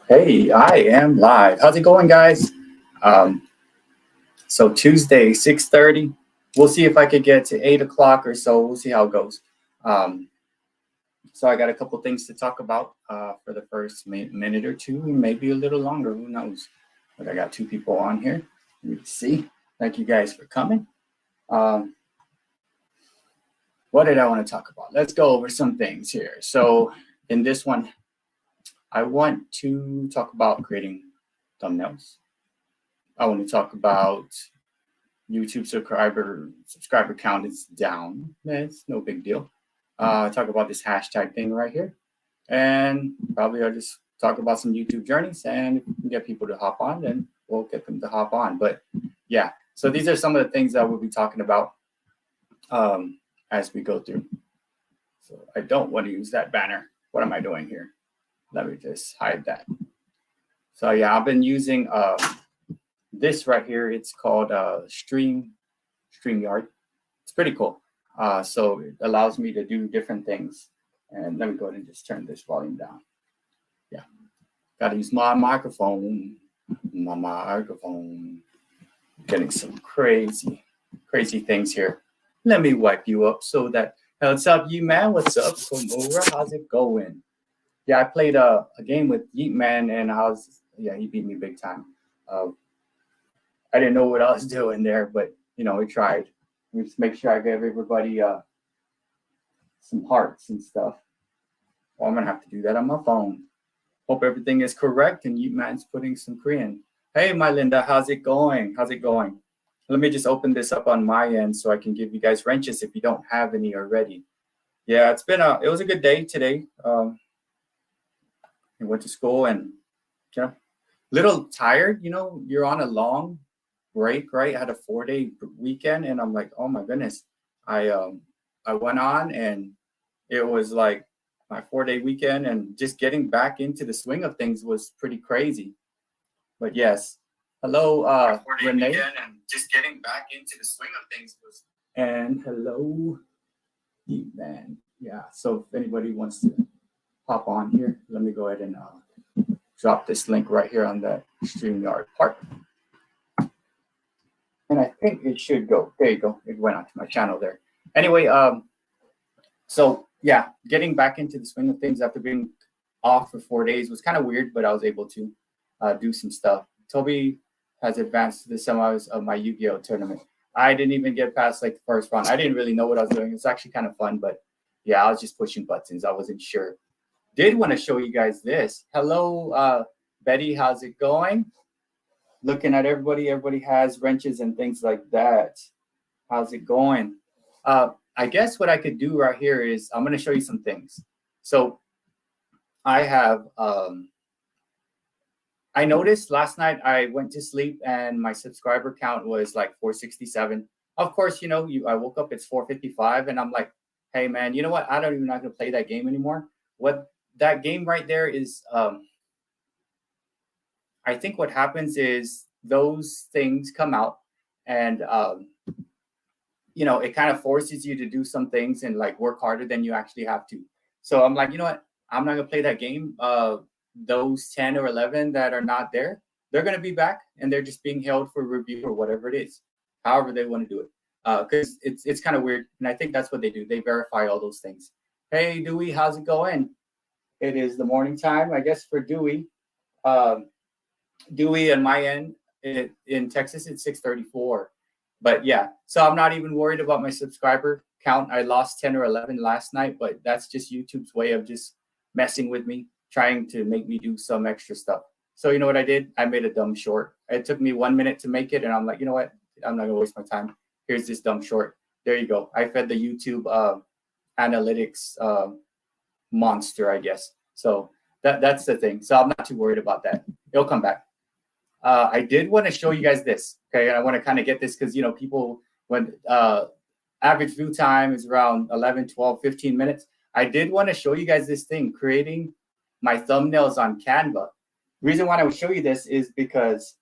Hey, I am live. How's it going, guys? Um, so Tuesday, 6:30. We'll see if I could get to 8 o'clock or so. We'll see how it goes. Um, so I got a couple things to talk about for the first minute or two, maybe a little longer. Who knows? But I got two people on here. Let me see. Thank you guys for coming. Um, what did I want to talk about? Let's go over some things here. So in this one, I want to talk about creating thumbnails. I want to talk about YouTube subscriber count is down. It's no big deal. Talk about this hashtag thing right here, and probably I'll just talk about some YouTube journeys, and if we can get people to hop on, then we'll get them to hop on. But yeah, so these are some of the things that we'll be talking about as we go through. So I don't want to use that banner. What am I doing here? Let me just hide that. So yeah, I've been using this right here. It's called StreamYard. It's pretty cool. So it allows me to do different things. And let me go ahead and just turn this volume down. Yeah, got to use my microphone. Getting some crazy things here. Let me wipe you up so that. What's up, you man? What's up, Komura? How's it going? Yeah, I played a game with Yeet Man, and he beat me big time. I didn't know what I was doing there, but we tried. Let me just make sure I give everybody some hearts and stuff. Well, I'm gonna have to do that on my phone. Hope everything is correct, and Yeet Man's putting some Korean. Hey, Mylinda, how's it going? How's it going? Let me just open this up on my end so I can give you guys wrenches if you don't have any already. Yeah, it was a good day today. I went to school and little tired. You're on a long break, right? I had a 4-day weekend, and I'm like, oh my goodness. I went on, and it was like my 4-day weekend, and just getting back into the swing of things was pretty crazy. But yes, hello, Renee. And just getting back into the swing of things was. And hello, man. Yeah. So if anybody wants to hop on here, let me go ahead and drop this link right here on that StreamYard part. And I think it should go. There you go. It went onto my channel there. Anyway, so yeah, getting back into the swing of things after being off for 4 days was kind of weird, but I was able to do some stuff. Toby has advanced to the semis of my Yu-Gi-Oh tournament. I didn't even get past like the first round. I didn't really know what I was doing. It's actually kind of fun, but yeah, I was just pushing buttons. I wasn't sure. Did want to show you guys this. Hello, Betty. How's it going? Looking at everybody. Everybody has wrenches and things like that. How's it going? I guess what I could do right here is I'm going to show you some things. So I have, I noticed last night I went to sleep and my subscriber count was like 467. Of course, I woke up, it's 455, and I'm like, hey man, you know what? I don't even not going to play that game anymore. What that game right there is, I think what happens is those things come out, and it kind of forces you to do some things and like work harder than you actually have to. So I'm like, you know what? I'm not gonna play that game. Those 10 or 11 that are not there, they're gonna be back, and they're just being held for review or whatever it is, however they want to do it. Because it's kind of weird, and I think that's what they do. They verify all those things. Hey, Dewey, how's it going? It is the morning time, I guess, for Dewey. Dewey on my end in Texas, it's 6:34. But yeah, so I'm not even worried about my subscriber count. I lost 10 or 11 last night, but that's just YouTube's way of just messing with me, trying to make me do some extra stuff. So you know what I did? I made a dumb short. It took me 1 minute to make it, and I'm like, you know what? I'm not gonna waste my time. Here's this dumb short. There you go. I fed the YouTube analytics monster, I guess. So that's the thing. So I'm not too worried about that. It'll come back. I did want to show you guys this, okay? And I want to kind of get this because, people, when average view time is around 11, 12, 15 minutes. I did want to show you guys this thing, creating my thumbnails on Canva. The reason why I would show you this is because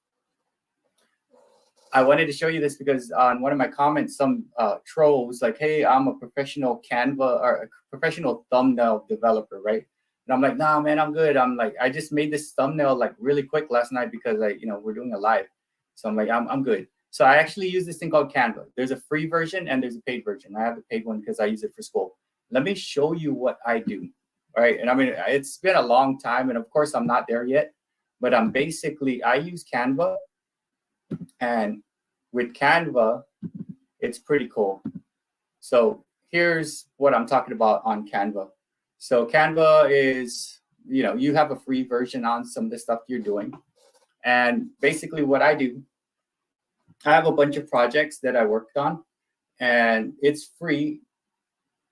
I wanted to show you this because on one of my comments, some troll was like, hey, I'm a professional Canva or a professional thumbnail developer, right? And I'm like, nah, man, I'm good. I'm like, I just made this thumbnail like really quick last night because we're doing a live. So I'm like, I'm good. So I actually use this thing called Canva. There's a free version and there's a paid version. I have the paid one because I use it for school. Let me show you what I do. All right. And I mean, it's been a long time. And of course, I'm not there yet. But I'm basically, I use Canva. And with Canva, it's pretty cool. So here's what I'm talking about on Canva. So Canva is, you have a free version on some of the stuff you're doing. And basically what I do, I have a bunch of projects that I worked on and it's free.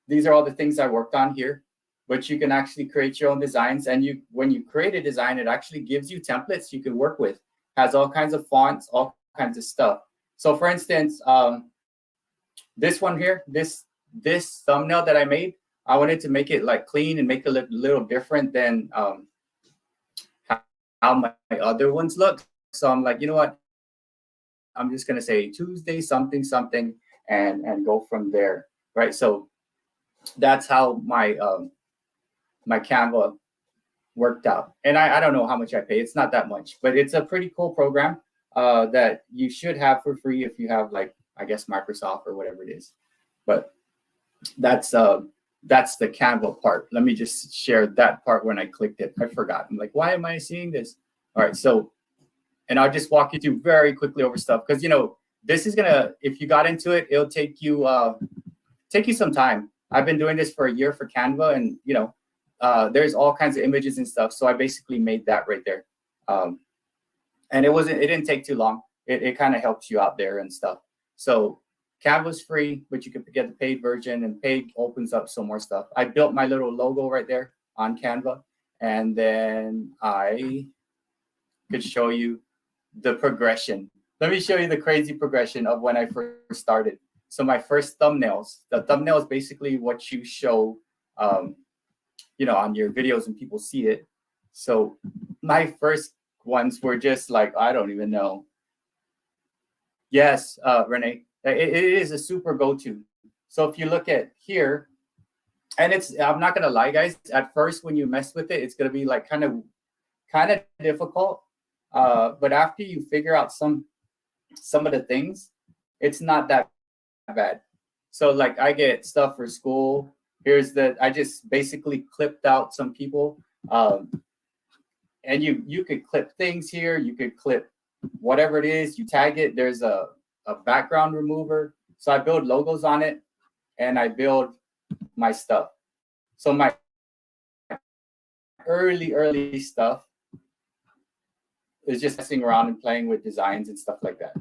These are all the things I worked on here, but you can actually create your own designs. And when you create a design, it actually gives you templates you can work with, has all kinds of fonts, all kinds of stuff. So for instance, this one here, this thumbnail that I made, I wanted to make it like clean and make it look a little different than how my other ones look. So I'm like, you know what? I'm just gonna say Tuesday something something and go from there, right? So that's how my my Canva worked out. And I don't know how much I pay. It's not that much, but it's a pretty cool program that you should have for free if you have like, I guess, Microsoft or whatever it is. But that's the Canva part. Let me just share that part when I clicked it. I forgot. I'm like, why am I seeing this? All right, so, and I'll just walk you through very quickly over stuff because this is gonna, if you got into it, it'll take you some time. I've been doing this for a year for Canva, and there's all kinds of images and stuff. So I basically made that right there, and it didn't take too long. It kind of helps you out there and stuff. So Canva's free, but you can get the paid version, and paid opens up some more stuff. I built my little logo right there on Canva, and then I could show you the progression. Let me show you the crazy progression of when I first started. So my first thumbnails, the thumbnail is basically what you show, on your videos and people see it. So my first ones were just like, I don't even know. Yes, Renee, it is a super go-to. So if you look at here, and I'm not gonna lie, guys, at first when you mess with it, it's gonna be like kind of difficult. But after you figure out some of the things, it's not that bad. So like I get stuff for school. I just basically clipped out some people. And you could clip things here. You could clip whatever it is. You tag it. There's a background remover. So I build logos on it, and I build my stuff. So my early stuff is just messing around and playing with designs and stuff like that.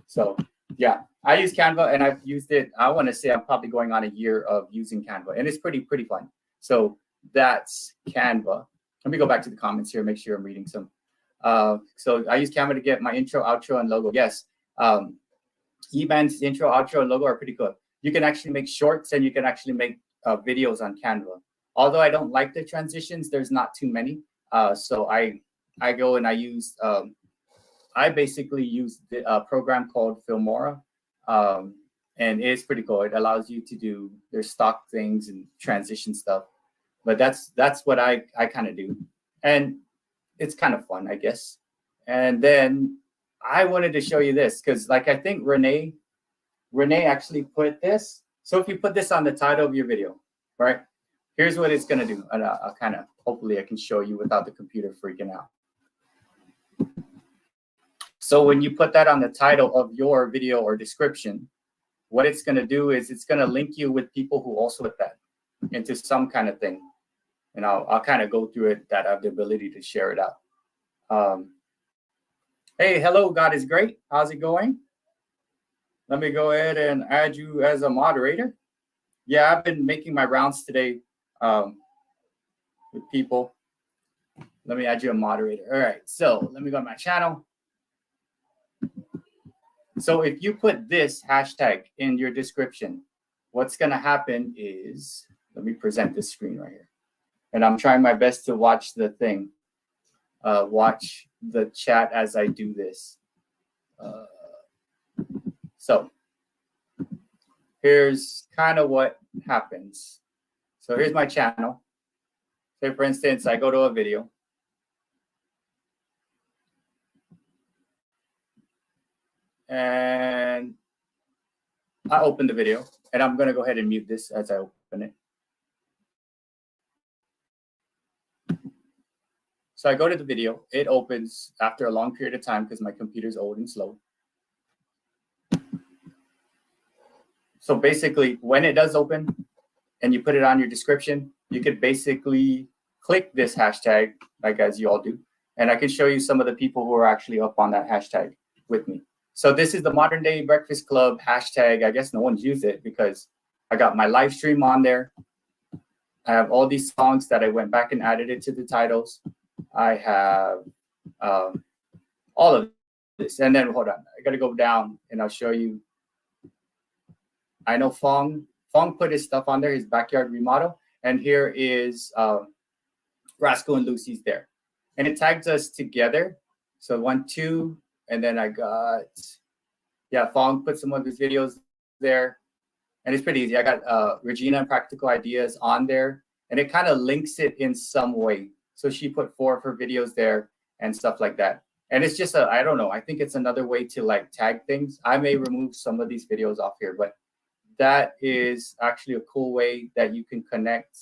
So yeah, I use Canva, and I've used it. I want to say I'm probably going on a year of using Canva, and it's pretty fun. So that's Canva. Let me go back to the comments here, make sure I'm reading some. So I use Canva to get my intro, outro, and logo. Yes, Eban's intro, outro, and logo are pretty good. You can actually make shorts, and you can actually make videos on Canva. Although I don't like the transitions, there's not too many. So I go and I use, I basically use a program called Filmora, and it's pretty cool. It allows you to do their stock things and transition stuff. But that's what I kind of do, and it's kind of fun, I guess. And then I wanted to show you this because, like, I think Renee actually put this. So if you put this on the title of your video, right? Here's what it's gonna do, and I'll kind of, hopefully I can show you without the computer freaking out. So when you put that on the title of your video or description, what it's gonna do is it's gonna link you with people who also put that into some kind of thing. And I'll kind of go through it, that I have the ability to share it out. Hey, hello, God is great. How's it going? Let me go ahead and add you as a moderator. Yeah, I've been making my rounds today with people. Let me add you a moderator. All right, so let me go to my channel. So if you put this hashtag in your description, what's gonna happen is, let me present this screen right here. And I'm trying my best to watch the thing, watch the chat as I do this. So here's kind of what happens. So here's my channel. Say, for instance, I go to a video. And I open the video, and I'm going to go ahead and mute this as I open it. So I go to the video. It opens after a long period of time because my computer's old and slow. So basically, when it does open and you put it on your description, you could basically click this hashtag, like as you all do, and I can show you some of the people who are actually up on that hashtag with me. So this is the Modern Day Breakfast Club hashtag. I guess no one's used it because I got my live stream on there. I have all these songs that I went back and added it to the titles. I have all of this. And then hold on, I got to go down and I'll show you. I know Fong put his stuff on there, his backyard remodel. And here is Rascal and Lucy's there. And it tags us together. So 1, 2, and then I got, yeah, Fong put some of his videos there. And it's pretty easy. I got Regina and Practical Ideas on there. And it kind of links it in some way. So she put 4 of her videos there and stuff like that. And it's just I don't know. I think it's another way to like tag things. I may remove some of these videos off here, but that is actually a cool way that you can connect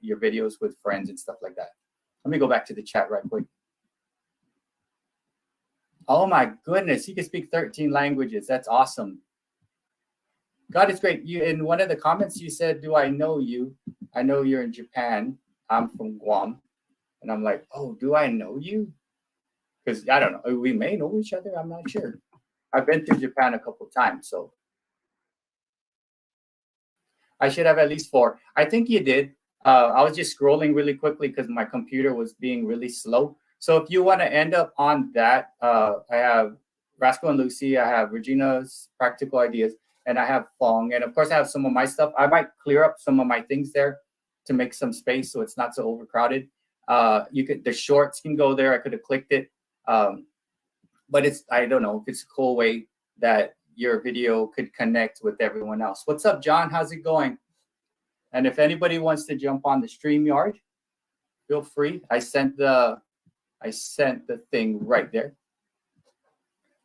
your videos with friends and stuff like that. Let me go back to the chat right quick. Oh my goodness, he can speak 13 languages. That's awesome. God is great. You in one of the comments you said, "Do I know you? I know you're in Japan. I'm from Guam." And I'm like, "Oh, do I know you?" Because I don't know. We may know each other. I'm not sure. I've been to Japan a couple of times, so I should have at least 4. I think you did. I was just scrolling really quickly because my computer was being really slow. So if you want to end up on that, I have Rascal and Lucy. I have Regina's Practical Ideas. And I have Fong. And of course, I have some of my stuff. I might clear up some of my things there to make some space so it's not so overcrowded. The shorts can go there. I could have clicked it. But I don't know if it's a cool way that your video could connect with everyone else. What's up, John? How's it going? And if anybody wants to jump on the StreamYard, feel free. I sent the thing right there.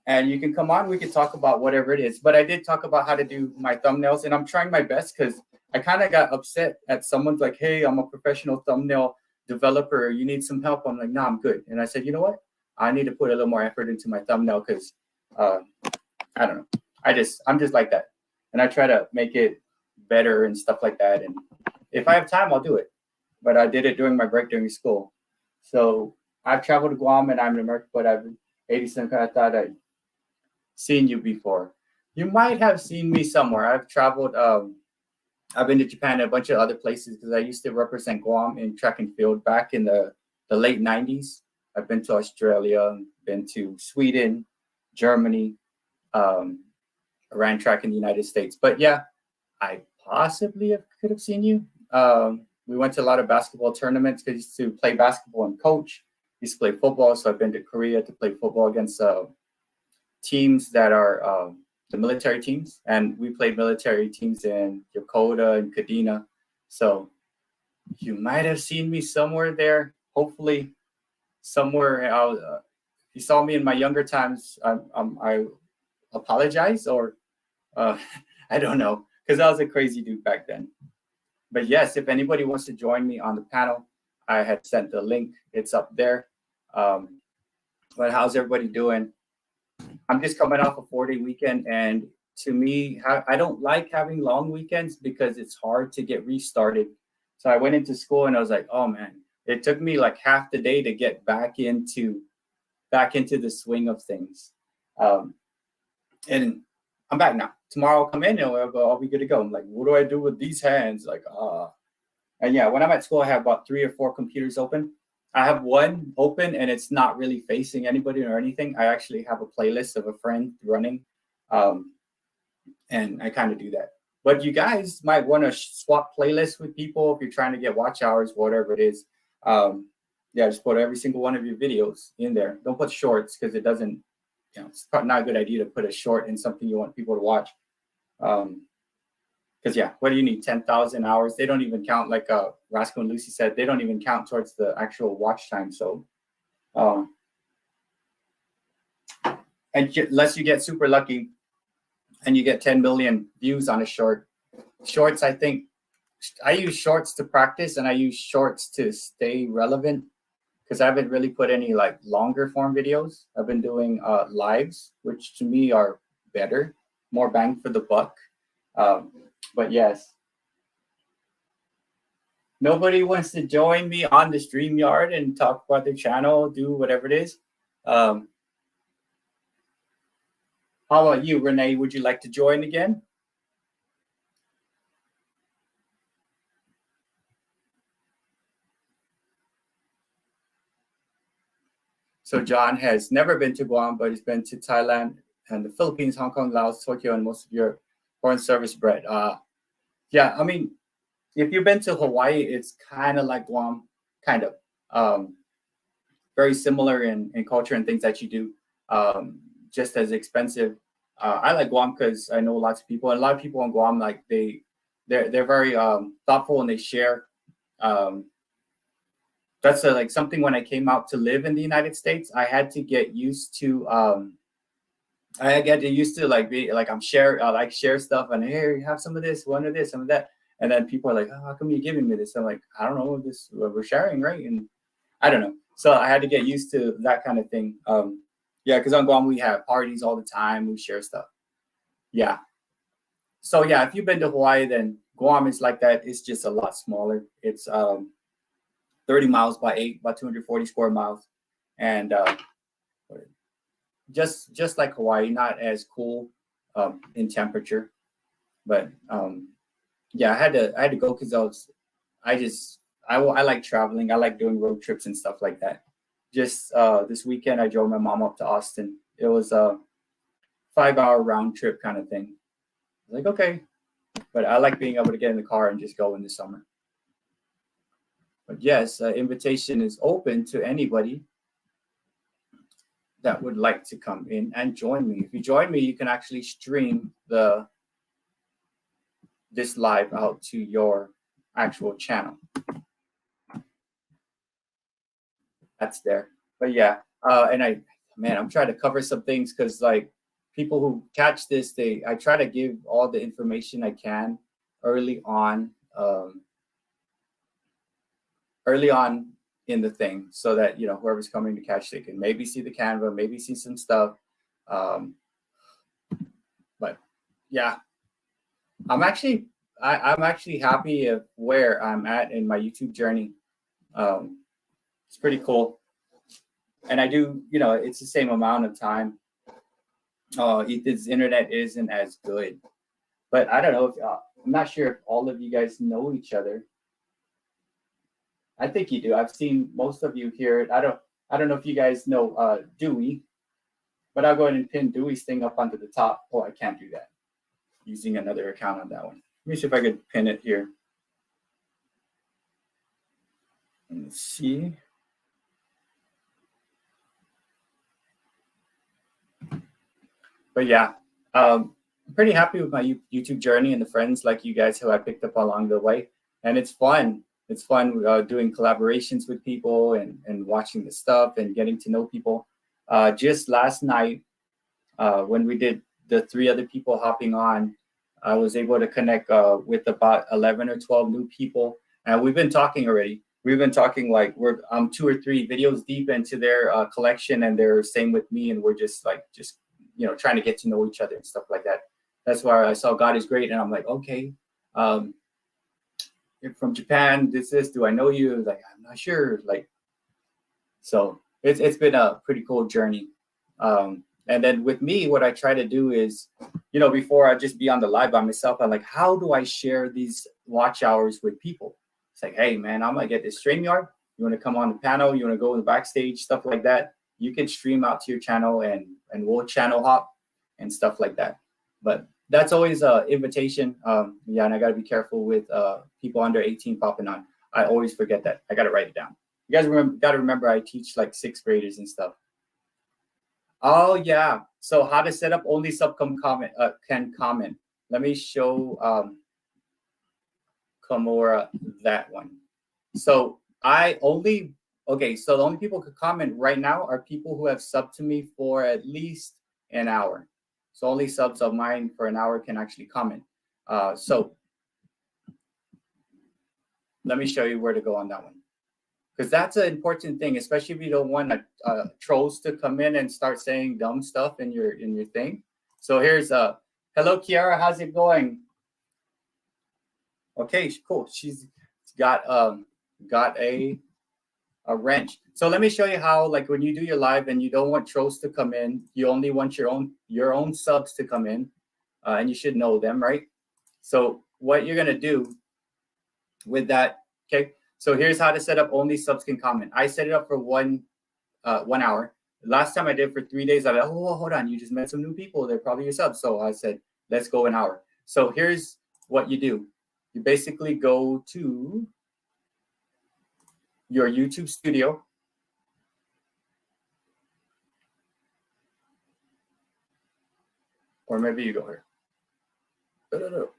And you can come on, we can talk about whatever it is. But I did talk about how to do my thumbnails, and I'm trying my best because I kind of got upset at someone's like, "Hey, I'm a professional thumbnail developer. You need some help?" I'm like, "No, I'm good." And I said, "You know what? I need to put a little more effort into my thumbnail because I don't know. I'm just like that. And I try to make it better and stuff like that. And if I have time, I'll do it. But I did it during my break during school. So I've traveled to Guam and I'm in America, but I've 87 kind of thought I'd seen you before. You might have seen me somewhere. I've traveled, I've been to Japan and a bunch of other places because I used to represent Guam in track and field back in the late 90s. I've been to Australia, been to Sweden, Germany, ran track in the United States. But yeah, I possibly could have seen you. We went to a lot of basketball tournaments because I used to play basketball and coach. I used to play football, so I've been to Korea to play football against teams that are the military teams, and we played military teams in Yokota and Kadena. So you might have seen me somewhere there. Hopefully, somewhere. If you saw me in my younger times, I apologize, or I don't know, because I was a crazy dude back then. But yes, if anybody wants to join me on the panel, I had sent the link. It's up there. But how's everybody doing? I'm just coming off a 4-day weekend, and to me, I don't like having long weekends because it's hard to get restarted. So I went into school and I was like, oh man, it took me like half the day to get back into the swing of things. And I'm back now. Tomorrow I'll come in and I'll be good to go. I'm like, what do I do with these hands? Like, And yeah, when I'm at school, I have about 3 or 4 computers open. I have one open and it's not really facing anybody or anything. I actually have a playlist of a friend running. And I kind of do that. But you guys might want to swap playlists with people if you're trying to get watch hours, whatever it is. Yeah, just put every single one of your videos in there. Don't put shorts because it doesn't, it's probably not a good idea to put a short in something you want people to watch. Because Because yeah, what do you need? 10,000 hours. They don't even count, like Rascal and Lucy said, they don't even count towards the actual watch time. So, and unless you get super lucky and you get 10 million views on a short. Shorts, I think I use shorts to practice, and I use shorts to stay relevant, because I haven't really put any like longer form videos. I've been doing lives, which to me are better, more bang for the buck. But yes, nobody wants to join me on the StreamYard and talk about their channel, do whatever it is. How about you, Renee? Would you like to join again? So John has never been to Guam, but he's been to Thailand and the Philippines, Hong Kong, Laos, Tokyo, and most of your foreign service bread. Yeah, I mean, if you've been to Hawaii, it's kind of like Guam, kind of. Very similar in culture and things that you do, just as expensive. I like Guam because I know lots of people, and a lot of people in Guam, like they're very thoughtful, and they share. That's like something when I came out to live in the United States, I had to get used to. I get used to like be like share stuff, and hey, have some of this, one of this, some of that, and then people are like, oh, how come you're giving me this? I'm like, I don't know, this we're sharing, right? And I don't know. So I had to get used to that kind of thing. Yeah, because on Guam we have parties all the time, we share stuff. Yeah. So yeah, if you've been to Hawaii, then Guam is like that. It's just a lot smaller. It's 30 miles by 8, about 240 square miles, and just like Hawaii, not as cool in temperature, but yeah, I had to go because I like traveling. I like doing road trips and stuff like that. Just this weekend, I drove my mom up to Austin. It was a 5-hour round trip kind of thing. I was like, okay, but I like being able to get in the car and just go in the summer. But yes, invitation is open to anybody that would like to come in and join me. If you join me, you can actually stream this live out to your actual channel. That's there. But yeah, and I'm trying to cover some things because like people who catch this, I try to give all the information I can early on in the thing, so that whoever's coming to catch, they can maybe see the Canva, maybe see some stuff. But yeah, I'm actually happy of where I'm at in my YouTube journey. It's pretty cool. And I do, it's the same amount of time. Ethan's internet isn't as good, but I don't know if I'm not sure if all of you guys know each other. I think you do. I've seen most of you here. I don't know if you guys know Dewey, but I'll go ahead and pin Dewey's thing up onto the top. Oh, I can't do that using another account on that one. Let me see if I could pin it here. Let's see. But yeah, I'm pretty happy with my YouTube journey and the friends like you guys who I picked up along the way. And it's fun. It's fun doing collaborations with people and watching the stuff and getting to know people. Just last night, when we did the 3 other people hopping on, I was able to connect with about 11 or 12 new people. And we've been talking already. We've been talking like we're 2 or 3 videos deep into their collection, and they're same with me. And we're just trying to get to know each other and stuff like that. That's why I saw God is Great, and I'm like, okay, you're from Japan. This do I know you? Like, I'm not sure. Like, so it's been a pretty cool journey. And then with me, what I try to do is, before I just be on the live by myself, I'm like, how do I share these watch hours with people? It's like, hey man, I'm gonna get this StreamYard. You want to come on the panel? You want to go in the backstage, stuff like that? You can stream out to your channel and we'll channel hop and stuff like that. But that's always an invitation. Yeah, and I got to be careful with people under 18 popping on. I always forget that. I got to write it down. You guys got to remember I teach like 6th graders and stuff. Oh yeah. So how to set up only sub can comment. Let me show. Kimura, that one. So the only people who comment right now are people who have subbed to me for at least an hour. So only subs of mine for an hour can actually comment. So let me show you where to go on that one, because that's an important thing, especially if you don't want trolls to come in and start saying dumb stuff in your thing. So here's hello Kiara, how's it going? Okay, cool. She's got a wrench. So let me show you how, like, when you do your live and you don't want trolls to come in, you only want your own subs to come in, and you should know them, right? So what you're gonna do with that, okay? So here's how to set up only subs can comment. I set it up for 1 hour. Last time I did it for 3 days. I was like, oh, hold on, you just met some new people. They're probably your subs. So I said, let's go an hour. So here's what you do. You basically go to your YouTube studio. Or maybe you go here. No.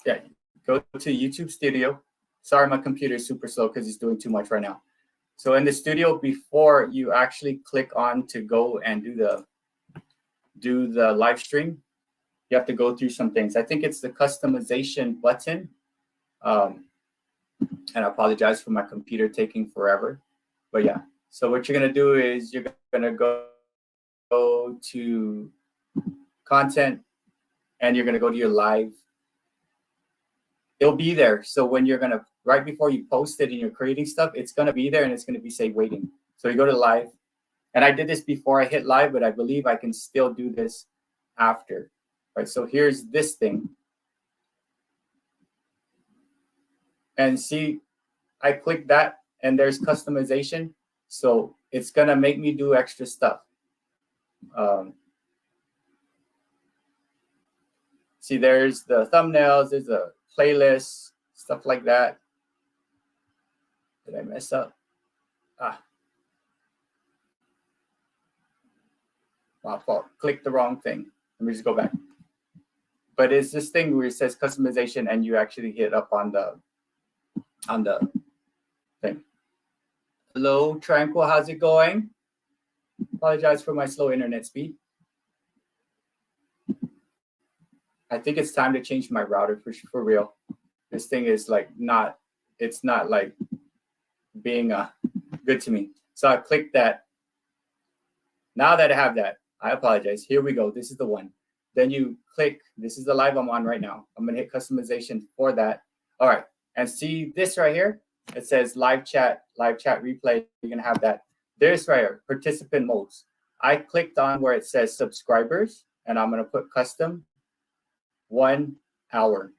Yeah, go to YouTube studio. Sorry, my computer is super slow because it's doing too much right now. So in the studio, before you actually click on to go and do the live stream, you have to go through some things. I think it's the customization button. And I apologize for my computer taking forever. But yeah, so what you're going to do is you're going to go to content and you're going to go to your live. It'll be there. So when you're going to, right before you post it and you're creating stuff, it's going to be there and it's going to be, say, waiting. So you go to live. And I did this before I hit live, but I believe I can still do this after. Right, so here's this thing. And see, I click that and there's customization. So it's going to make me do extra stuff. See, there's the thumbnails, there's a playlist, stuff like that. Did I mess up? My fault. Click the wrong thing. Let me just go back. But it's this thing where it says customization and you actually hit up on the thing. Hello, Tranquil, how's it going? Apologize for my slow internet speed. I think it's time to change my router for real. This thing is like it's not like being good to me. So I clicked that. Now that I have that, I apologize. Here we go. This is the one. Then you click, this is the live I'm on right now. I'm gonna hit customization for that. All right, and see this right here? It says live chat replay. You're gonna have that. There's right here, participant modes. I clicked on where it says subscribers and I'm gonna put custom 1 hour.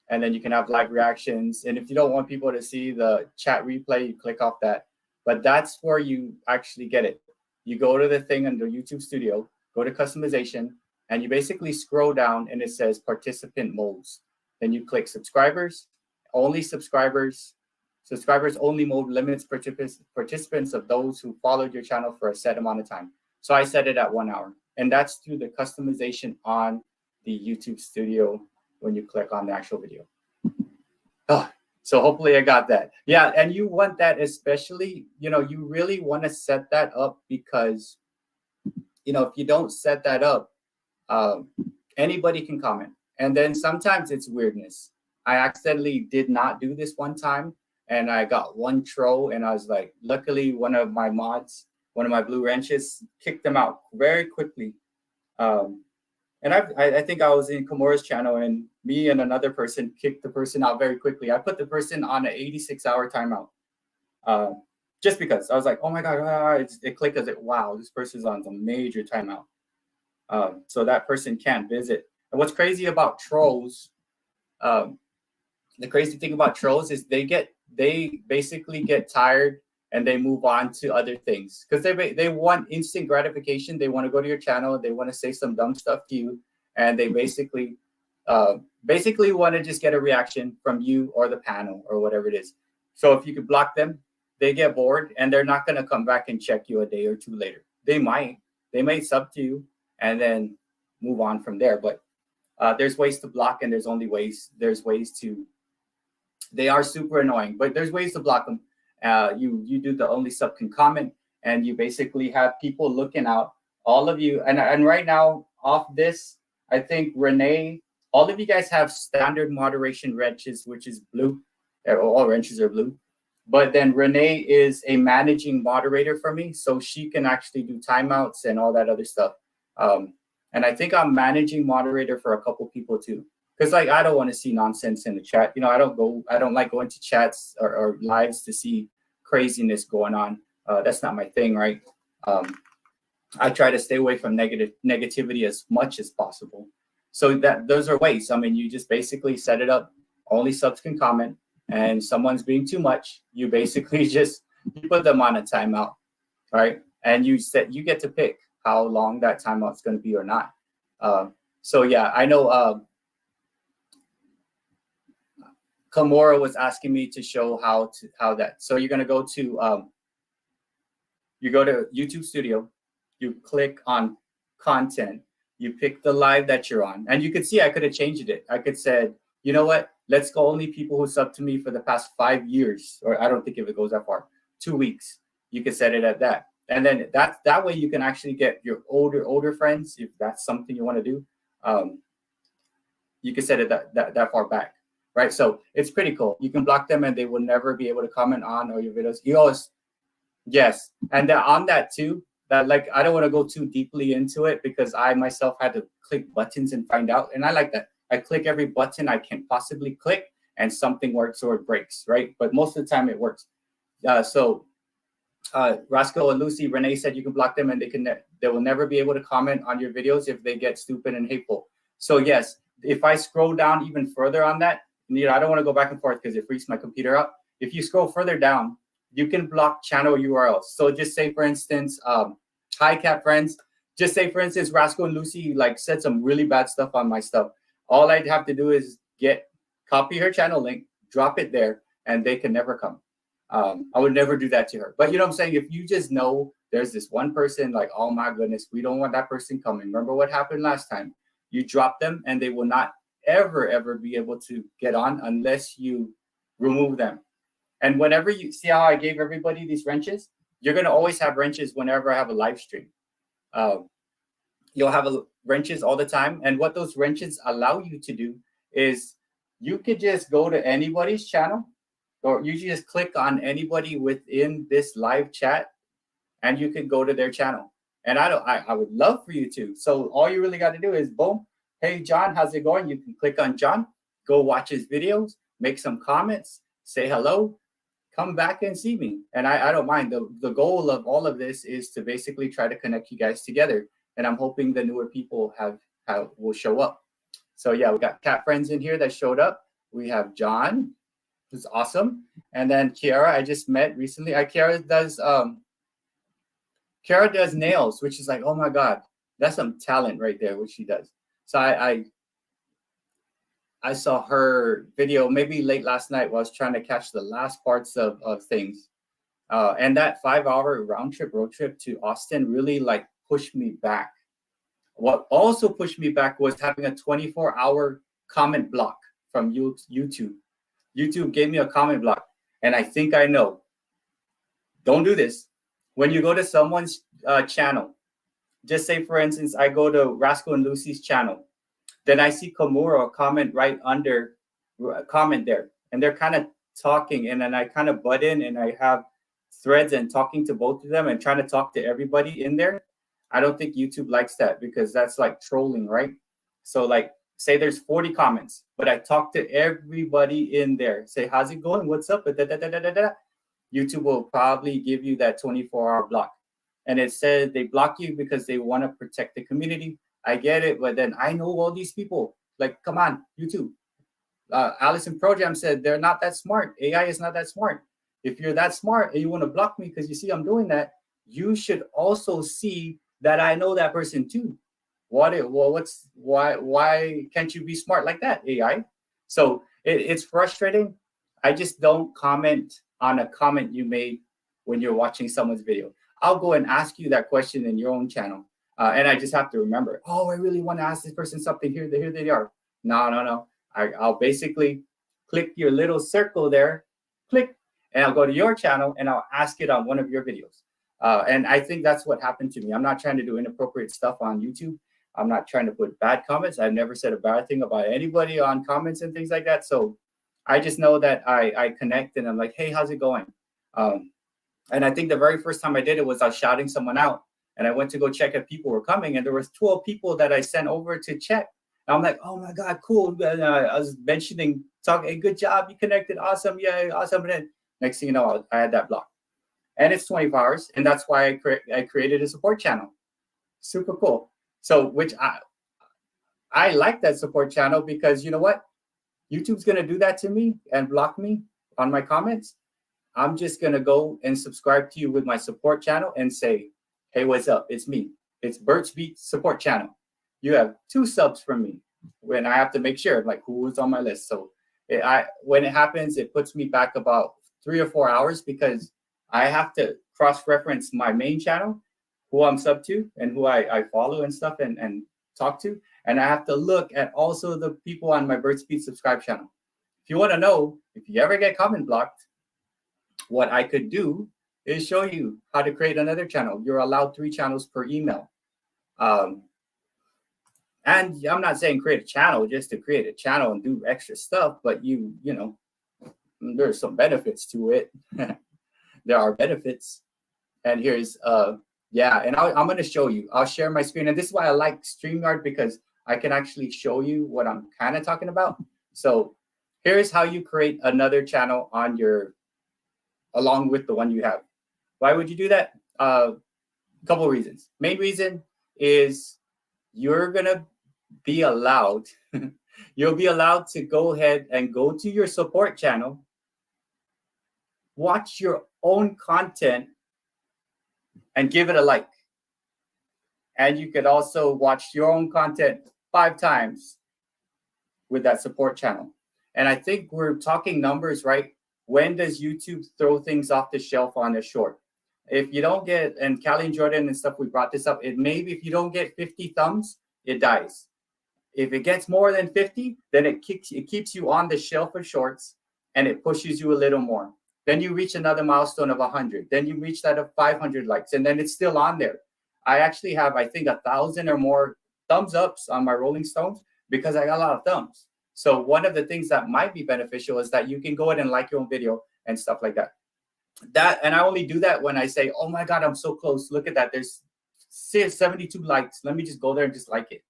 And then you can have live reactions. And if you don't want people to see the chat replay, you click off that. But that's where you actually get it. You go to the thing under YouTube Studio, go to customization, and you basically scroll down and it says participant modes. Then you click subscribers, only subscribers only mode limits participants of those who followed your channel for a set amount of time. So I set it at 1 hour. And that's through the customization on the YouTube Studio when you click on the actual video. So hopefully I got that. Yeah, and you want that especially, you really want to set that up because, if you don't set that up, anybody can comment. And then sometimes it's weirdness. I accidentally did not do this one time and I got one troll and I was like, luckily one of my mods, one of my blue wrenches kicked them out very quickly. And I think I was in Kimura's channel and me and another person kicked the person out very quickly. I put the person on an 86-hour timeout just because I was like, oh my God, it clicked as it, wow, this person's on some major timeout. So that person can't visit. And what's crazy about trolls, the crazy thing about trolls is they basically get tired and they move on to other things because they want instant gratification. They want to go to your channel. They want to say some dumb stuff to you. And they basically want to just get a reaction from you or the panel or whatever it is. So if you could block them, they get bored and they're not going to come back and check you a day or two later. They might sub to you and then move on from there. But there's ways to block, and there's ways to, they are super annoying, but there's ways to block them. You do the only sub can comment, and you basically have people looking out, all of you. And right now off this, I think Renee, all of you guys have standard moderation wrenches, which is blue. All wrenches are blue. But then Renee is a managing moderator for me, so she can actually do timeouts and all that other stuff. And I think I'm managing moderator for a couple people too, because like I don't want to see nonsense in the chat. You know, I don't like going to chats or lives to see craziness going on. That's not my thing, right? I try to stay away from negativity as much as possible. So those are ways. I mean, you just basically set it up. Only subs can comment, and someone's being too much, you basically just you put them on a timeout, right? And you get to pick how long that timeout's going to be or not. So yeah, I know Kamora was asking me to show how that. So you're going to go to YouTube Studio, you click on content, you pick the live that you're on, and you could see I could have changed it. I could said, you know what? Let's go only people who sub to me for the past 5 years, or I don't think if it goes that far, 2 weeks. You could set it at that. And then that way you can actually get your older friends, if that's something you want to do. You can set it that far back, right? So it's pretty cool. You can block them and they will never be able to comment on all your videos. You always, yes. And on that too, that like, I don't want to go too deeply into it because I myself had to click buttons and find out. And I like that. I click every button I can possibly click and something works or it breaks, right? But most of the time it works. So Roscoe and Lucy, Renee said you can block them and they will never be able to comment on your videos if they get stupid and hateful. So yes, if I scroll down even further on that, you know, I don't want to go back and forth because it freaks my computer up. If you scroll further down, you can block channel URLs. So just say, for instance, hi cat friends. Just say, for instance, Roscoe and Lucy like said some really bad stuff on my stuff. All I'd have to do is copy her channel link, drop it there, and they can never come. I would never do that to her. But you know what I'm saying? If you just know there's this one person like, oh my goodness, we don't want that person coming. Remember what happened last time? You drop them and they will not ever be able to get on unless you remove them. And whenever you see how I gave everybody these wrenches, you're going to always have wrenches whenever I have a live stream. You'll have wrenches all the time. And what those wrenches allow you to do is you could just go to anybody's channel, or you just click on anybody within this live chat and you can go to their channel. And I would love for you to. So all you really got to do is boom. Hey, John, how's it going? You can click on John, go watch his videos, make some comments, say hello, come back and see me. And I don't mind. The goal of all of this is to basically try to connect you guys together. And I'm hoping the newer people will show up. So yeah, we got cat friends in here that showed up. We have John, who's awesome. And then Kiara, I just met recently. Kiara does nails, which is like, oh my God, that's some talent right there, which she does. So I saw her video maybe late last night while I was trying to catch the last parts of things. And that 5-hour road trip to Austin really like pushed me back. What also pushed me back was having a 24-hour comment block from YouTube. YouTube gave me a comment block, and I think I know. Don't do this. When you go to someone's channel, just say, for instance, I go to Roscoe and Lucy's channel. Then I see Komura comment right under, comment there. And they're kind of talking, and then I kind of butt in, and I have threads and talking to both of them and trying to talk to everybody in there. I don't think YouTube likes that because that's like trolling, right? So like, say there's 40 comments, but I talk to everybody in there. Say, how's it going? What's up? YouTube will probably give you that 24-hour block. And it says they block you because they want to protect the community. I get it, but then I know all these people. Like, come on, YouTube. Allison Projam said they're not that smart. AI is not that smart. If you're that smart and you want to block me because you see I'm doing that, you should also see that I know that person too. Why can't you be smart like that, AI? So it's frustrating. I just don't comment on a comment you made when you're watching someone's video. I'll go and ask you that question in your own channel. And I just have to remember, oh, I really want to ask this person something. Here they are. No. I'll basically click your little circle there, click, and I'll go to your channel and I'll ask it on one of your videos. And I think that's what happened to me. I'm not trying to do inappropriate stuff on YouTube. I'm not trying to put bad comments. I've never said a bad thing about anybody on comments and things like that. So I just know that I connect and I'm like, hey, how's it going? And I think the very first time I did it was I was shouting someone out, and I went to go check if people were coming, and there was 12 people that I sent over to check. And I'm like, oh my God, cool. And, I was mentioning, talking, hey, good job, you connected, awesome, yeah, awesome. And then next thing you know, I had that block. And it's 24 hours, and that's why I created a support channel. Super cool. So, which I like that support channel because you know what? YouTube's gonna do that to me and block me on my comments. I'm just going to go and subscribe to you with my support channel and say, hey, what's up? It's me. It's BertsBEATS support channel. You have 2 subs from me. When I have to make sure, like, who was on my list. So when it happens, it puts me back about 3 or 4 hours because I have to cross-reference my main channel, who I'm sub to and who I follow and stuff and talk to. And I have to look at also the people on my BertsBEATS subscribe channel. If you want to know, if you ever get comment blocked, what I could do is show you how to create another channel. You're allowed 3 channels per email. And I'm not saying create a channel just to create a channel and do extra stuff, but you know, there's some benefits to it. There are benefits. And here's, yeah, and I'm going to show you. I'll share my screen. And this is why I like StreamYard, because I can actually show you what I'm kind of talking about. So here's how you create another channel on your along with the one you have. Why would you do that? A couple of reasons. Main reason is you're gonna be allowed, you'll be allowed to go ahead and go to your support channel, watch your own content, and give it a like. And you could also watch your own content 5 times with that support channel. And I think we're talking numbers, right? When does YouTube throw things off the shelf on a short? If you don't get, and Callie and Jordan and stuff, we brought this up, it maybe if you don't get 50 thumbs, it dies. If it gets more than 50, then it keeps you on the shelf of shorts and it pushes you a little more. Then you reach another milestone of 100. Then you reach that of 500 likes, and then it's still on there. I actually have, I think, 1,000 or more thumbs ups on my Rolling Stones because I got a lot of thumbs. So one of the things that might be beneficial is that you can go ahead and like your own video and stuff like that. And I only do that when I say, oh my God, I'm so close. Look at that. There's 72 likes. Let me just go there and just like it,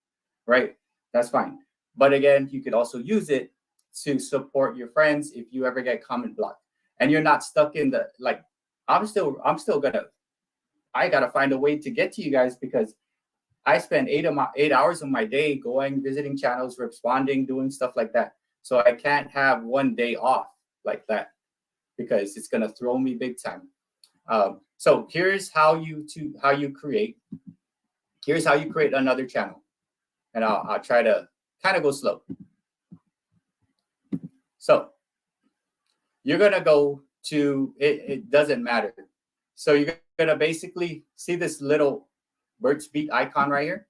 right? That's fine. But again, you could also use it to support your friends if you ever get comment blocked. And you're not stuck in the, like, I gotta find a way to get to you guys because I spend 8 hours of my day going, visiting channels, responding, doing stuff like that. So I can't have one day off like that because it's gonna throw me big time. So here's how you create another channel, and I'll try to kind of go slow. So you're gonna go to it doesn't matter. So you're gonna basically see this little BertsBEATS icon right here.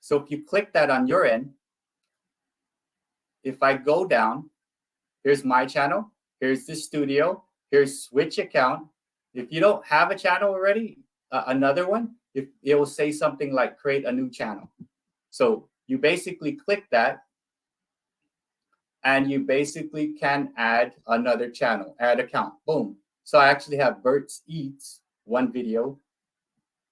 So if you click that on your end, if I go down, here's my channel, here's the studio, here's switch account. If you don't have a channel already, another one, it will say something like create a new channel. So you basically click that and you basically can add another channel, add account, boom. So I actually have Berts Eats, one video.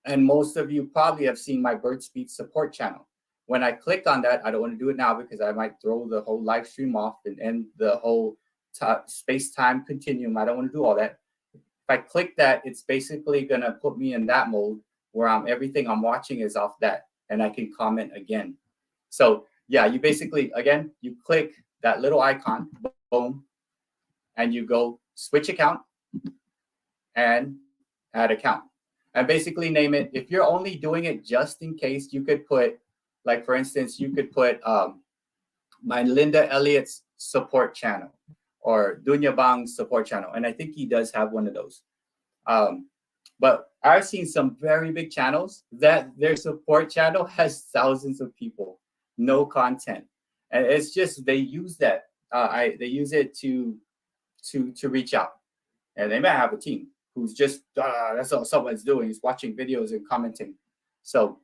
And most of you probably have seen my BertsBEATS support channel. When I click on that, I don't want to do it now because I might throw the whole live stream off and end the whole space-time continuum. I don't want to do all that. If I click that, it's basically going to put me in that mode where everything I'm watching is off that, and I can comment again. So yeah, you basically, again, you click that little icon, boom, and you go switch account and add account. And basically name it. If you're only doing it just in case, you could put, like, for instance, you could put Mylinda Elliot's support channel or Dunya Bang's support channel. And I think he does have one of those. But I've seen some very big channels that their support channel has thousands of people, no content, and it's just they use that. They use it to reach out, and they might have a team who's just that's all someone's doing is watching videos and commenting. So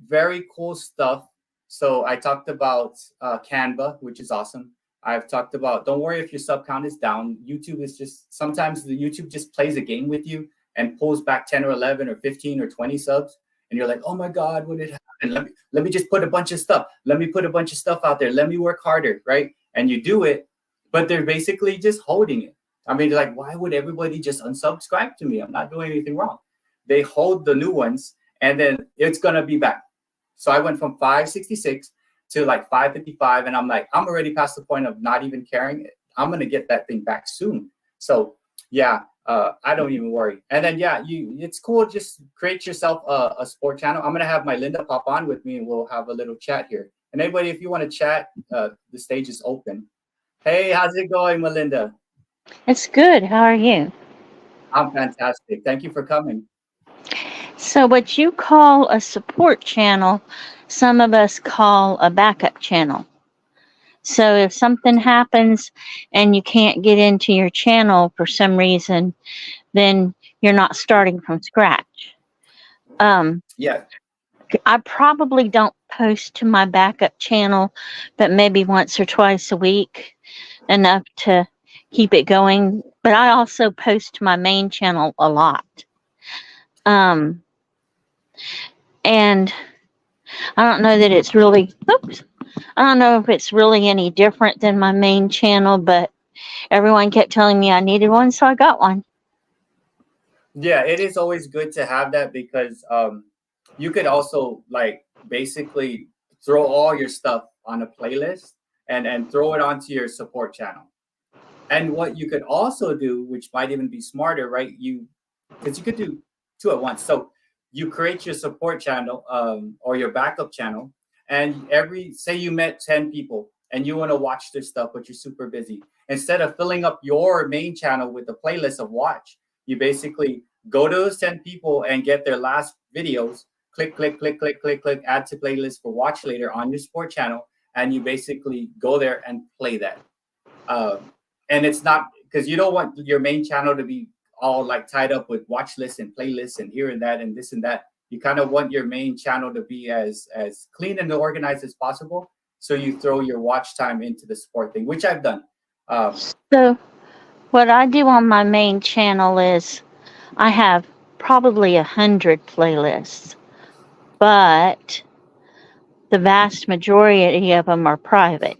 very cool stuff. So I talked about Canva, which is awesome. I've talked about, don't worry if your sub count is down. YouTube is just, sometimes the YouTube just plays a game with you and pulls back 10 or 11 or 15 or 20 subs. And you're like, oh my God, what did happen? Let me just put a bunch of stuff. Let me put a bunch of stuff out there. Let me work harder, right? And you do it, but they're basically just holding it. I mean, like, why would everybody just unsubscribe to me? I'm not doing anything wrong. They hold the new ones and then it's going to be back. So I went from 566 to like 555, and I'm like, I'm already past the point of not even caring. I'm gonna get that thing back soon. So yeah, I don't even worry. And then yeah, it's cool. Just create yourself a sport channel. I'm gonna have my Linda pop on with me, and we'll have a little chat here. And anybody, if you want to chat, the stage is open. Hey, how's it going, Mylinda? It's good. How are you? I'm fantastic. Thank you for coming. So, what you call a support channel, some of us call a backup channel. So, if something happens and you can't get into your channel for some reason, then you're not starting from scratch. Yeah. I probably don't post to my backup channel, but maybe once or twice a week, enough to keep it going. But I also post to my main channel a lot. Um, and I don't know that it's really, I don't know if it's really any different than my main channel, but everyone kept telling me I needed one, so I got one. Yeah, it is always good to have that because you could also like basically throw all your stuff on a playlist and throw it onto your support channel. And what you could also do, which might even be smarter, right? Because you could do two at once. So you create your support channel or your backup channel, and say you met 10 people and you want to watch their stuff, but you're super busy. Instead of filling up your main channel with a playlist of watch, you basically go to those 10 people and get their last videos, click, click, click, click, click, click, add to playlist for watch later on your sport channel, and you basically go there and play that. And it's not because you don't want your main channel to be all like tied up with watch lists and playlists and here and that and this and that. You kind of want your main channel to be as clean and organized as possible. So you throw your watch time into the sport thing, which I've done. So, what I do on my main channel is I have probably 100 playlists, but the vast majority of them are private.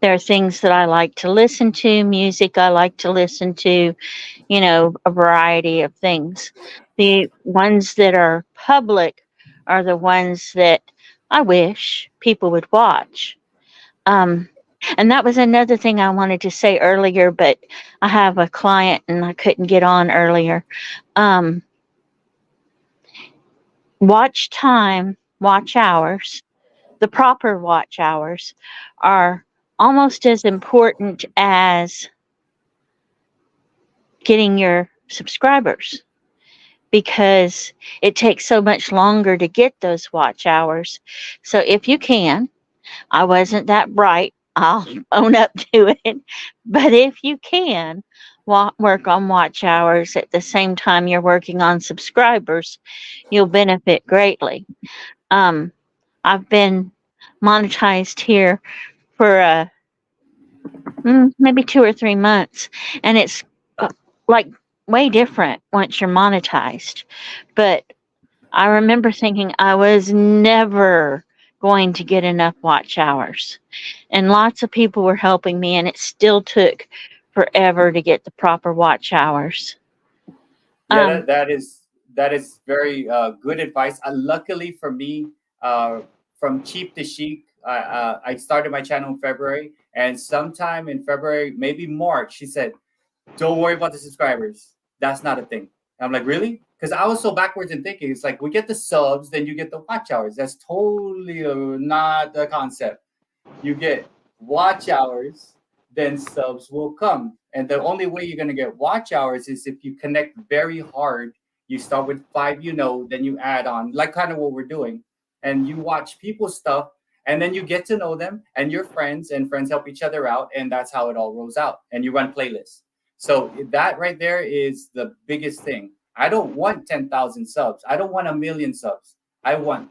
There are things that I like to listen to, music I like to listen to, a variety of things. The ones that are public are the ones that I wish people would watch. Um, and that was another thing I wanted to say earlier, but I have a client and I couldn't get on earlier. Um, watch time, watch hours, the proper watch hours are almost as important as getting your subscribers because it takes so much longer to get those watch hours. So if you can, I wasn't that bright, I'll own up to it, but if you can, work on watch hours at the same time you're working on subscribers, you'll benefit greatly. I've been monetized here for maybe 2 or 3 months, and it's like way different once you're monetized. But I remember thinking I was never going to get enough watch hours, and lots of people were helping me, and it still took forever to get the proper watch hours. Yeah, Um, that is very good advice. Luckily for me, from cheap to chic, I started my channel in February, and sometime in February, maybe March, she said, "Don't worry about the subscribers. That's not a thing." And I'm like, "Really?" Because I was so backwards in thinking. It's like we get the subs, then you get the watch hours. That's totally not the concept. You get watch hours, then subs will come. And the only way you're going to get watch hours is if you connect very hard. You start with 5, then you add on, like kind of what we're doing. And you watch people's stuff, and then you get to know them, and you're friends, and friends help each other out. And that's how it all rolls out. And you run playlists. So that right there is the biggest thing. I don't want 10,000 subs. I don't want 1 million subs. I want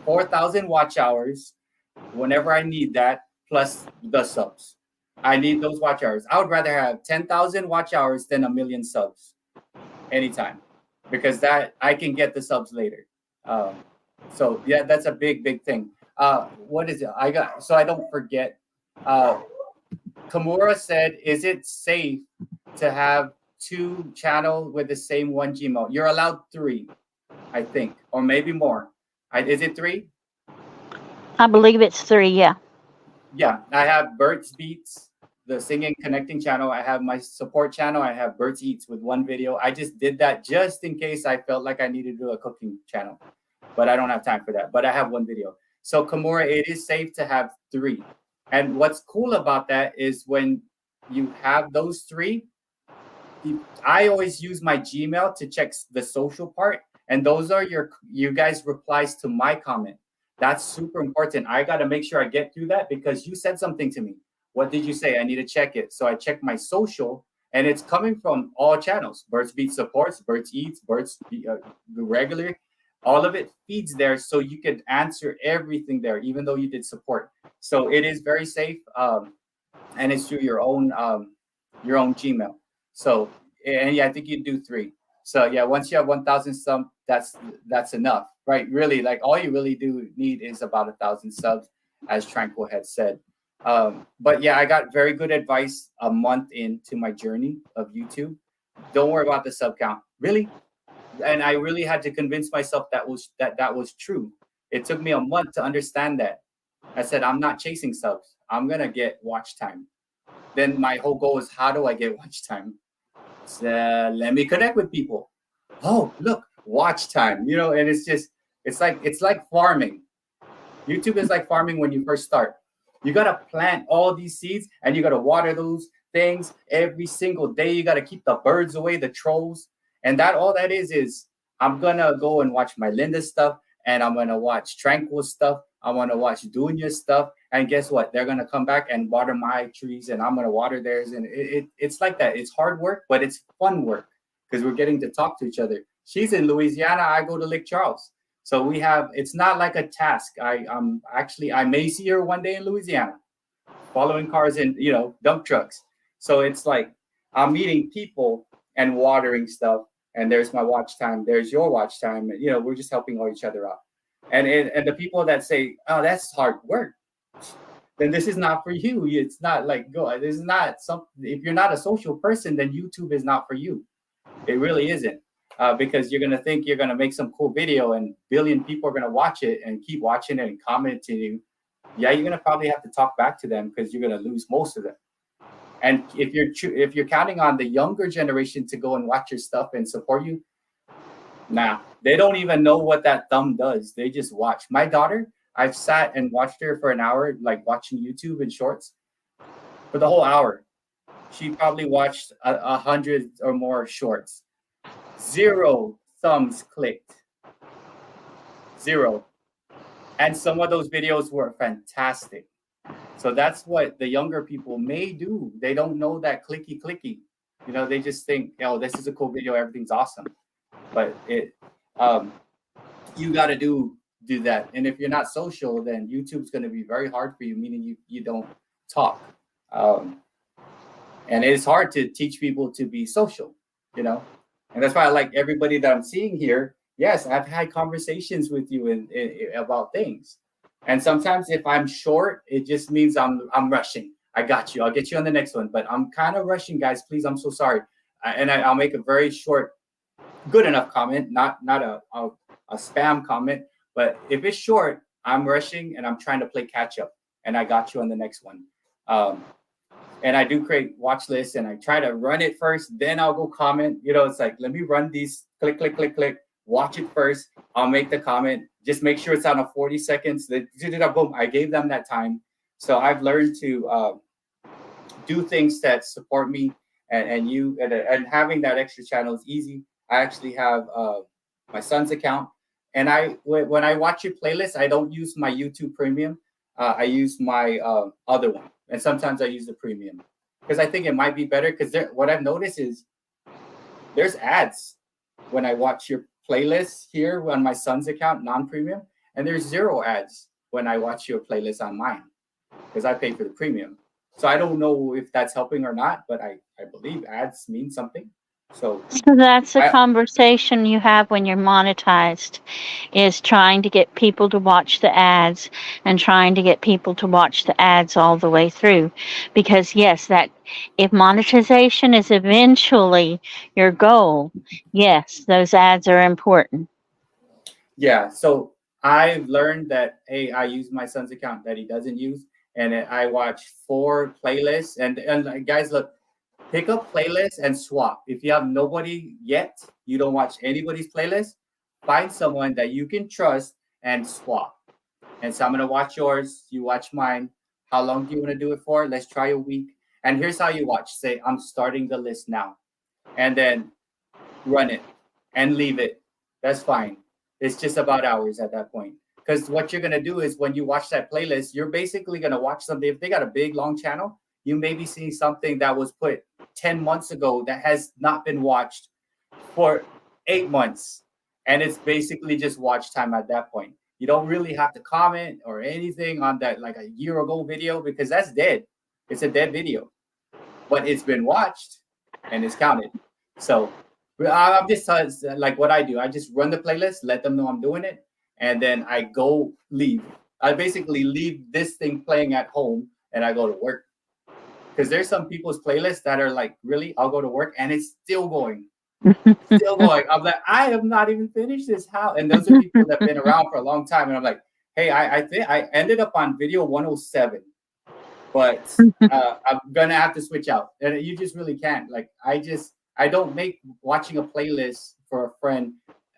4,000 watch hours whenever I need that, plus the subs. I need those watch hours. I would rather have 10,000 watch hours than 1 million subs anytime, because that I can get the subs later. So yeah, that's a big thing. What is it? So I don't forget. Kamura said, is it safe to have 2 channels with the same one Gmail? You're allowed 3, I think, or maybe more. Is it 3? I believe it's 3, yeah. Yeah, I have Bert's Beats, the singing connecting channel. I have my support channel. I have Bert's Eats with 1 video. I just did that just in case I felt like I needed to do a cooking channel, but I don't have time for that. But I have 1 video. So Kamura, it is safe to have 3. And what's cool about that is when you have those 3, I always use my Gmail to check the social part. And those are you guys' replies to my comment. That's super important. I got to make sure I get through that because you said something to me. What did you say? I need to check it. So I check my social, and it's coming from all channels. Bert's Beats supports, Bert's Eats, Bert's the regular. All of it feeds there, so you could answer everything there, even though you did support. So it is very safe, and it's through your own Gmail. So, and yeah, I think you do 3. So yeah, once you have 1,000 subs, that's enough, right? Really, like all you really do need is about 1,000 subs, as Tranquil had said. But yeah, I got very good advice a month into my journey of YouTube. Don't worry about the sub count, really. And I really had to convince myself that was true. It took me a month to understand that. I said, I'm not chasing subs. I'm gonna get watch time. Then my whole goal is, how do I get watch time? So, let me connect with people. Oh, look, watch time. And it's like farming. YouTube is like farming when you first start. You gotta plant all these seeds, and you gotta water those things every single day. You gotta keep the birds away, the trolls. And all that is I'm gonna go and watch Mylinda's stuff, and I'm gonna watch Tranquil's stuff. I'm gonna watch Dunya's stuff, and guess what? They're gonna come back and water my trees, and I'm gonna water theirs. And it's like that. It's hard work, but it's fun work because we're getting to talk to each other. She's in Louisiana. I go to Lake Charles, so it's not like a task. I may see her one day in Louisiana, following cars in dump trucks. So it's like I'm meeting people and watering stuff. And there's my watch time. There's your watch time. We're just helping each other out. And the people that say, "Oh, that's hard work," then this is not for you. It's not like this is not something. If you're not a social person, then YouTube is not for you. It really isn't, because you're gonna think you're gonna make some cool video, and 1 billion people are gonna watch it and keep watching it and commenting you. Yeah, you're gonna probably have to talk back to them because you're gonna lose most of them. And if you're counting on the younger generation to go and watch your stuff and support you, nah, they don't even know what that thumb does. They just watch. My daughter, I've sat and watched her for an hour, like watching YouTube and shorts for the whole hour. She probably watched 100 or more shorts. 0 thumbs clicked. 0. And some of those videos were fantastic. So that's what the younger people may do. They don't know that clicky. They just think, oh, this is a cool video, everything's awesome. But you got to do that. And if you're not social, then YouTube's going to be very hard for you, meaning you don't talk. And it's hard to teach people to be social, And that's why I like everybody that I'm seeing here. Yes, I've had conversations with you about things. And sometimes if I'm short, it just means I'm rushing. I got you. I'll get you on the next one. But I'm kind of rushing, guys. Please, I'm so sorry. And I'll make a very short, good enough comment, not a spam comment. But if it's short, I'm rushing and I'm trying to play catch up. And I got you on the next one. And I do create watch lists, and I try to run it first. Then I'll go comment. It's like, let me run these. Click. Watch it first. I'll make the comment. Just make sure it's on a 40 seconds. Boom. I gave them that time. So I've learned to do things that support me and having that extra channel is easy. I actually have my son's account, and when I watch your playlist, I don't use my YouTube Premium. I use my other one, and sometimes I use the Premium because I think it might be better. Because what I've noticed is there's ads when I watch your playlist here on my son's account, non-premium, and there's 0 ads when I watch your playlist on mine because I pay for the premium. So I don't know if that's helping or not, but I believe ads mean something. So that's a conversation you have when you're monetized, is trying to get people to watch the ads and trying to get people to watch the ads all the way through. Because yes, that if monetization is eventually your goal, yes, those ads are important. yeah, so I've learned that, hey, I use my son's account that he doesn't use, and I watch 4 playlists. And guys, look, pick up playlists and swap. If you have nobody yet, you don't watch anybody's playlist, find someone that you can trust and swap. And so I'm gonna watch yours, you watch mine. How long do you want to do it for? Let's try a week. And here's how you watch. Say, I'm starting the list now. And then run it and leave it. That's fine. It's just about hours at that point. Because what you're gonna do is when you watch that playlist, you're basically gonna watch something. If they got a big long channel, you may be seeing something that was put 10 months ago that has not been watched for 8 months. And it's basically just watch time at that point. You don't really have to comment or anything on that like a year ago video because that's dead. It's a dead video. But it's been watched and it's counted. So I'm just like what I do. I just run the playlist, let them know I'm doing it, and then I go leave. I basically leave this thing playing at home and I go to work. Because there's some people's playlists that are like, really, I'll go to work and it's still going. Still going. I'm like, I have not even finished this. How? And those are people that have been around for a long time. And I'm like, hey, I think I ended up on video 107, but I'm gonna have to switch out. And you just really can't. Like, I don't make watching a playlist for a friend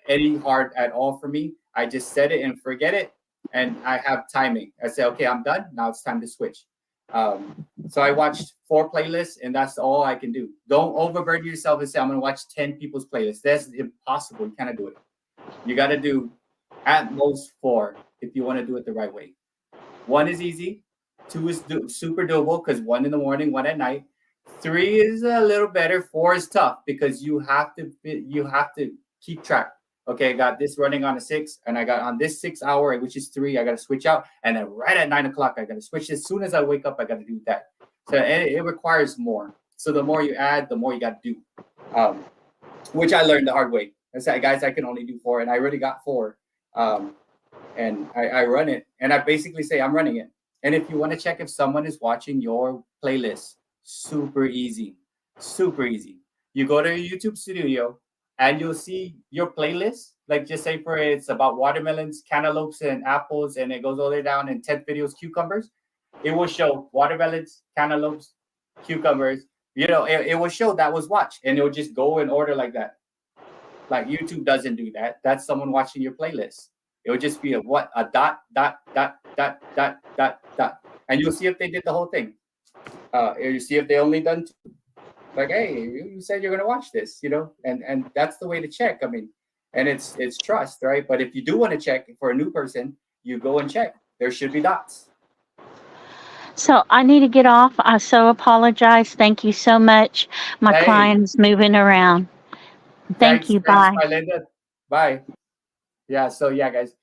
any hard at all for me. I just set it and forget it, and I have timing. I say, okay, I'm done. Now it's time to switch. So I watched 4 playlists, and that's all I can do. Don't overburden yourself and say I'm gonna watch 10 people's playlists. That's impossible. You cannot do it. You got to do at most 4 if you want to do it the right way. 1 is easy. 2 is super doable because 1 in the morning, 1 at night. 3 is a little better. 4 is tough because you have to keep track. Okay, I got this running on a 6, and I got on this 6 hour, which is 3. I got to switch out, and then right at 9 o'clock, I got to switch. As soon as I wake up, I got to do that. So it requires more. So the more you add, the more you got to do. Which I learned the hard way. I said, guys, I can only do 4, and I already got 4. And I run it, and I basically say I'm running it. And if you want to check if someone is watching your playlist, super easy, super easy. You go to your YouTube studio, and you'll see your playlist. Like just say for it's about watermelons, cantaloupes, and apples, and it goes all the way down in 10th videos, cucumbers. It will show watermelons, cantaloupes, cucumbers. It will show that was watched, and it will just go in order like that. Like YouTube doesn't do that. That's someone watching your playlist. It will just be a dot, dot, dot, dot, dot, dot, dot. And you'll see if they did the whole thing. You see if they only done 2. Like, hey, you said you're gonna watch this, and that's the way to check. I mean, and it's trust, right? But if you do want to check for a new person, you go and check. There should be dots. So I need to get off. I so apologize. Thank you so much. My client is moving around. Thank you. Bye. Thanks, Mylinda. Bye. Yeah. So yeah, guys.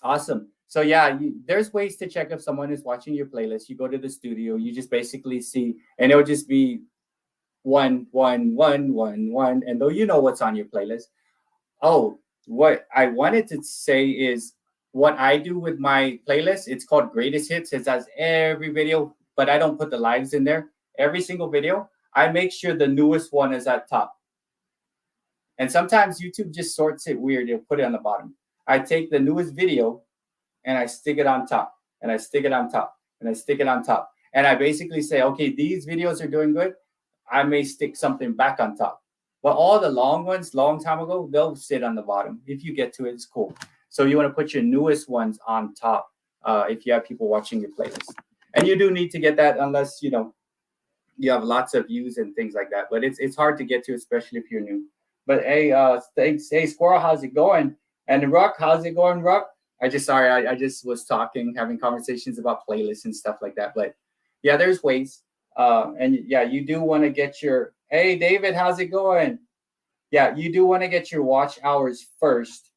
Awesome. So yeah, there's ways to check if someone is watching your playlist. You go to the studio. You just basically see, and it'll just be 1, 1, 1, 1, 1, and though you know what's on your playlist. Oh, what I wanted to say is what I do with my playlist. It's called Greatest Hits. It has every video, but I don't put the lives in there. Every single video, I make sure the newest one is at top. And sometimes YouTube just sorts it weird. You'll put it on the bottom. I take the newest video and I stick it on top, and I stick it on top, and I stick it on top. And I basically say, okay, these videos are doing good. I may stick something back on top. But all the long ones, long time ago, they'll sit on the bottom. If you get to it, it's cool. So you want to put your newest ones on top if you have people watching your playlist. And you do need to get that unless, you have lots of views and things like that. But it's hard to get to, especially if you're new. But hey, thanks. Hey, Squirrel, how's it going? And Ruck, how's it going, Ruck? I just was talking, having conversations about playlists and stuff like that. But yeah, there's ways. And yeah, you do want to get your. Hey, David, how's it going? Yeah, you do want to get your watch hours first,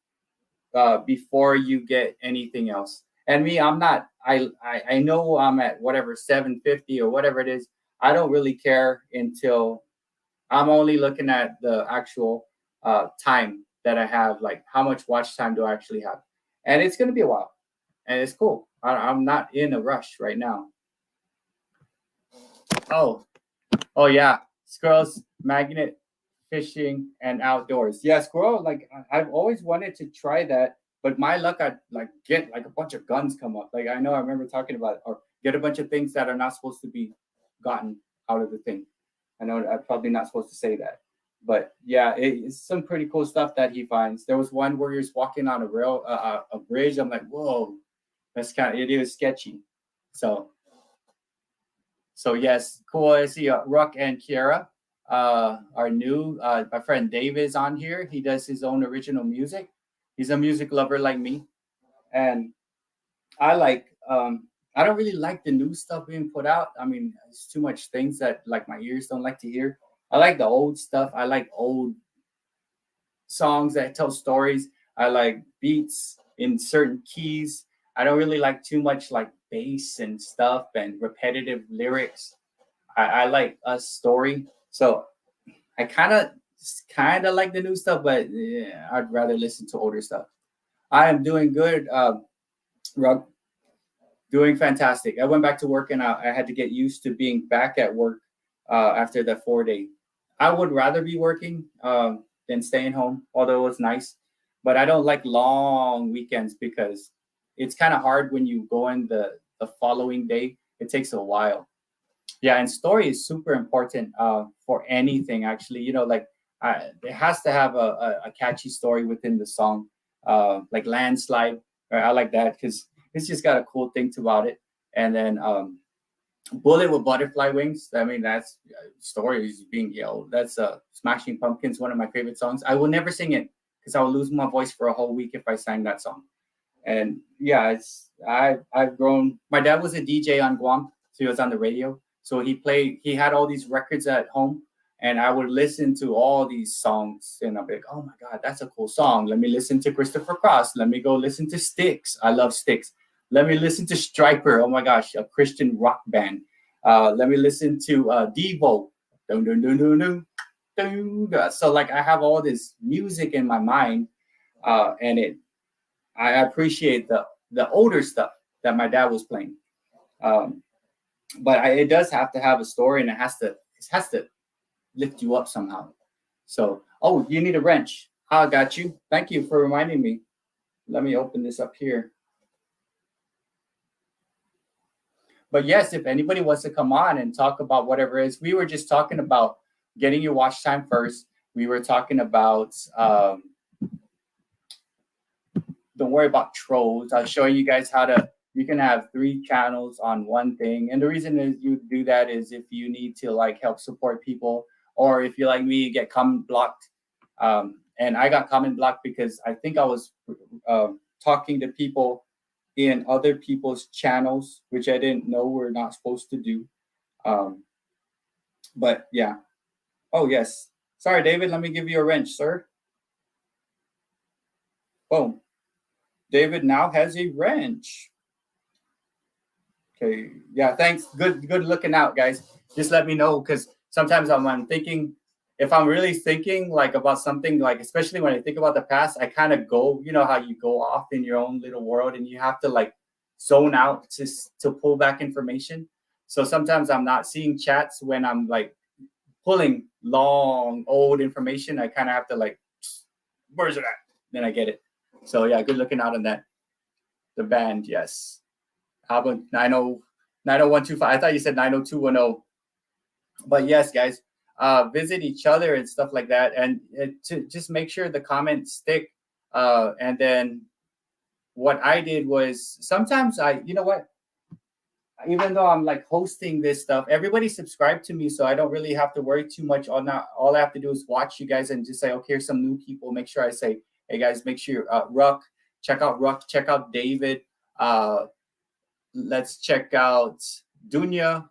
before you get anything else. And me, I'm not. I know I'm at whatever 750 or whatever it is. I don't really care until I'm only looking at the actual time that I have, like how much watch time do I actually have, and it's gonna be a while, and it's cool. I'm not in a rush right now. Oh yeah, squirrels, magnet fishing and outdoors. Yeah, squirrel. Like I've always wanted to try that, but my luck, I'd like get like a bunch of guns come up. Like I know I remember talking about it, or get a bunch of things that are not supposed to be gotten out of the thing. I know I'm probably not supposed to say that, but yeah, it's some pretty cool stuff that he finds. There was one where he was walking on a bridge. I'm like, whoa, that's it is sketchy. So yes, cool. I see Ruck and Kiara are new. My friend Dave is on here. He does his own original music. He's a music lover like me, and I like. I don't really like the new stuff being put out. I mean, it's too much things that like my ears don't like to hear. I like the old stuff. I like old songs that tell stories. I like beats in certain keys. I don't really like too much like bass and stuff and repetitive lyrics. I like a story. So I kind of like the new stuff, but yeah, I'd rather listen to older stuff. I am doing good, Rug. Doing fantastic. I went back to work and I had to get used to being back at work after the 4 day. I would rather be working than staying home, although it was nice. But I don't like long weekends because it's kind of hard when you go in the following day. It takes a while. Yeah, and story is super important for anything, actually. You know, like it has to have a catchy story within the song, like Landslide. Right? I like that because it's just got a cool thing about it. And then Bullet with Butterfly Wings. I mean, that's story is being yelled. That's Smashing Pumpkins, one of my favorite songs. I will never sing it because I will lose my voice for a whole week if I sang that song. And yeah, I've grown. My dad was a DJ on Guam, so he was on the radio. So he had all these records at home, and I would listen to all these songs, and I'd be like, oh my God, that's a cool song. Let me listen to Christopher Cross. Let me go listen to Styx. I love Styx. Let me listen to Striper. Oh my gosh, a Christian rock band. Let me listen to Devo. Dun, dun, dun, dun, dun, dun. So like I have all this music in my mind, and I appreciate the older stuff that my dad was playing. But it does have to have a story, and it has to lift you up somehow. So, oh, you need a wrench. I got you. Thank you for reminding me. Let me open this up here. But yes, if anybody wants to come on and talk about whatever it is, we were just talking about getting your watch time first. We were talking about don't worry about trolls. I'll show you guys you can have 3 channels on one thing. And the reason is you do that is if you need to like help support people, or if you like me, you get comment blocked. And I got comment blocked because I think I was talking to people in other people's channels, which I didn't know we're not supposed to do. But yeah. Oh, yes. Sorry, David. Let me give you a wrench, sir. Boom. David now has a wrench. Okay. Yeah, thanks. Good looking out, guys. Just let me know, because sometimes I'm thinking, if I'm really thinking like about something, like especially when I think about the past, I kind of go, you know how you go off in your own little world and you have to like zone out to pull back information. So sometimes I'm not seeing chats when I'm like pulling long old information. I kind of have to like, where's it at? Then I get it. So yeah, good looking out on that. The band, yes. Album 90125. I thought you said 90210. But yes, guys, visit each other and stuff like that, and to just make sure the comments stick. And then what I did was sometimes you know what? even though I'm like hosting this stuff, everybody subscribe to me, so I don't really have to worry too much on that. All I have to do is watch you guys and just say, okay, here's some new people. Make sure I say, hey guys, make sure Ruck, check out David. Let's check out Dunya,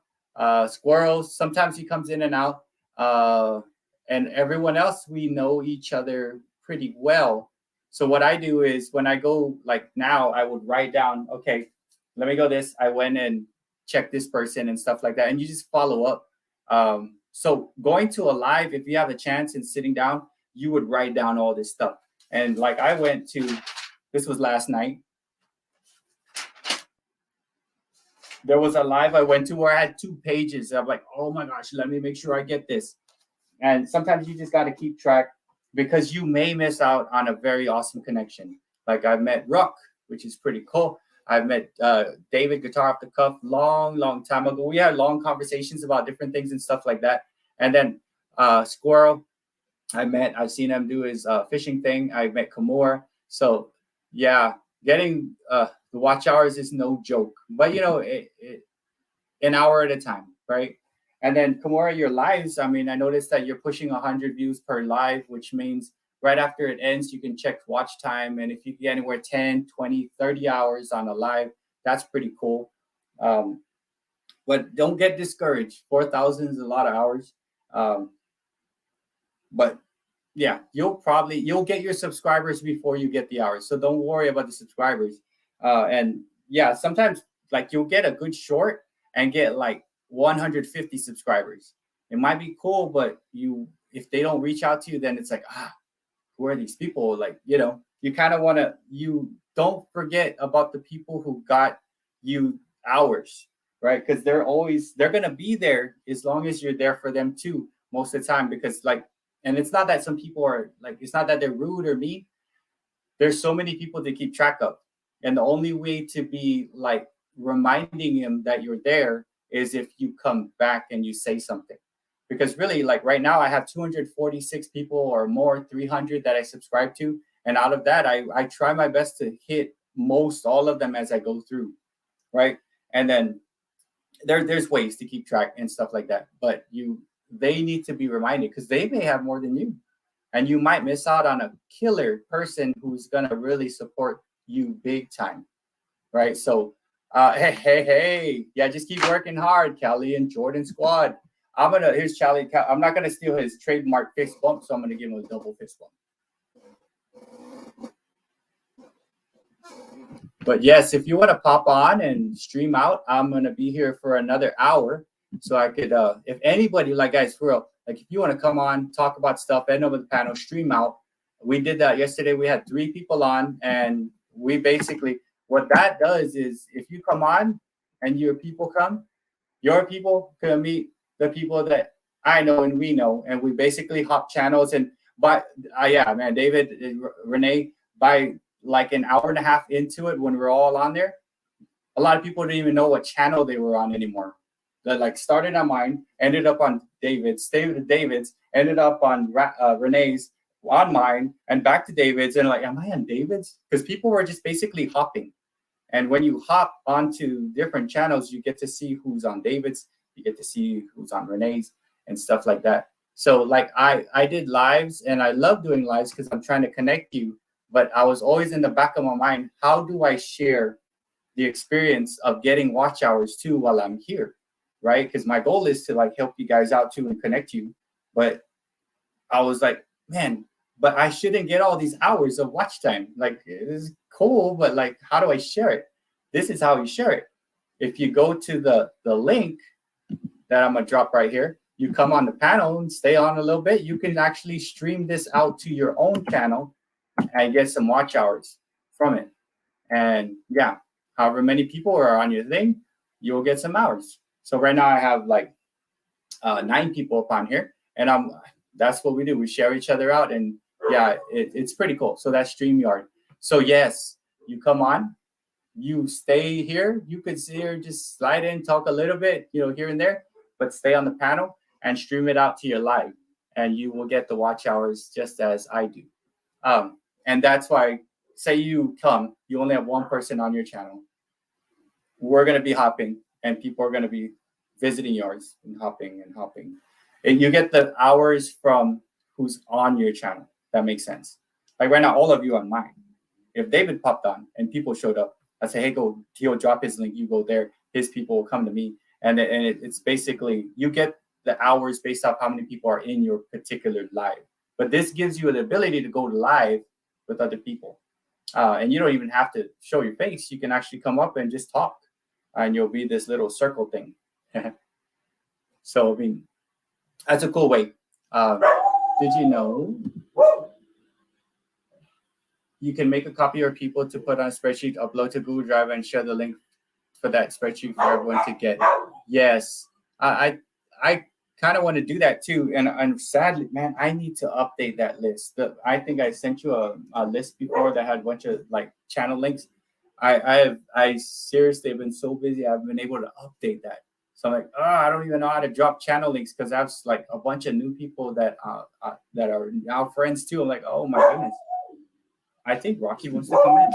Squirrels. Sometimes he comes in and out. And everyone else, we know each other pretty well. So what I do is when I go, like now, I would write down, okay, let me go this. I went and checked this person and stuff like that. And you just follow up. So going to a live, if you have a chance and sitting down, you would write down all this stuff. And like I went to, this was last night. There was a live I went to where I had 2 pages. I'm like, oh my gosh, let me make sure I get this. And sometimes you just got to keep track because you may miss out on a very awesome connection. Like I met Ruck, which is pretty cool. I've met David, guitar off the cuff, long time ago. We had long conversations about different things and stuff like that. And then Squirrel, I've seen him do his fishing thing. I met Kimura. So yeah, getting the watch hours is no joke. But you know, an hour at a time, right? And then Kimura, your lives, I mean, I noticed that you're pushing 100 views per live, which means right after it ends, you can check watch time. And if you get anywhere 10, 20, 30 hours on a live, that's pretty cool. But don't get discouraged. 4,000 is a lot of hours. But yeah, you'll get your subscribers before you get the hours. So don't worry about the subscribers. And yeah, sometimes like you'll get a good short and get like 150 subscribers. It might be cool, but if they don't reach out to you, then it's like, who are these people? Like, you know, you kind of want to, you don't forget about the people who got you hours, right? Because they're going to be there as long as you're there for them too, most of the time. Because like, and it's not that some people are like, it's not that they're rude or mean. There's so many people to keep track of. And the only way to be like reminding them that you're there is if you come back and you say something. Because really, like right now, I have 246 people or more, 300 that I subscribe to. And out of that, I try my best to hit most all of them as I go through, right? And then there's ways to keep track and stuff like that. But they need to be reminded because they may have more than you. And you might miss out on a killer person who's going to really support you big time, right? So, hey. Yeah, just keep working hard, Kelly and Jordan squad. Here's Charlie. I'm not gonna steal his trademark fist bump, so I'm gonna give him a double fist bump. But yes, if you want to pop on and stream out, I'm gonna be here for another hour, so I could. If anybody, like guys, for real, like if you want to come on, talk about stuff, end over the panel, stream out. We did that yesterday. We had 3 people on, and we basically what that does is if you come on and your people can meet the people that I know and we know, and we basically hop channels. And yeah, man, David, Renee, by like an hour and a half into it, when we're all on there, a lot of people didn't even know what channel they were on anymore. That like started on mine, ended up on David's, stayed with David's, ended up on Renee's, on mine, and back to David's, and like, am I on David's? Because people were just basically hopping. And when you hop onto different channels, you get to see who's on David's. You get to see who's on Renee's and stuff like that. So like I did lives and I love doing lives because I'm trying to connect you. But I was always in the back of my mind, how do I share the experience of getting watch hours too while I'm here, right? Because my goal is to like help you guys out too and connect you. But I was like, man, but I shouldn't get all these hours of watch time. Like it is cool, but like how do I share it? This is how you share it. If you go to the link that I'm gonna drop right here, you come on the panel and stay on a little bit, you can actually stream this out to your own channel and get some watch hours from it. And yeah, however many people are on your thing, you'll get some hours. So right now I have like 9 people up on here, and that's what we do. We share each other out, and yeah, it's pretty cool. So that's StreamYard. So yes, you come on, you stay here. You could sit here, just slide in, talk a little bit, here and there, but stay on the panel and stream it out to your live, and you will get the watch hours just as I do. And that's why, say you come, you only have 1 person on your channel. We're going to be hopping. and people are going to be visiting yours and hopping. And you get the hours from who's on your channel. That makes sense. Like right now, all of you on mine. If David popped on and people showed up, I say, hey, go. He'll drop his link. You go there. His people will come to me, and it's basically you get the hours based off how many people are in your particular live. But this gives you the ability to go live with other people, and you don't even have to show your face. You can actually come up and just talk, and you'll be this little circle thing. So I mean, that's a cool way. Did you know you can make a copy of people to put on a spreadsheet, upload to Google Drive, and share the link for that spreadsheet for everyone to get? Yes, I kind of want to do that too. And sadly, man, I need to update that list. I think I sent you a list before that had a bunch of like channel links. I seriously have been so busy. I've been able to update that. So I'm like, I don't even know how to drop channel links because I have like a bunch of new people that are now friends too. I'm like, oh my goodness. I think Rocky wants to come in.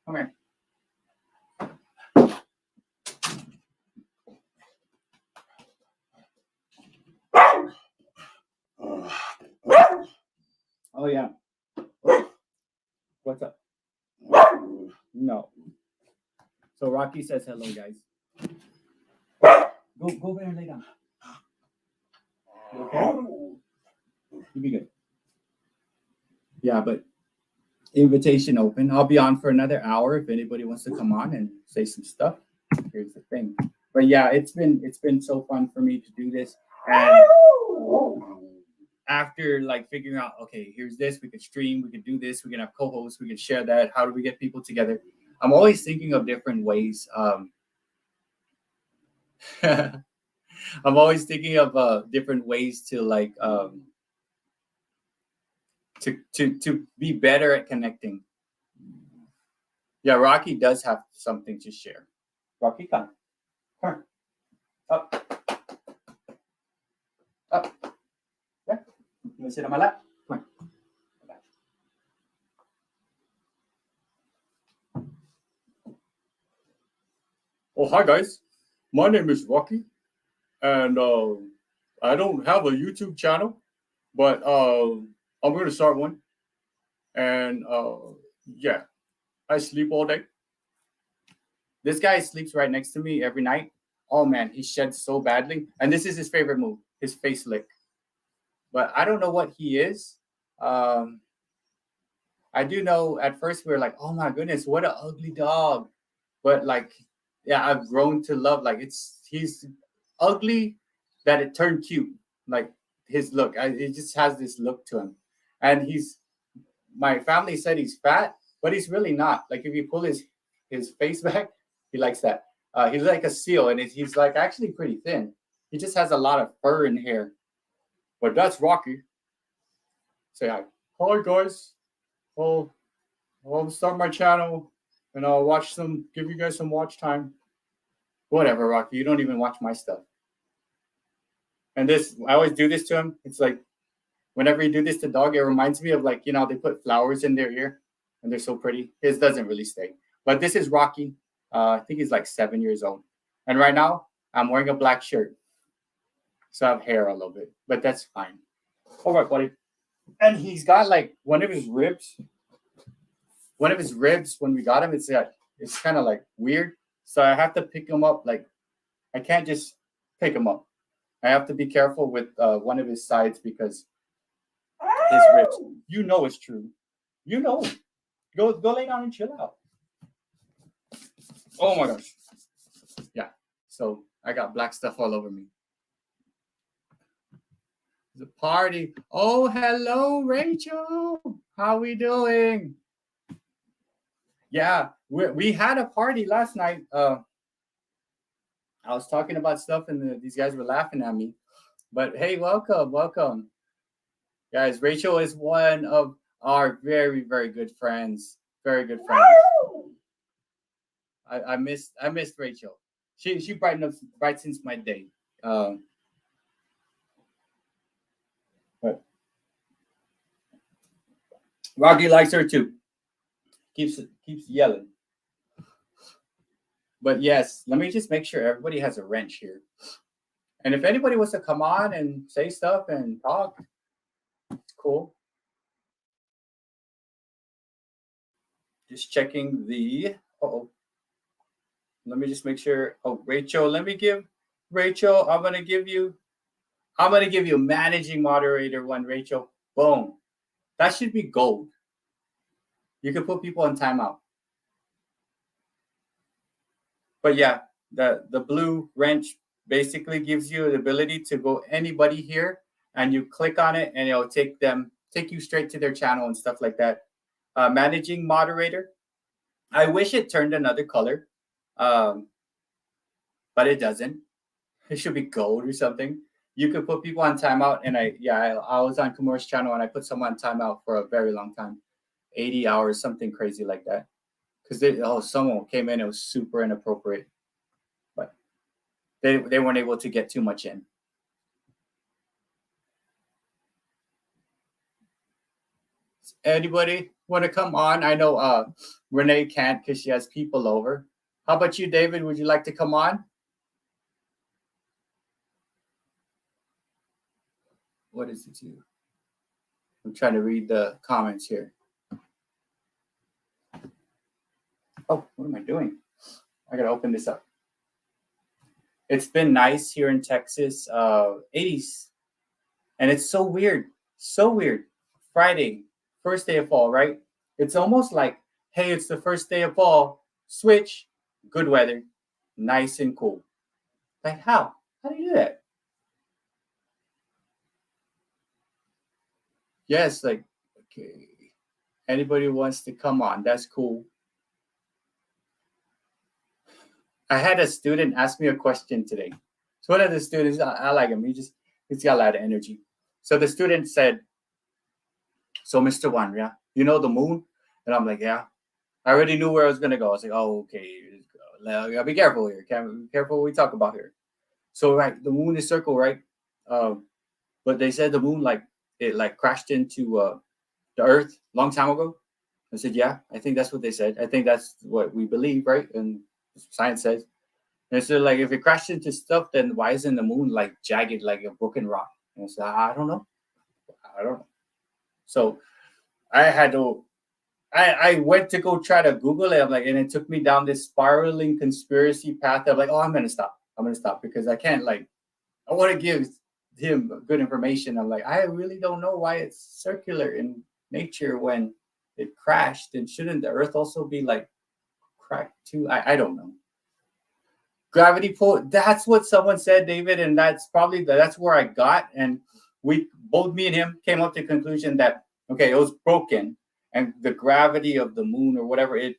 Come here. Oh yeah. What's up? No. So Rocky says hello, guys. Go over and lay down. You okay? You be good. Yeah, but invitation open. I'll be on for another hour if anybody wants to come on and say some stuff. Here's the thing. But yeah, it's been so fun for me to do this. And after like figuring out, okay, here's this, we could stream, we could do this, we can have co-hosts, we can share that. How do we get people together? I'm always thinking of different ways. I'm always thinking of different ways to like to be better at connecting. Yeah, Rocky does have something to share. Rocky, come. Come. Up. Yeah. You want to sit on my lap? Come on. Oh, hi guys. My name is Rocky, and I don't have a YouTube channel, but I'm going to start one. And yeah, I sleep all day. This guy sleeps right next to me every night. Oh man, he sheds so badly. And this is his favorite move, his face lick. But I don't know what he is. I do know at first we were like, oh my goodness, what an ugly dog. But like, yeah, I've grown to love, like he's ugly that it turned cute. Like his look, it just has this look to him. And my family said he's fat, but he's really not. Like if you pull his face back, he likes that. He's like a seal, and he's like actually pretty thin. He just has a lot of fur and hair. But that's Rocky. Say hi. Hi guys. I'll start my channel and I'll give you guys some watch time. Whatever, Rocky. You don't even watch my stuff. And I always do this to him. It's like whenever you do this to dog, it reminds me of like, they put flowers in their ear and they're so pretty. His doesn't really stay. But this is Rocky. I think he's like 7 years old. And right now, I'm wearing a black shirt. So I have hair a little bit, but that's fine. All right, buddy. And he's got like one of his ribs, when we got him, it's kind of like weird. So I have to pick him up. Like, I can't just pick him up. I have to be careful with one of his sides because his ribs. You know it's true. You know. Go lay down and chill out. Oh my gosh. Yeah. So I got black stuff all over me. It's a party. Oh, hello, Rachel. How we doing? Yeah, we had a party last night. I was talking about stuff and these guys were laughing at me. But hey, welcome. Guys, Rachel is one of our very, very good friends. Very good friends. I missed Rachel. She brightens my day. But Rocky likes her too. Keeps yelling. But yes, let me just make sure everybody has a wrench here. And if anybody wants to come on and say stuff and talk, it's cool. Just checking the, uh-oh. Let me just make sure. Oh, Rachel, let me give Rachel, I'm going to give you managing moderator one, Rachel. Boom. That should be gold. You can put people on timeout. But yeah, the blue wrench basically gives you the ability to go anybody here and you click on it and it'll take you straight to their channel and stuff like that. Managing moderator. I wish it turned another color, but it doesn't. It should be gold or something. You could put people on timeout, and I was on Kumor's channel and I put someone on timeout for a very long time, 80 hours, something crazy like that. Because someone came in, it was super inappropriate, but they weren't able to get too much in. Anybody want to come on? I know Renee can't because she has people over. How about you, David? Would you like to come on? What is it you? I'm trying to read the comments here. Oh, what am I doing? I gotta open this up. It's been nice here in Texas, 80s. And it's so weird. So weird. Friday, first day of fall, right? It's almost like, hey, it's the first day of fall. Switch, good weather, nice and cool. Like how? How do you do that? Yes, like, okay. Anybody wants to come on, that's cool. I had a student ask me a question today. So one of the students, I like him. He's got a lot of energy. So the student said, so Mr. Wanria, you know the moon? And I'm like, yeah. I already knew where I was going to go. I was like, oh, okay. Gotta be careful here. Be careful what we talk about here. So, right, the moon is circle, right? But they said the moon, it crashed into the earth a long time ago. I said, yeah, I think that's what they said. I think that's what we believe, right? And science says. And so, like, if it crashed into stuff, then why isn't the moon like jagged, like a broken rock? And I said, I don't know. So I went to go try to Google it. I'm like, and it took me down this spiraling conspiracy path. I'm like, oh, I'm gonna stop because I can't, like, I want to give him good information. I'm like, I really don't know why it's circular in nature when it crashed. And shouldn't the Earth also be like cracked too? I don't know. Gravity pull. That's what someone said, David, and that's where I got. And me and him came up to the conclusion that okay, it was broken, and the gravity of the moon or whatever it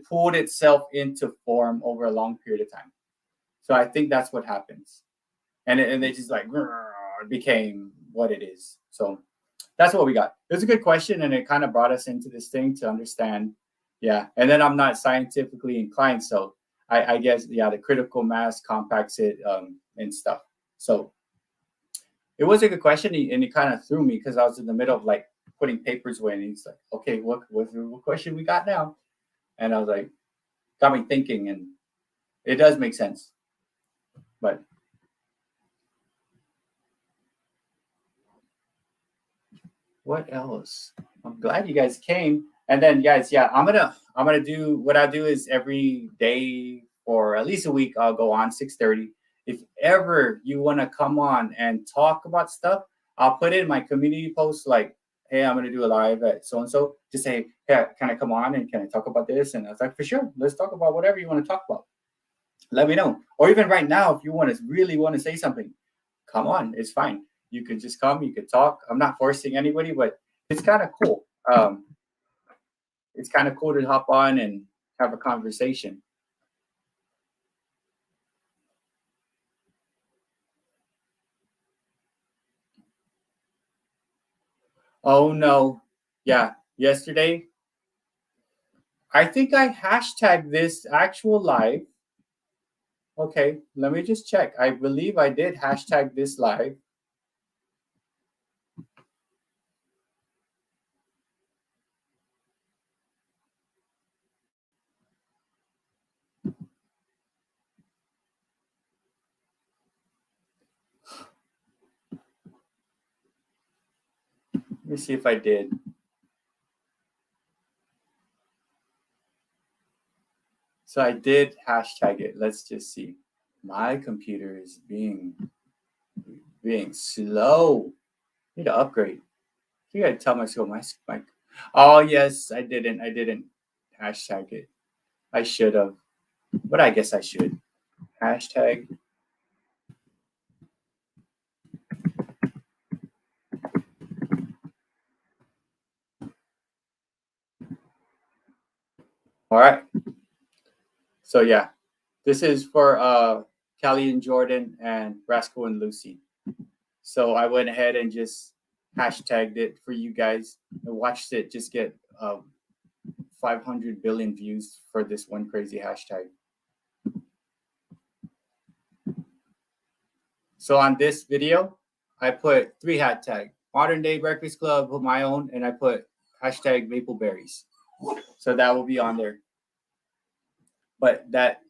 pulled itself into form over a long period of time. So I think that's what happens, and they just like it became what it is. So that's what we got. It was a good question, and it kind of brought us into this thing to understand. Yeah, and then I'm not scientifically inclined, so I guess the critical mass compacts it and stuff. So it was a good question, and it kind of threw me because I was in the middle of like putting papers away, and he's like, "Okay, what question we got now?" And I was like, got me thinking, and it does make sense. But what else? I'm glad you guys came. And then, guys, yeah, I'm gonna do what I do is every day for at least a week. I'll go on 6:30. If ever you want to come on and talk about stuff, I'll put it in my community post like, hey, I'm gonna do a live at so and so. Just say, hey, can I come on and can I talk about this? And I was like, for sure, let's talk about whatever you want to talk about. Let me know. Or even right now, if you really want to say something, come on. It's fine. You could just come. You could talk. I'm not forcing anybody, but it's kind of cool. It's kind of cool to hop on and have a conversation. Oh no. Yeah. Yesterday, I think I hashtagged this actual live. Okay, let me just check. I believe I did hashtag this live. me see if I did. So I did hashtag it. Let's just see. My computer is being slow. Need to upgrade. I think I tell myself my. Oh yes, I didn't hashtag it. I should have, but I guess I should. Hashtag. All right. So yeah, this is for Kelly and Jordan and Rascal and Lucy. So I went ahead and just hashtagged it for you guys. I watched it just get 500 billion views for this one crazy hashtag. So on this video, I put 3 hashtags. Modern Day Breakfast Club, put my own, and I put hashtag Mapleberries. So that will be on there. But that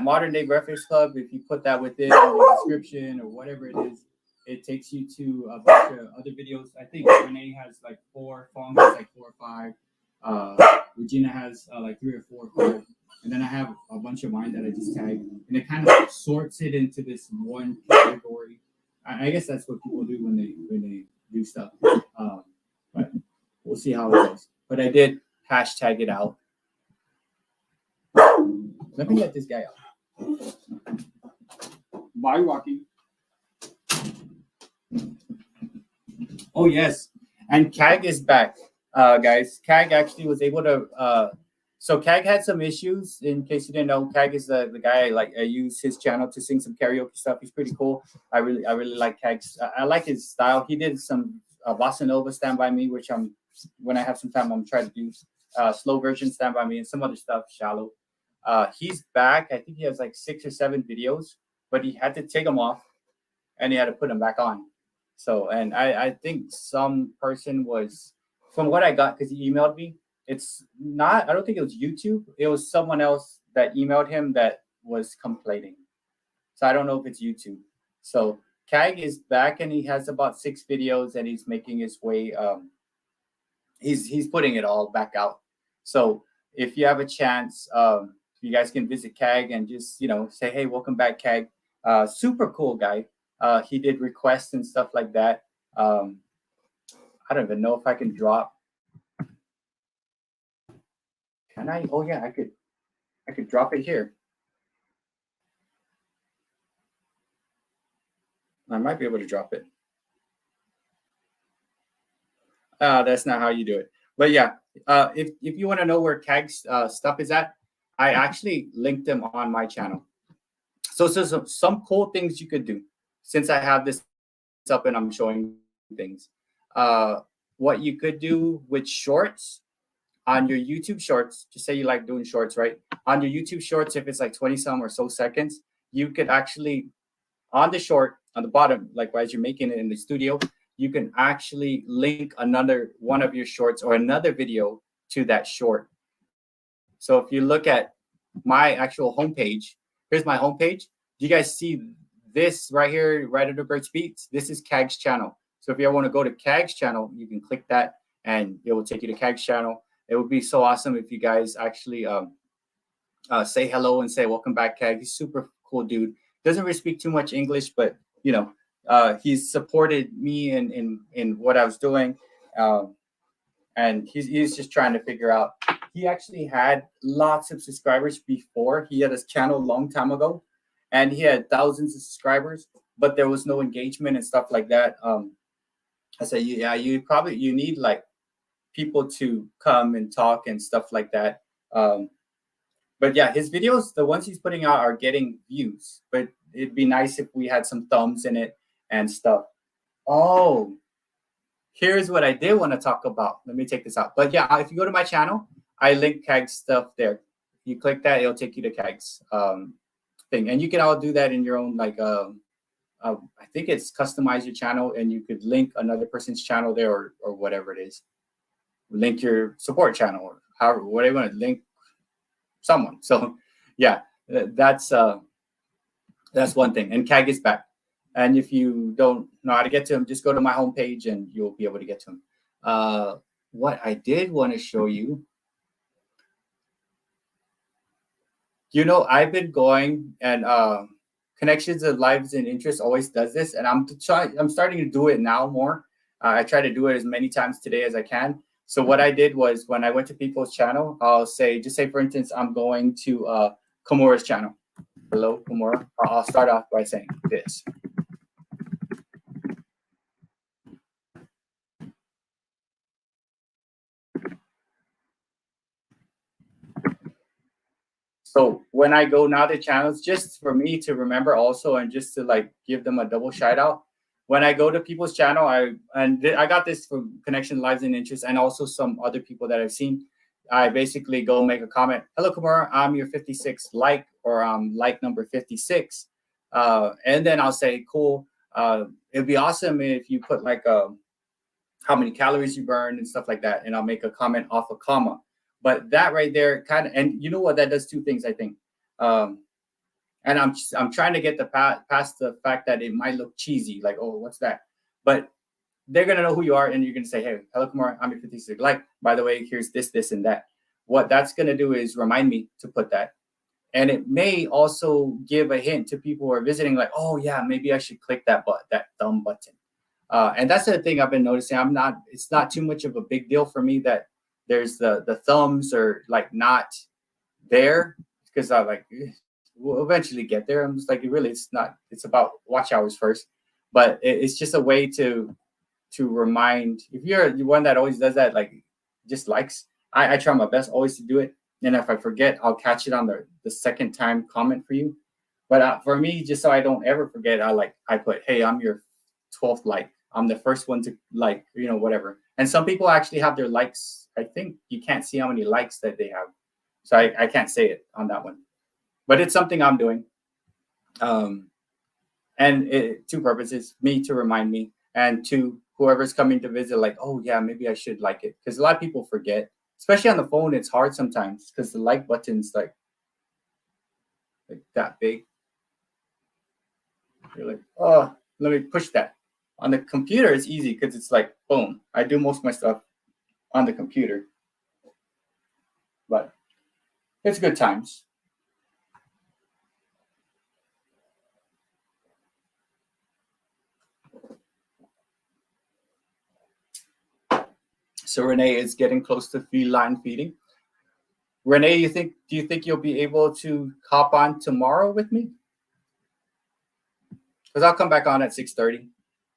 Modern Day Breakfast Club, if you put that within the description or whatever it is, it takes you to a bunch of other videos. I think Renee has like 4, Fong has like 4 or 5, Regina has like 3 or 4 or 5, and then I have a bunch of mine that I just tagged, and it kind of sorts it into this one category. I guess that's what people do when they do stuff. But we'll see how it goes. But I did hashtag it out. Let me get this guy out. Bye, Rocky. Oh yes, and CAG is back, guys. CAG actually was able to. So CAG had some issues. In case you didn't know, CAG is the guy I use his channel to sing some karaoke stuff. He's pretty cool. I really like CAG's. I like his style. He did some bossa nova Stand By Me, which when I have some time I'm trying to do slow version Stand By Me and some other stuff, shallow. He's back. I think he has like 6 or 7 videos, but he had to take them off and he had to put them back on. So, and I think some person was, from what I got, because he emailed me, it's not, I don't think it was YouTube. It was someone else that emailed him that was complaining. So I don't know if it's YouTube. So CAG is back and he has about 6 videos and he's making his way. He's putting it all back out. So if you have a chance, you guys can visit CAG and just, say, hey, welcome back, CAG. Super cool guy. He did requests and stuff like that. I don't even know if I can drop. Can I? Oh yeah, I could drop it here. I might be able to drop it. That's not how you do it. But yeah, if you want to know where CAG's stuff is at, I actually linked them on my channel. So some cool things you could do. Since I have this up and I'm showing things, what you could do with shorts on your YouTube shorts, just say you like doing shorts, right? On your YouTube shorts, if it's like 20 some or so seconds, you could actually, on the short, on the bottom, like as you're making it in the studio, you can actually link another one of your shorts or another video to that short. So if you look at my actual homepage, here's my homepage. Do you guys see this right here, right under Bert's Beats? This is CAG's channel. So if you ever want to go to CAG's channel, you can click that and it will take you to CAG's channel. It would be so awesome if you guys actually say hello and say welcome back, CAG. He's super cool dude. Doesn't really speak too much English, but he's supported me in what I was doing, and he's just trying to figure out. He actually had lots of subscribers before. He had his channel a long time ago, and he had thousands of subscribers, but there was no engagement and stuff like that. I said, yeah, you need like people to come and talk and stuff like that. But yeah, his videos, the ones he's putting out, are getting views. But it'd be nice if we had some thumbs in it and stuff. Oh, here's what I did want to talk about. Let me take this out. But yeah, if you go to my channel, I link CAG's stuff there. If you click that, it'll take you to CAG's thing. And you can all do that in your own, like, I think it's customize your channel, and you could link another person's channel there or whatever it is. Link your support channel or however, whatever you want to link someone. So yeah, that's one thing. And CAG is back. And if you don't know how to get to him, just go to my homepage and you'll be able to get to him. what I did want to show you, you know, I've been going and Connections of Lives and Interests always does this, and I'm starting to do it now more. I try to do it as many times today as I can. So what I did was when I went to people's channel, I'll say, just say for instance, I'm going to Kimura's channel. Hello, Kimura. I'll start off by saying this. So when I go now to channels, just for me to remember also, and just to like give them a double shout out. When I go to people's channel, I got this from Connection Lives and Interests, and also some other people that I've seen. I basically go make a comment. Hello, Kumar. I'm your 56th like, or like number 56. And then I'll say, cool. It'd be awesome if you put like how many calories you burn and stuff like that. And I'll make a comment off a comma. But that right there kind of, and you know what, that does two things, I think. And I'm trying to get past the fact that it might look cheesy, like, oh, what's that? But they're gonna know who you are, and you're gonna say, hey, hello, Kumar, I'm your 56. Like, by the way, here's this, this, and that. What that's gonna do is remind me to put that. And it may also give a hint to people who are visiting, like, oh yeah, maybe I should click that thumb button. And that's the thing I've been noticing. It's not too much of a big deal for me that there's the thumbs are like not there, because I like, we'll eventually get there. I'm just like, really, it's about watch hours first. But it's just a way to remind, if you're the one that always does that, like just likes, I try my best always to do it. And if I forget, I'll catch it on the second time comment for you. But for me, just so I don't ever forget, I put, hey, I'm your 12th like. I'm the first one to like, you know, whatever. And some people actually have their likes. I think you can't see how many likes that they have. So I can't say it on that one. But it's something I'm doing. And two purposes, me to remind me, and two, whoever's coming to visit, like, oh yeah, maybe I should like it. Because a lot of people forget, especially on the phone. It's hard sometimes because the like button's like that big. You're like, oh, let me push that. On the computer, it's easy because it's like, boom. I do most of my stuff on the computer. But it's good times. So Renee is getting close to feline feeding. Renee, do you think you'll be able to hop on tomorrow with me? Because I'll come back on at 6:30,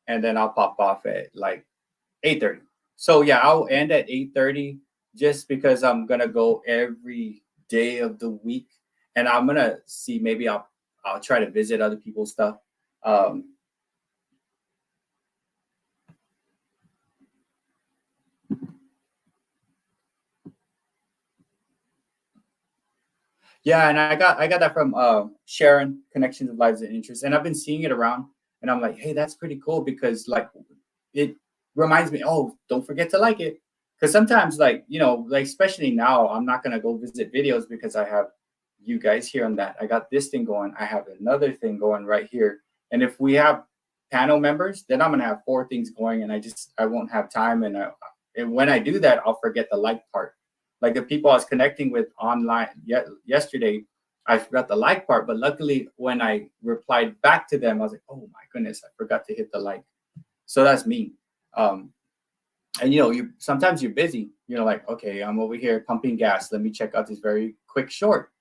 and then I'll pop off at like 8:30. So yeah, I'll end at 8:30 just because I'm gonna go every day of the week, and I'm gonna see, maybe I'll try to visit other people's stuff. Yeah, and I got that from Sharon, Connections of Lives and Interests, and I've been seeing it around, and I'm like, hey, that's pretty cool, because like it reminds me, oh, don't forget to like it, because sometimes, like, you know, like especially now, I'm not gonna go visit videos because I have you guys here on that. I got this thing going, I have another thing going right here, and if we have panel members, then I'm gonna have 4 things going, and I won't have time, and when I do that, I'll forget the like part. Like the people I was connecting with online yesterday, I forgot the like part, but luckily when I replied back to them, I was like, oh my goodness, I forgot to hit the like. So that's me. And you know, sometimes you're busy, you know, like, okay, I'm over here pumping gas. Let me check out this very quick short.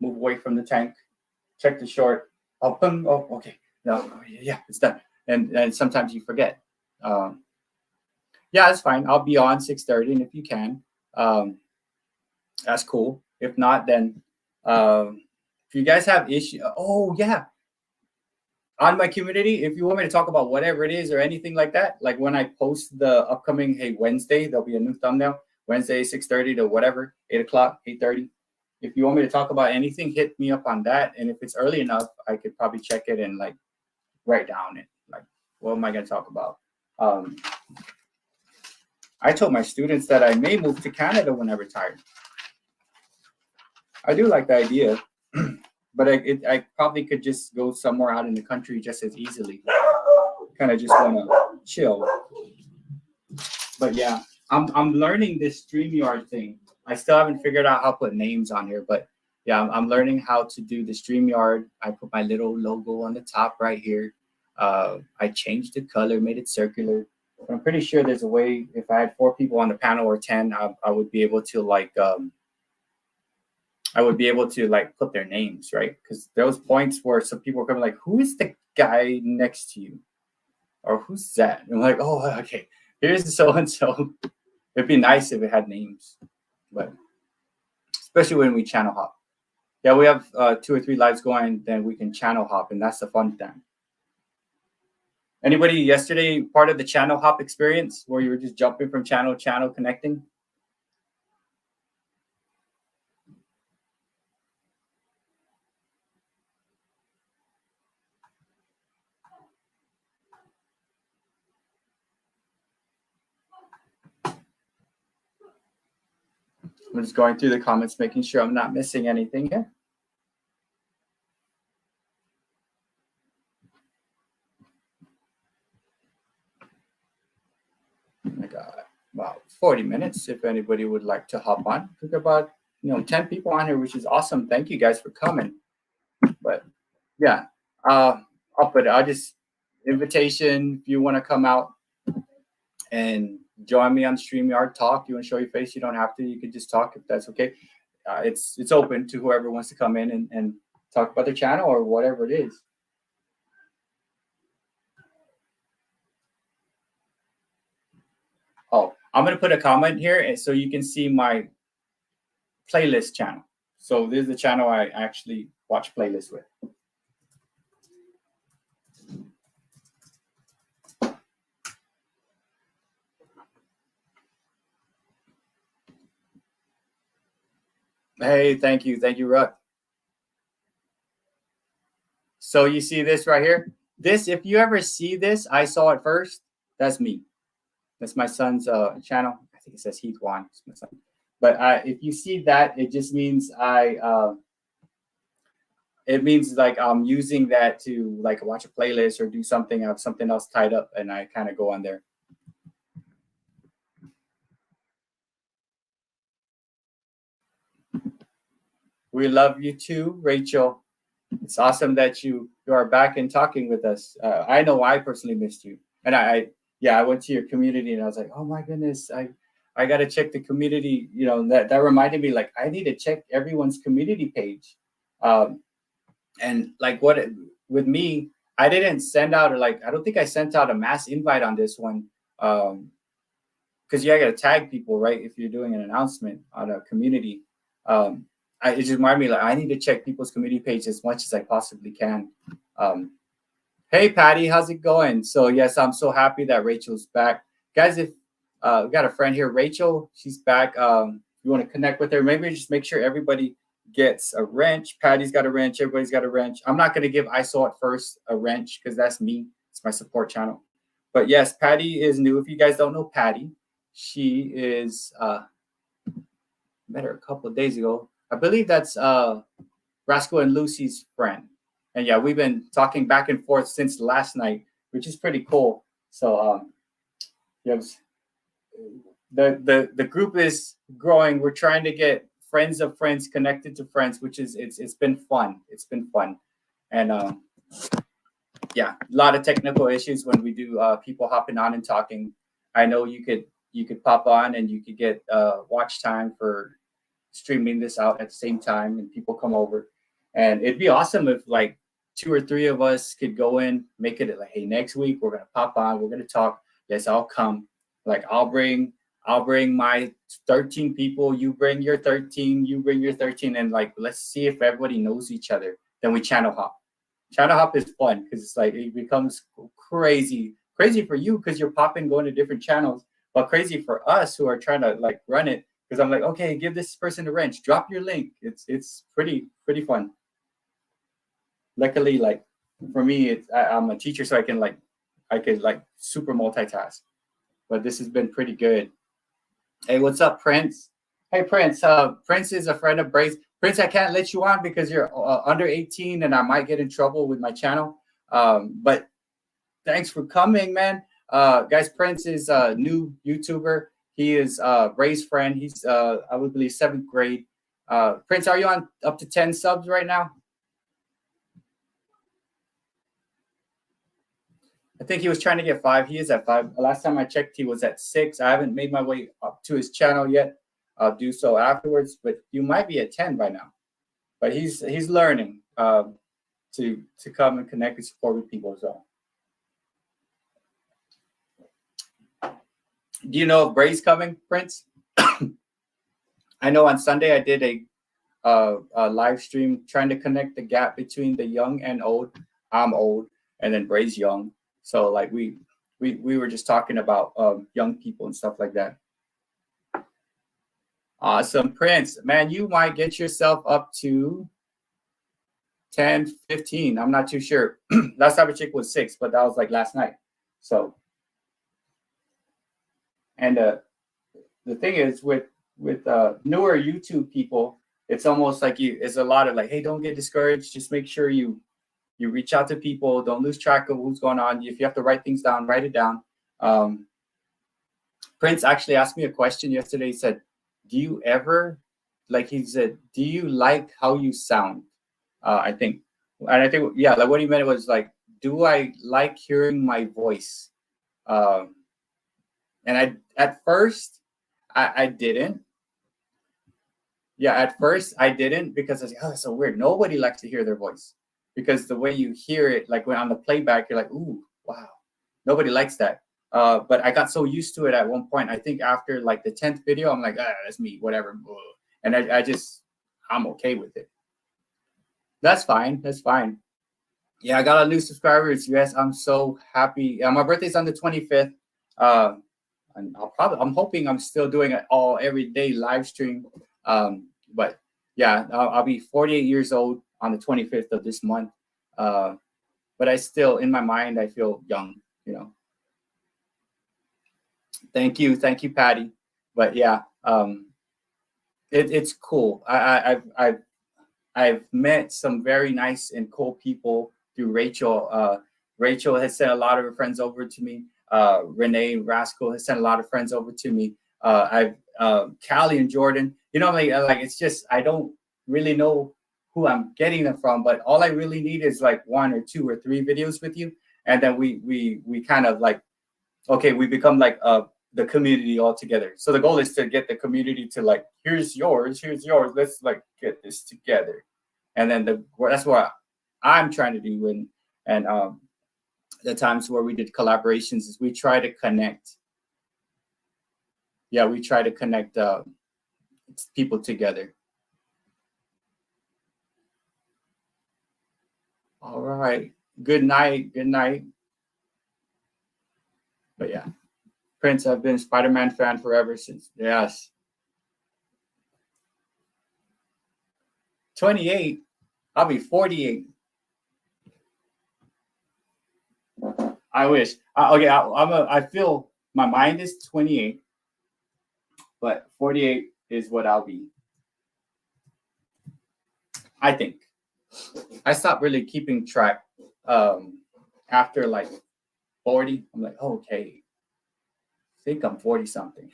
Move away from the tank, check the short. Oh, boom. Oh, okay. No, yeah, it's done. And sometimes you forget. Yeah, it's fine. I'll be on 6:30, and if you can, that's cool. If not, then if you guys have issue, oh yeah, on my community, if you want me to talk about whatever it is or anything like that, like when I post the upcoming, hey, Wednesday, there'll be a new thumbnail, Wednesday 6:30 to whatever, 8 o'clock, 8:30. If you want me to talk about anything, hit me up on that. And if it's early enough, I could probably check it and like write down it, like, what am I going to talk about? I told my students that I may move to Canada when I retire. I do like the idea, but I probably could just go somewhere out in the country just as easily. Kind of just want to chill. But yeah, I'm learning this StreamYard thing. I still haven't figured out how to put names on here, but yeah, I'm learning how to do the StreamYard. I put my little logo on the top right here. I changed the color, made it circular. But I'm pretty sure there's a way. If I had 4 people on the panel or 10, I would be able to like put their names, right? Because there was points where some people were coming like, "Who is the guy next to you?" Or "Who's that?" And I'm like, "Oh, okay. Here's so and so." It'd be nice if it had names, but especially when we channel hop. Yeah, we have 2 or 3 lives going, then we can channel hop, and that's the fun thing. Anybody yesterday part of the channel hop experience where you were just jumping from channel to channel connecting? I'm just going through the comments, making sure I'm not missing anything here. I got about 40 minutes if anybody would like to hop on. We've got about 10 people on here, which is awesome. Thank you guys for coming. But yeah, I'll just invitation if you want to come out and join me on StreamYard talk. You want to show your face, you don't have to. You can just talk if that's okay. It's open to whoever wants to come in and talk about their channel or whatever it is. Oh, I'm going to put a comment here so you can see my playlist channel. So this is the channel I actually watch playlists with. Hey, thank you, Ruck. So you see this right here? This, if you ever see this, I saw it first. That's me. That's my son's channel. I think it says Heath Juan. It's my son. But if you see that, it just means it means like I'm using that to like watch a playlist or do something. I have something else tied up, and I kind of go on there. We love you too, Rachel. It's awesome that you are back and talking with us. I know I personally missed you, and I went to your community and I was like, oh my goodness, I got to check the community. That reminded me, like, I need to check everyone's community page. And like with me, I didn't send out I don't think I sent out a mass invite on this one. Because you got to tag people, right? If you're doing an announcement on a community. It just reminded me, like, I need to check people's community page as much as I possibly can. Hey, Patty, how's it going? So, yes, I'm so happy that Rachel's back. Guys, if we got a friend here, Rachel, she's back. You want to connect with her, maybe just make sure everybody gets a wrench. Patty's got a wrench. Everybody's got a wrench. I'm not going to give I Saw It First a wrench because that's me. It's my support channel. But, yes, Patty is new. If you guys don't know Patty, she is met her a couple of days ago. I believe that's Rascal and Lucy's friend. And yeah, we've been talking back and forth since last night, which is pretty cool. So the group is growing. We're trying to get friends of friends connected to friends, which is it's been fun. It's been fun. And a lot of technical issues when we do people hopping on and talking. I know you could pop on and you could get watch time for streaming this out at the same time and people come over. And it'd be awesome if like 2 or 3 of us could go in, make it like, hey, next week we're gonna pop on, we're gonna talk. Yes, I'll come. Like I'll bring my 13 people, you bring your 13, you bring your 13, and like let's see if everybody knows each other. Then we channel hop. Channel hop is fun because it's like it becomes crazy for you because you're popping, going to different channels, but crazy for us who are trying to like run it. Because I'm like, okay, give this person a wrench. Drop your link. It's pretty fun. Luckily, like for me, I'm a teacher, so I could super multitask. But this has been pretty good. Hey, what's up, Prince? Hey, Prince. Prince is a friend of Brace. Prince, I can't let you on because you're under 18, and I might get in trouble with my channel. But thanks for coming, man. Guys, Prince is a new YouTuber. He is Ray's friend. He's I would believe 7th grade. Prince, are you on up to 10 subs right now? I think he was trying to get 5. He is at 5. Last time I checked, he was at 6. I haven't made my way up to his channel yet. I'll do so afterwards, but you might be at 10 by now. But he's learning to come and connect and support with people as well. Do you know if Bray's coming, Prince? I know on Sunday I did a live stream trying to connect the gap between the young and old. I'm old, and then Bray's young. So like we were just talking about young people and stuff like that. Awesome, Prince. Man, you might get yourself up to 10, 15. I'm not too sure. Last time I checked was 6, but that was like last night. So, and the thing is with newer YouTube people, it's almost like it's a lot of like, hey, don't get discouraged. Just make sure you reach out to people. Don't lose track of what's going on. If you have to write things down, write it down. Prince actually asked me a question yesterday. He said, do you ever, like he said, do you like how you sound? I think, yeah, like what he meant was like, do I like hearing my voice? And at first I didn't. Yeah, at first I didn't, because I was like, oh, that's so weird. Nobody likes to hear their voice, because the way you hear it, like when on the playback, you're like, ooh, wow, nobody likes that. But I got so used to it at one point. I think after like the 10th video, I'm like, that's me, whatever. And I'm okay with it. That's fine. That's fine. Yeah, I got a new subscribers. Yes, I'm so happy. My birthday's on the 25th. And I'm hoping I'm still doing it every day live stream. But yeah, I'll be 48 years old on the 25th of this month. But I still, in my mind, I feel young, you know. Thank you, Patty. But yeah, it's cool. I've met some very nice and cool people through Rachel. Rachel has sent a lot of her friends over to me. Renee Rascal has sent a lot of friends over to me. Callie and Jordan, you know, like it's just, I don't really know who I'm getting them from, but all I really need is like 1 or 2 or 3 videos with you. And then we kind of like, okay, we become like the community all together. So the goal is to get the community to like, here's yours, let's like get this together. And then that's what I'm trying to do. And the times where we did collaborations is we try to connect. Yeah, we try to connect people together. All right. Good night. Good night. But yeah, Prince, I've been a Spider-Man fan forever since. Yes. 28. I'll be 48. I wish. Okay, I feel my mind is 28, but 48 is what I'll be. I think. I stopped really keeping track after like 40. I'm like, okay, I think I'm 40 something.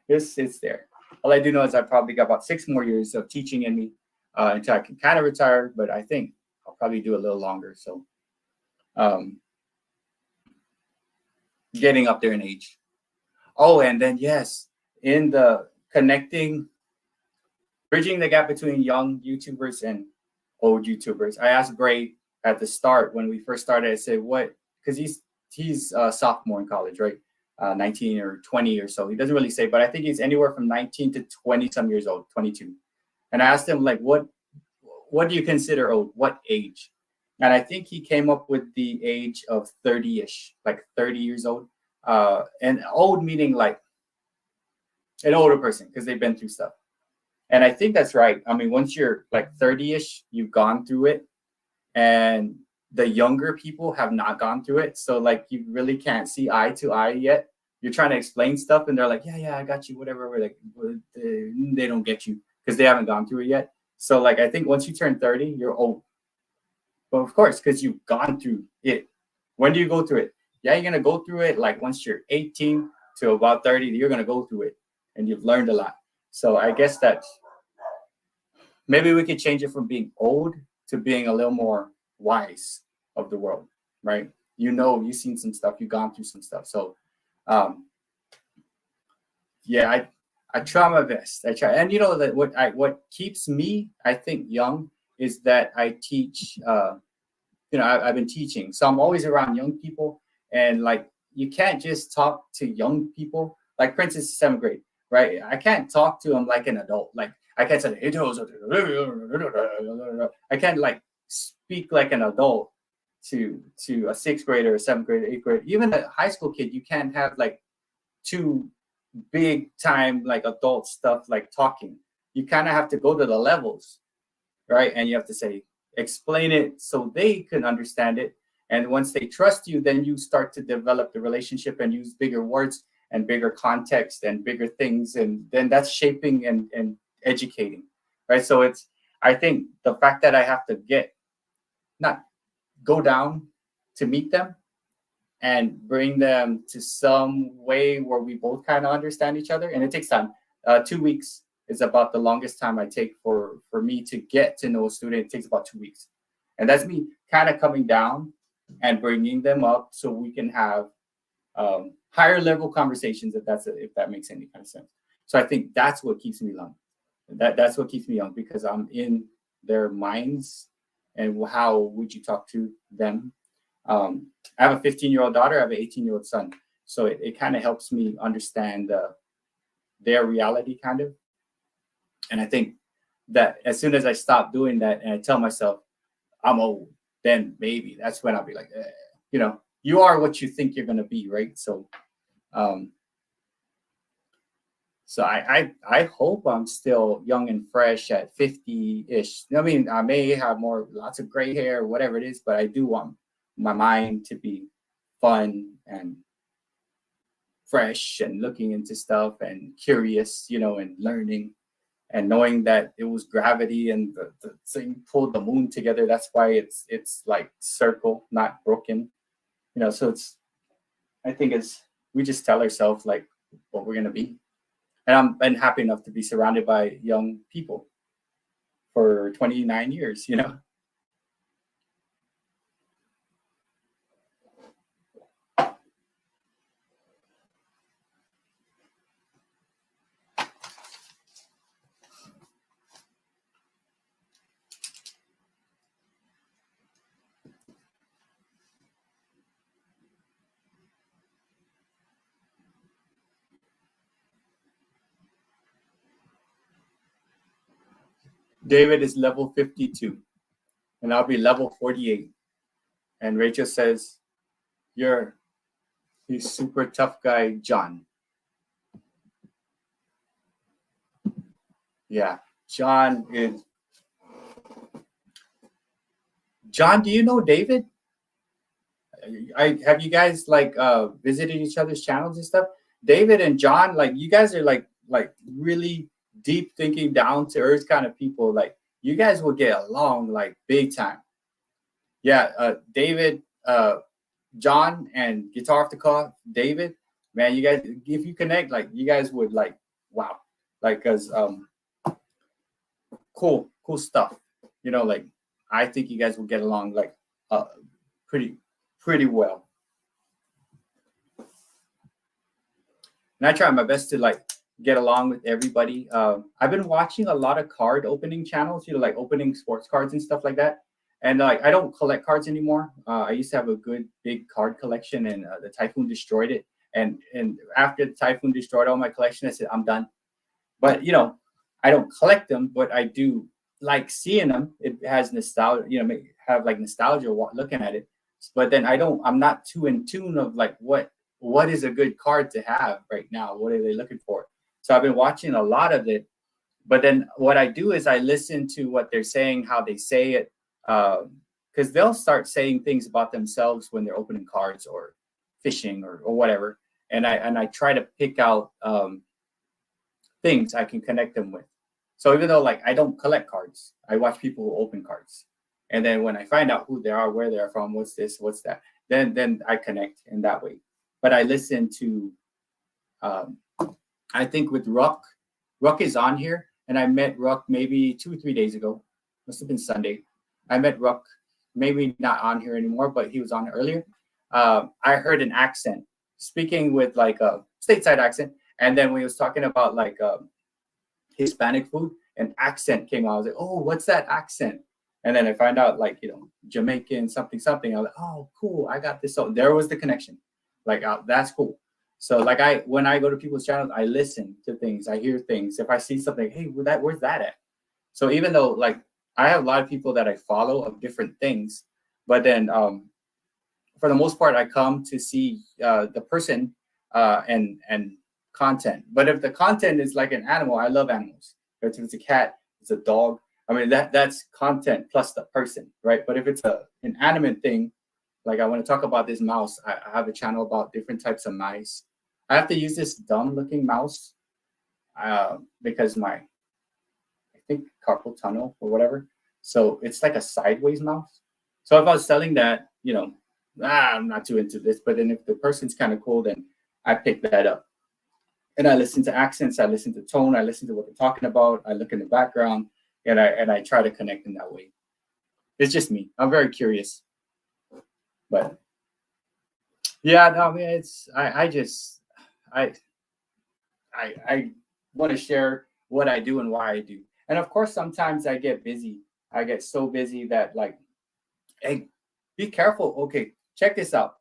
It's there. All I do know is I probably got about 6 more years of teaching in me until I can kind of retire, but I think I'll probably do a little longer. So getting up there in age. Oh, and then yes, in the bridging the gap between young YouTubers and old YouTubers. I asked Bray at the start when we first started, I said, what, because he's a sophomore in college, right? 19 or 20 or so. He doesn't really say, but I think he's anywhere from 19 to 20 some years old, 22. And I asked him, like, what do you consider old? What age? And I think he came up with the age of 30-ish, like 30 years old. And old meaning like an older person because they've been through stuff. And I think that's right. I mean, once you're like 30-ish, you've gone through it. And the younger people have not gone through it. So like you really can't see eye to eye yet. You're trying to explain stuff and they're like, yeah, I got you, whatever. We're like, they don't get you because they haven't gone through it yet. So like, I think once you turn 30, you're old. But of course, because you've gone through it. When do you go through it? Yeah, you're gonna go through it. Like once you're 18 to about 30, you're gonna go through it, and you've learned a lot. So I guess that maybe we could change it from being old to being a little more wise of the world, right? You've seen some stuff, you've gone through some stuff. So, yeah, I try my best. I try, and that what keeps me, I think, young is that I teach. I've been teaching, so I'm always around young people, and like you can't just talk to young people. Like for instance, 7th grade, right? I can't talk to them like an adult. Like I can't say I can't like speak like an adult to a 6th grader, a 7th grader, 8th grader, even a high school kid. You can't have like too big time like adult stuff like talking. You kind of have to go to the levels, right? And you have to say, explain it so they can understand it. And once they trust you, then you start to develop the relationship and use bigger words and bigger context and bigger things. And then that's shaping and educating, right? So I think the fact that I have to not go down to meet them and bring them to some way where we both kind of understand each other. And it takes time. 2 weeks is about the longest time I take for me to get to know a student. It takes about 2 weeks. And that's me kind of coming down and bringing them up so we can have higher level conversations, if that makes any kind of sense. So I think that's what keeps me young. That's what keeps me young, because I'm in their minds. And how would you talk to them? I have a 15-year-old daughter. I have an 18-year-old son. So it kind of helps me understand their reality, kind of. And I think that as soon as I stop doing that and I tell myself I'm old, then maybe that's when I'll be like, you are what you think you're going to be, right? So, I hope I'm still young and fresh at 50-ish. I mean, I may have lots of gray hair or whatever it is, but I do want my mind to be fun and fresh and looking into stuff and curious, and learning and knowing that it was gravity and the thing pulled the moon together. That's why it's like circle, not broken, so I think we just tell ourselves like what we're going to be. And I'm been happy enough to be surrounded by young people for 29 years, David is level 52 and I'll be level 48. And Rachel says, he's super tough guy, John. Yeah, John, do you know David? Have you guys like visited each other's channels and stuff? David and John, like you guys are like really deep thinking, down to earth kind of people. Like you guys will get along like big time. Yeah, David, John, and Guitar Off the Call, David, man, you guys, if you connect, like you guys would like, wow, like cause cool stuff. Like I think you guys will get along like pretty well. And I try my best to like get along with everybody. I've been watching a lot of card opening channels, like opening sports cards and stuff like that. And like I don't collect cards anymore. I used to have a good big card collection, and the typhoon destroyed it. And after the typhoon destroyed all my collection, I said I'm done. But I don't collect them, but I do like seeing them. It has nostalgia, have like nostalgia looking at it. But then I'm not too in tune of like what is a good card to have right now. What are they looking for? So I've been watching a lot of it. But then what I do is I listen to what they're saying, how they say it, because they'll start saying things about themselves when they're opening cards or fishing or whatever. And I try to pick out things I can connect them with. So even though like I don't collect cards, I watch people who open cards. And then when I find out who they are, where they're from, what's this, what's that, then I connect in that way. But I listen to, I think with Ruck is on here, and I met Ruck maybe 2 or 3 days ago. Must have been Sunday. I met Ruck, maybe not on here anymore, but he was on earlier. I heard an accent, speaking with like a stateside accent, and then when he was talking about like Hispanic food, an accent came out. I was like, oh, what's that accent? And then I find out like, Jamaican something. I was like, oh, cool, I got this. So there was the connection. Like, that's cool. So like when I go to people's channels, I listen to things, I hear things. If I see something, hey, where's that at? So even though like I have a lot of people that I follow of different things, but then for the most part, I come to see the person and content. But if the content is like an animal, I love animals. If it's a cat, it's a dog. I mean, that's content plus the person, right? But if it's an inanimate thing, like I want to talk about this mouse, I have a channel about different types of mice. I have to use this dumb looking mouse because I think carpal tunnel or whatever. So it's like a sideways mouse. So if I was selling that, I'm not too into this. But then if the person's kind of cool, then I pick that up. And I listen to accents, I listen to tone, I listen to what they're talking about, I look in the background, and I try to connect in that way. It's just me. I'm very curious. But yeah, no, I mean, I want to share what I do and why I do. And of course, sometimes I get busy. I get so busy that like, hey, be careful. Okay, check this out.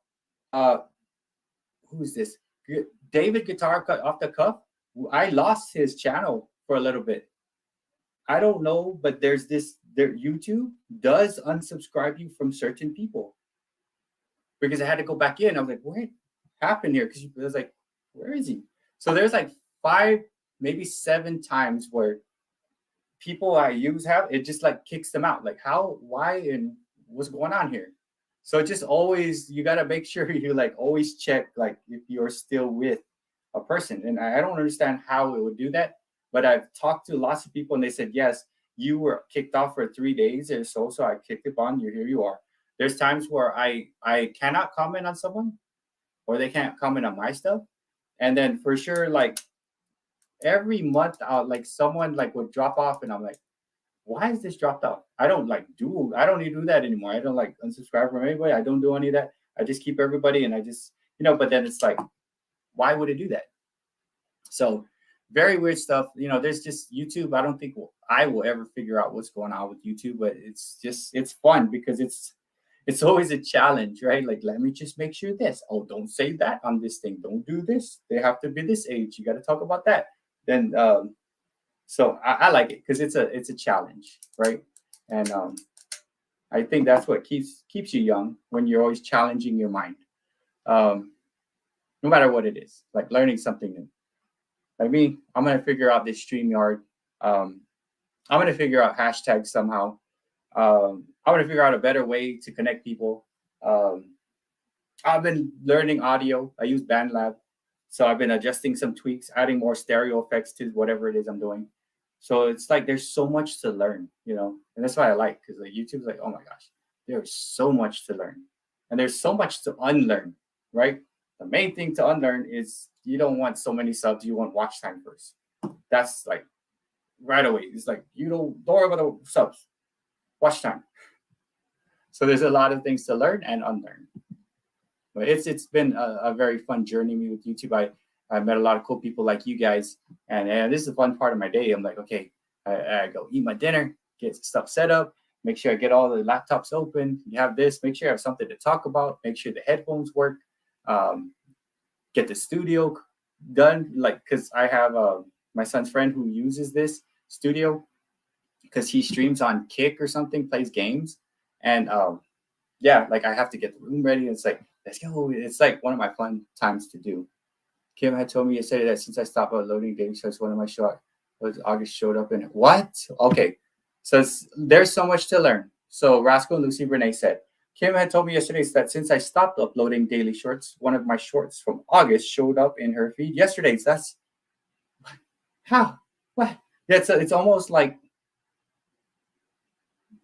Who's this? David Guitar Cut Off the Cuff. I lost his channel for a little bit. I don't know, but YouTube does unsubscribe you from certain people. Because I had to go back in. I was like, what happened here? Because it was like, where is he? So there's like 5, maybe 7 times where people I use it just like kicks them out. Like how, why, and what's going on here? So just always, you got to make sure you like always check like if you're still with a person. And I don't understand how it would do that. But I've talked to lots of people and they said, yes, you were kicked off for 3 days or so. So I kicked it on you. Here you are. There's times where I cannot comment on someone or they can't comment on my stuff. And then for sure, like every month, like someone like would drop off and I'm like, why is this dropped out? I don't need to do that anymore. I don't like unsubscribe from anybody. I don't do any of that. I just keep everybody and I just, but then it's like, why would it do that? So very weird stuff. There's just YouTube. I don't think I will ever figure out what's going on with YouTube, but it's fun because it's always a challenge, right? Like, let me just make sure this. Oh, don't say that on this thing. Don't do this. They have to be this age. You got to talk about that. Then, so I like it because it's a challenge, right? And I think that's what keeps you young when you're always challenging your mind, no matter what it is. Like learning something new. Like me, I'm gonna figure out this StreamYard. I'm gonna figure out hashtags somehow. I'm gonna figure out a better way to connect people. I've been learning audio. I use BandLab, so I've been adjusting some tweaks, adding more stereo effects to whatever it is I'm doing. So it's like there's so much to learn, and that's why I like because like YouTube's like, oh my gosh, there's so much to learn, and there's so much to unlearn, right? The main thing to unlearn is you don't want so many subs. You want watch time first. That's like right away. It's like don't worry about the subs. Watch time. So there's a lot of things to learn and unlearn. But it's been a very fun journey with YouTube. I met a lot of cool people like you guys, and this is a fun part of my day. I'm like, okay, I go eat my dinner, get stuff set up, make sure I get all the laptops open. You have this, make sure I have something to talk about, make sure the headphones work, get the studio done. Like, because I have my son's friend who uses this studio because he streams on Kick or something, plays games, and like I have to get the room ready. It's like, let's go. It's like one of my fun times to do. Kim had told me yesterday that since I stopped uploading daily shows, one of my shows was August showed up in it. What? Okay. So there's so much to learn. So Rascal and Lucy Renee said, Kim had told me yesterday that since I stopped uploading daily shorts, one of my shorts from August showed up in her feed yesterday. So that's how? What? Yeah, it's almost like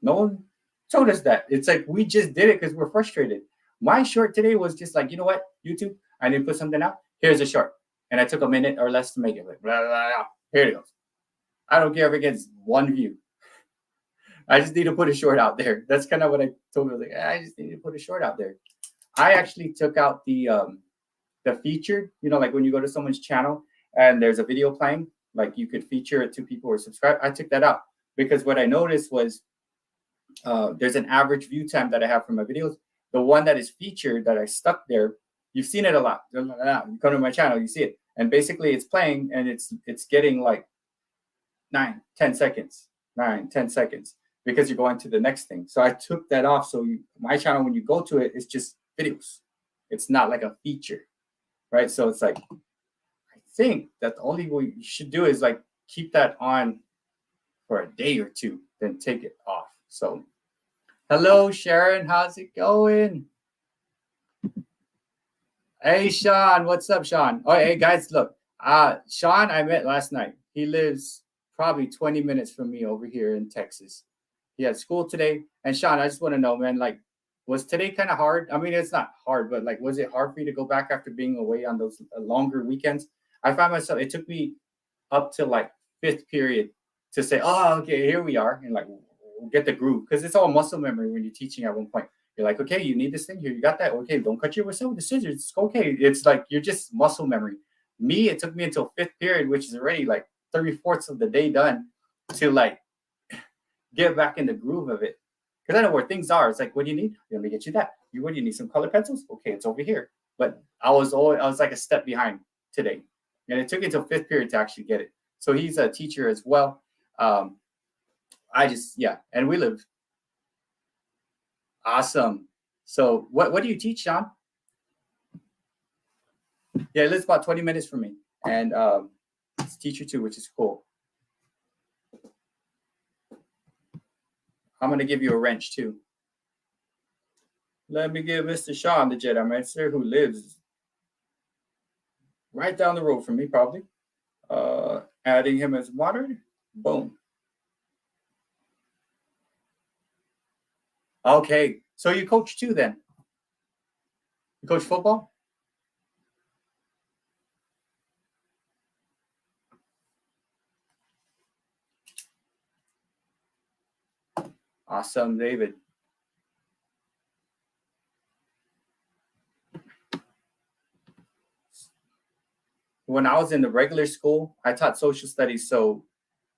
no one told us that. It's like we just did it because we're frustrated. My short today was just like, you know what, YouTube, I need to put something out. Here's a short. And I took a minute or less to make it. Like, blah, blah, blah. Here it goes. I don't care if it gets 1 view. I just need to put a short out there. That's kind of what I told her. Like, I just need to put a short out there. I actually took out the featured, you know, like when you go to someone's channel and there's a video playing, like you could feature it to people who are subscribed. I took that out because what I noticed was there's an average view time that I have for my videos. The one that is featured that I stuck there, you've seen it a lot. You come to my channel, you see it. And basically it's playing and it's getting like 9, 10 seconds, 9, 10 seconds because you're going to the next thing. So I took that off. So my channel, when you go to it, it's just videos. It's not like a feature, right? So it's like, I think that the only way you should do is like keep that on for a day or two, then take it off. So hello, Sharon, how's it going? Hey, Sean, what's up, Sean? Oh, hey, guys, look. Sean, I met last night. He lives probably 20 minutes from me over here in Texas. He had school today. And Sean, I just want to know, man, like, was today kind of hard? I mean, it's not hard, but like, was it hard for you to go back after being away on those longer weekends? I found myself, it took me up to like 5th period to say, oh, okay, here we are. And like, we'll get the groove. Because it's all muscle memory when you're teaching at one point. You're like, okay, you need this thing here. You got that. Okay, don't cut yourself with the scissors. It's okay. It's like, you're just muscle memory. Me, it took me until 5th period, which is already like 3/4 of the day done to like get back in the groove of it. Because I know where things are. It's like, what do you need? Let me get you that. What do you need? Some colored pencils? Okay, it's over here. But I was like a step behind today. And it took me until 5th period to actually get it. So he's a teacher as well. And we live. Awesome. So what do you teach, Sean? Yeah, it lives about 20 minutes from me. And it's teacher too, which is cool. I'm going to give you a wrench too. Let me give Mr. Sean the Jedi Master, who lives right down the road from me, probably. Adding him as moderator. Boom. Okay, so you coach too then? You coach football? Awesome, David. When I was in the regular school, I taught social studies. So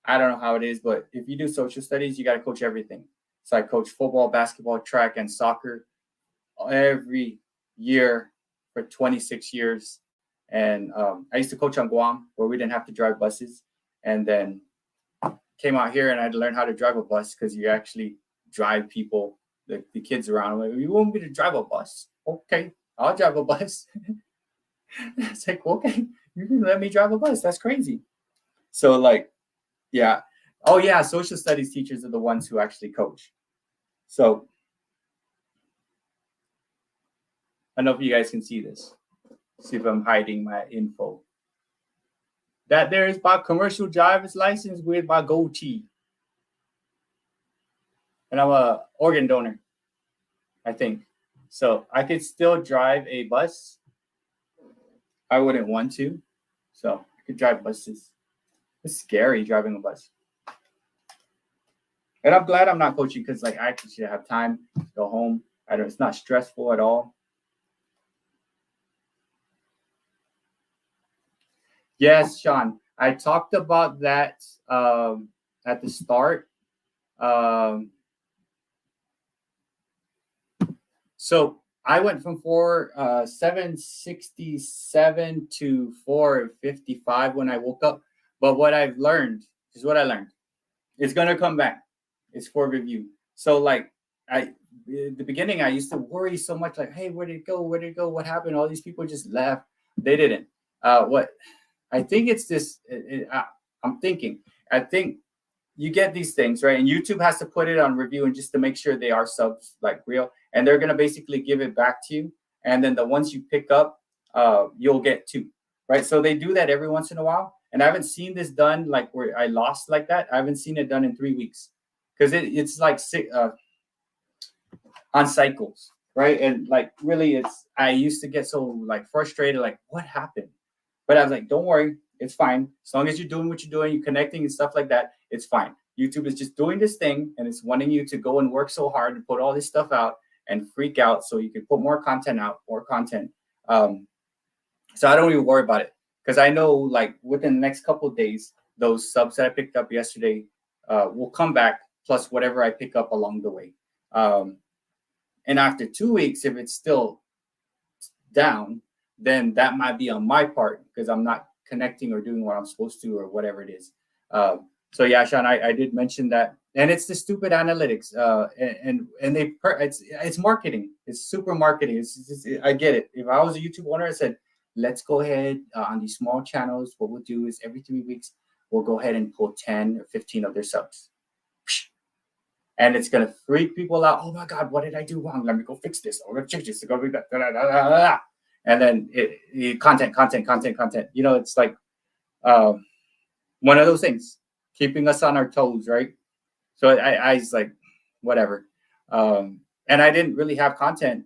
I don't know how it is, but if you do social studies, you got to coach everything. So I coach football, basketball, track, and soccer every year for 26 years. And I used to coach on Guam where we didn't have to drive buses. And then came out here and I had to learn how to drive a bus because you actually drive people, the kids around. I'm like, you want me to drive a bus? Okay, I'll drive a bus. It's like, okay, you can let me drive a bus. That's crazy. So like, yeah. Oh yeah, social studies teachers are the ones who actually coach. So I don't know if you guys can see this. See if I'm hiding my info. That there is my commercial driver's license with my goatee. And I'm a organ donor, I think. So I could still drive a bus. I wouldn't want to. So I could drive buses. It's scary driving a bus. And I'm glad I'm not coaching because like I actually have time to go home. It's not stressful at all. Yes, Sean. I talked about that at the start. So I went from 767 to 455 when I woke up. But what I've learned is what I learned. It's gonna come back. It's for review. So like at the beginning, I used to worry so much, like, hey, where did it go? Where did it go? What happened? All these people just left. They didn't. What I think it's this. I think you get these things, right? And YouTube has to put it on review and just to make sure they are subs like real. And they're going to basically give it back to you. And then the ones you pick up, you'll get 2, right? So they do that every once in a while. And I haven't seen this done like where I lost like that. I haven't seen it done in 3 weeks because it's like on cycles, right? And like really, I used to get so like frustrated, like what happened? But I was like, don't worry, it's fine. As long as you're doing what you're doing, you're connecting and stuff like that, it's fine. YouTube is just doing this thing and it's wanting you to go and work so hard and put all this stuff out and freak out so you can put more content out, more content. So I don't even worry about it because I know like within the next couple of days, those subs that I picked up yesterday will come back plus whatever I pick up along the way. And after 2 weeks, if it's still down, then that might be on my part because I'm not connecting or doing what I'm supposed to or whatever it is. So yeah, Sean, I did mention that, and it's the stupid analytics, and it's marketing. It's super marketing. I get it. If I was a YouTube owner, I said, let's go ahead on these small channels. What we'll do is every 3 weeks we'll go ahead and pull 10 or 15 of their subs, and it's gonna freak people out. Oh my God, what did I do wrong? Let me go fix this. I'm gonna change this. Go do that. And then content. You know, it's like one of those things, keeping us on our toes, right? So I was like, whatever. And I didn't really have content.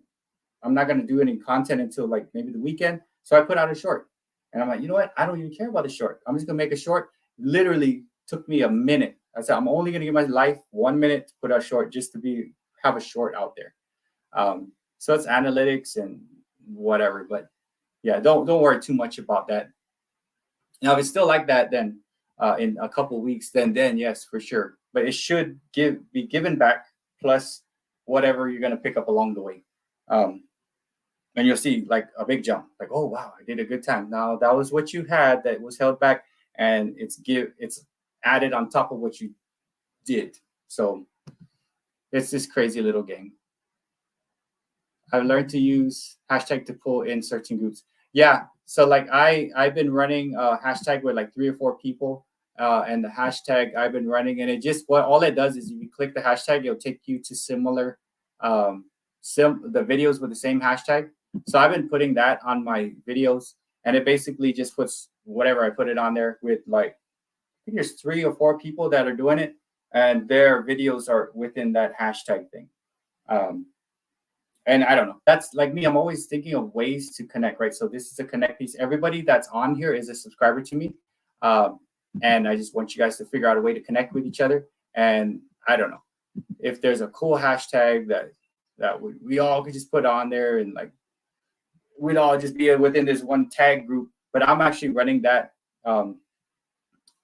I'm not gonna do any content until like maybe the weekend. So I put out a short, and I'm like, you know what? I don't even care about a short. I'm just gonna make a short. Literally took me a minute. I said I'm only gonna give my life 1 minute to put out short just to have a short out there. So it's analytics and whatever, but yeah, don't worry too much about that. Now, if it's still like that, then in a couple of weeks, then yes, for sure. But it should be given back plus whatever you're gonna pick up along the way, and you'll see like a big jump. Like, oh wow, I did a good time. Now that was what you had that was held back, and it's added on top of what you did. So it's this crazy little game. I've learned to use hashtag to pull in certain groups. Yeah, so like I've been running a hashtag with like 3 or 4 people, and the hashtag I've been running, and it just all it does is if you click the hashtag, it'll take you to similar the videos with the same hashtag. So I've been putting that on my videos, and it basically just puts whatever I put it on there with like I think there's 3 or 4 people that are doing it, and their videos are within that hashtag thing. And I don't know. That's like me. I'm always thinking of ways to connect, right? So this is a connect piece. Everybody that's on here is a subscriber to me. And I just want you guys to figure out a way to connect with each other. And I don't know if there's a cool hashtag that we all could just put on there, and like we'd all just be within this one tag group. But I'm actually running that.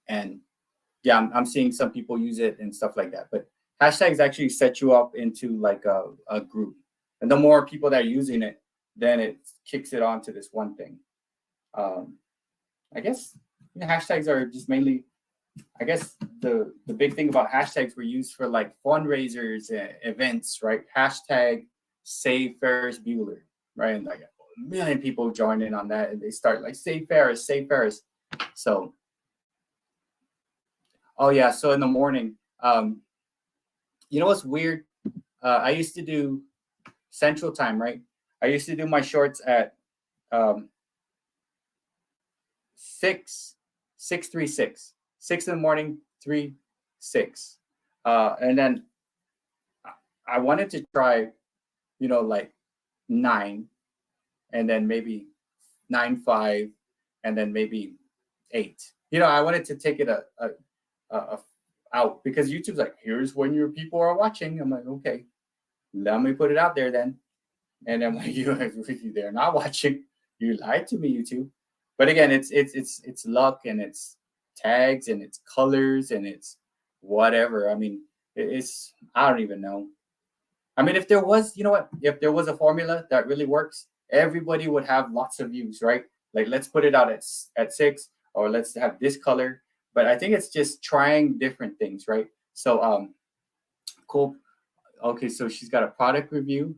And yeah, I'm seeing some people use it and stuff like that. But hashtags actually set you up into like a group. And the more people that are using it, then it kicks it onto this one thing. I guess hashtags are just mainly, I guess the big thing about hashtags were used for like fundraisers, events, right? Hashtag Save Ferris Bueller, right? And like 1 million people join in on that, and they start like Save Ferris, Save Ferris. So, oh yeah. So in the morning, you know what's weird? I used to do Central Time, right? I used to do my shorts at 6:36, 6 in the morning, 3, 6, and then I wanted to try, like 9, and then maybe 9:05, and then maybe 8. I wanted to take it out because YouTube's like, here's when your people are watching. I'm like, okay. Let me put it out there then. And I'm like, they're not watching. You lied to me, YouTube. But again, it's luck, and it's tags, and it's colors, and it's whatever. I mean, I don't even know. I mean, if there was, if there was a formula that really works, everybody would have lots of views, right? Like, let's put it out at 6, or let's have this color. But I think it's just trying different things, right? So, cool. Okay, so she's got a product review.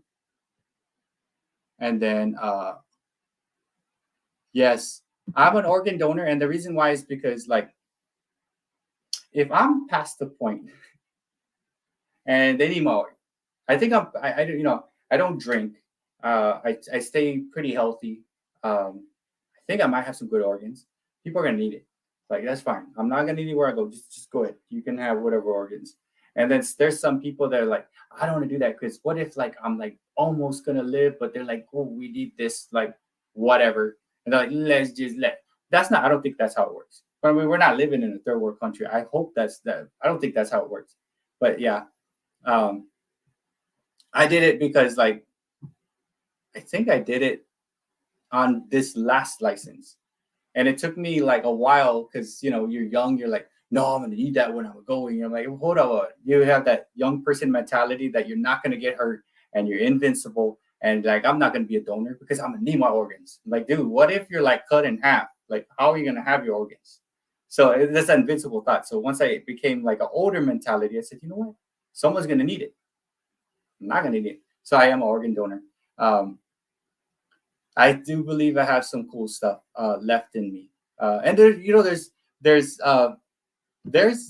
And then, yes, I'm an organ donor. And the reason why is because, like, if I'm past the point and anymore, I think I don't drink. I stay pretty healthy. I think I might have some good organs. People are going to need it. Like, that's fine. I'm not going to need where I go. Just go ahead. You can have whatever organs. And then there's some people that are like, I don't want to do that because what if like I'm like almost gonna live, but they're like, oh, we need this, like whatever. And they're like, let's just let. That's not. I don't think that's how it works. I mean, we're not living in a third world country. I hope that's that. I don't think that's how it works. But yeah, um, I did it because like I think I did it on this last license. And it took me like a while because you know you're young, you're like, no, I'm gonna need that when I'm going. I'm like, hold on, you have that young person mentality that you're not gonna get hurt and you're invincible. And like, I'm not gonna be a donor because I'm gonna need my organs. I'm like, dude, what if you're like cut in half? Like, how are you gonna have your organs? So that's an invincible thought. So once I became like an older mentality, I said, you know what? Someone's gonna need it. I'm not gonna need it. So I am an organ donor. I do believe I have some cool stuff left in me. And there, you know, there's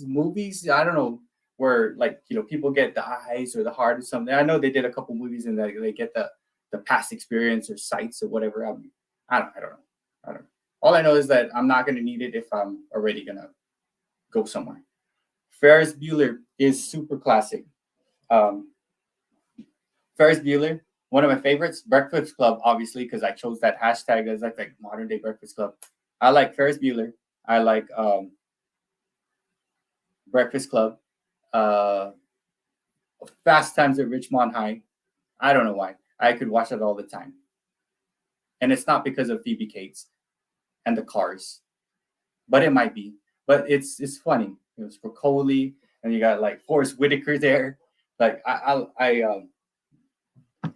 movies, I don't know, where like, you know, people get the eyes or the heart or something. I know they did a couple movies and they get the past experience or sights or whatever. I don't know. I don't know. All I know is that I'm not going to need it if I'm already going to go somewhere. Ferris Bueller is super classic. Ferris Bueller, one of my favorites. Breakfast Club, obviously, because I chose that hashtag as like modern day Breakfast Club. I like Ferris Bueller. I like Breakfast Club. Fast Times at Richmond High. I don't know why. I could watch it all the time. And it's not because of Phoebe Cates and the cars, but it might be. But it's funny. It was for Coley, and you got like Forrest Whitaker there. Like I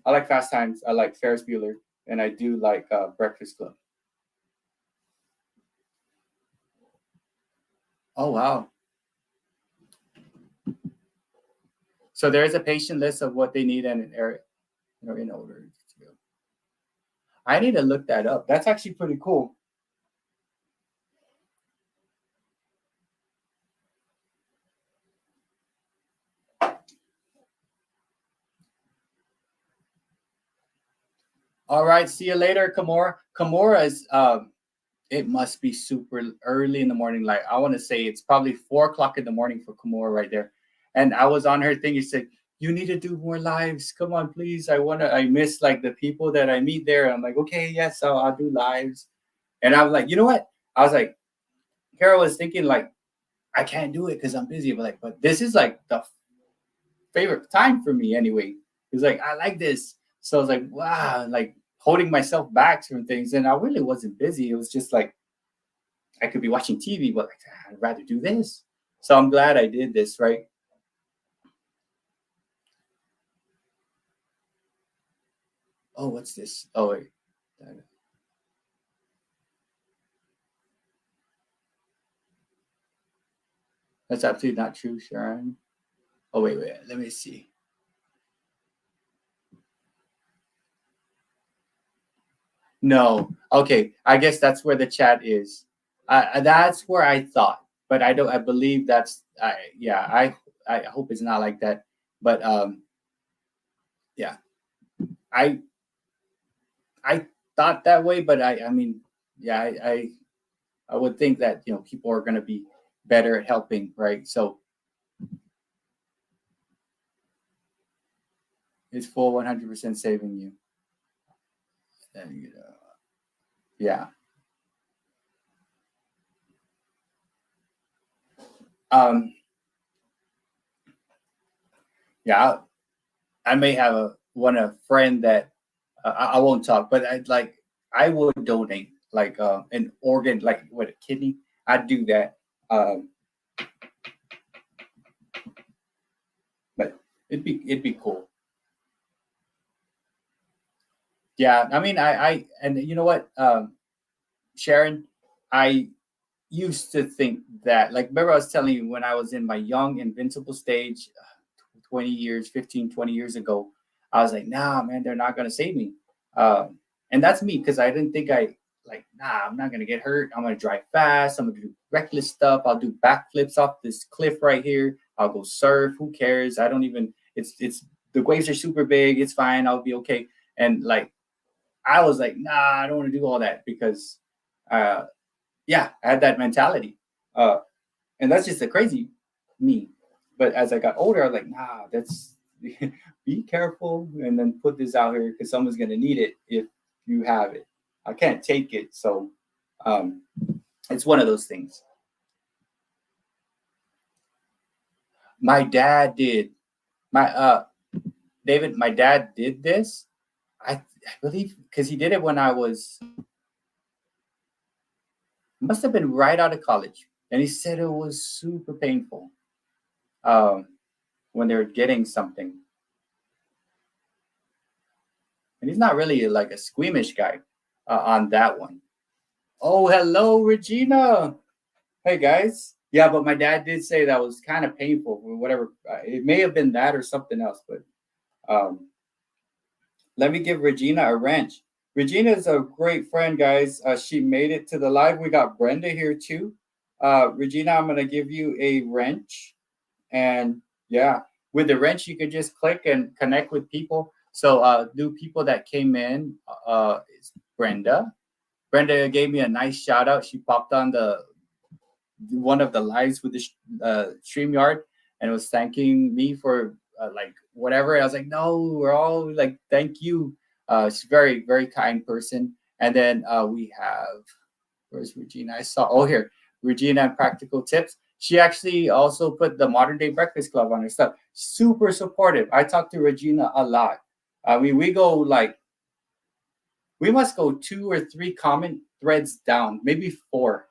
like Fast Times. I like Ferris Bueller, and I do like Breakfast Club. Oh wow! So there is a patient list of what they need and an area, you know, in order to go. I need to look that up. That's actually pretty cool. All right, see you later, Kimura. Kimura is it must be super early in the morning. Like I want to say it's probably 4 o'clock in the morning for Kimura right there. And I was on her thing. He said, "You need to do more lives. Come on, please. I miss like the people that I meet there." I'm like, okay, yes, I'll do lives. And I was like, you know what? I was like, Carol was thinking like, I can't do it because I'm busy. But this is like the favorite time for me anyway. He's like, I like this. So I was like, wow, like holding myself back from things. And I really wasn't busy. It was just like I could be watching TV, but like I'd rather do this. So I'm glad I did this, right? Oh, what's this? Oh wait. That's absolutely not true, Sharon. Oh wait, let me see. No. Okay. I guess that's where the chat is. That's where I thought, but I don't. I believe that's. Yeah. I hope it's not like that. But yeah. I I thought that way, but I mean, yeah. I would think that you know people are going to be better at helping, right? So it's full 100% saving you. And, you know, yeah. Um. Yeah. I may have a friend that I won't talk, but I would donate like an organ, like what a kidney. I'd do that, um, but it'd be cool. Yeah, I mean, I and you know what, Sharon, I used to think that like remember I was telling you when I was in my young invincible stage, 20 years, 15, 20 years ago, I was like, nah, man, they're not gonna save me. And that's me because I didn't think I'm not gonna get hurt. I'm gonna drive fast. I'm gonna do reckless stuff. I'll do backflips off this cliff right here. I'll go surf. Who cares? I don't even. It's the waves are super big. It's fine. I'll be okay. And like I was like, nah, I don't want to do all that because, uh, yeah, I had that mentality. And that's just a crazy me. But as I got older, I was like, nah, that's be careful, and then put this out here because someone's gonna need it if you have it. I can't take it, so it's one of those things. My dad did. My David, my dad did this. I believe because he did it when I must have been right out of college, and he said it was super painful when they were getting something. And he's not really like a squeamish guy on that one. Oh, hello, Regina. Hey, guys. Yeah, but my dad did say that was kind of painful or whatever. It may have been that or something else, but let me give Regina a wrench. Regina is a great friend, guys. She made it to the live. We got Brenda here too. Regina, I'm going to give you a wrench. And yeah, with the wrench, you can just click and connect with people. So new people that came in is Brenda. Brenda gave me a nice shout out. She popped on one of the lives with the StreamYard and was thanking me for like whatever. I was like, no, we're all like, thank you. She's a very, very kind person. And then we have, where's Regina? I saw, oh, here, Regina and Practical Tips. She actually also put the Modern Day Breakfast Club on her stuff. Super supportive. I talk to Regina a lot. I mean, we must go 2 or 3 comment threads down, maybe 4.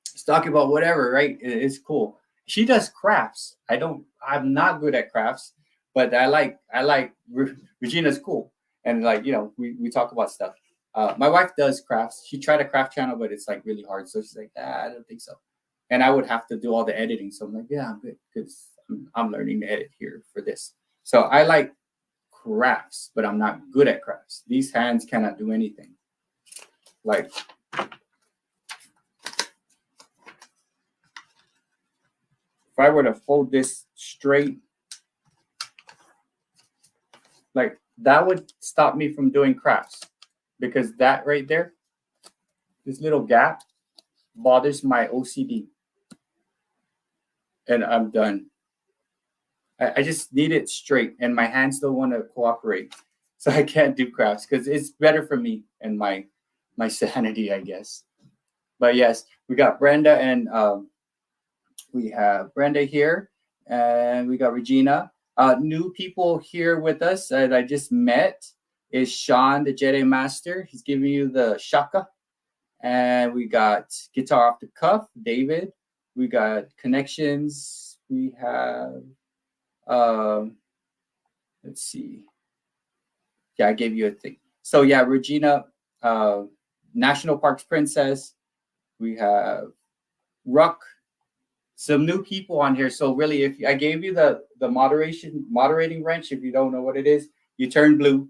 Just talking about whatever, right? It's cool. She does crafts. I'm not good at crafts, but I like Regina's cool. And like, you know, we talk about stuff. My wife does crafts. She tried a craft channel, but it's like really hard. So she's like, I don't think so. And I would have to do all the editing. So I'm like, yeah, I'm good because I'm learning to edit here for this. So I like crafts, but I'm not good at crafts. These hands cannot do anything. Like, if I were to fold this straight, like that would stop me from doing crafts because that right there, this little gap bothers my OCD. And I'm done. I just need it straight, and my hands don't want to cooperate. So I can't do crafts because it's better for me and my sanity, I guess. But yes, we got Brenda and we have Brenda here, and we got Regina. New people here with us that I just met is Sean, the Jedi Master. He's giving you the shaka. And we got Guitar Off the Cuff, David. We got Connections. We have, let's see. Yeah, I gave you a thing. So yeah, Regina, National Parks Princess. We have Ruck. Some new people on here. So really, if I gave you the moderating wrench, if you don't know what it is, you turn blue.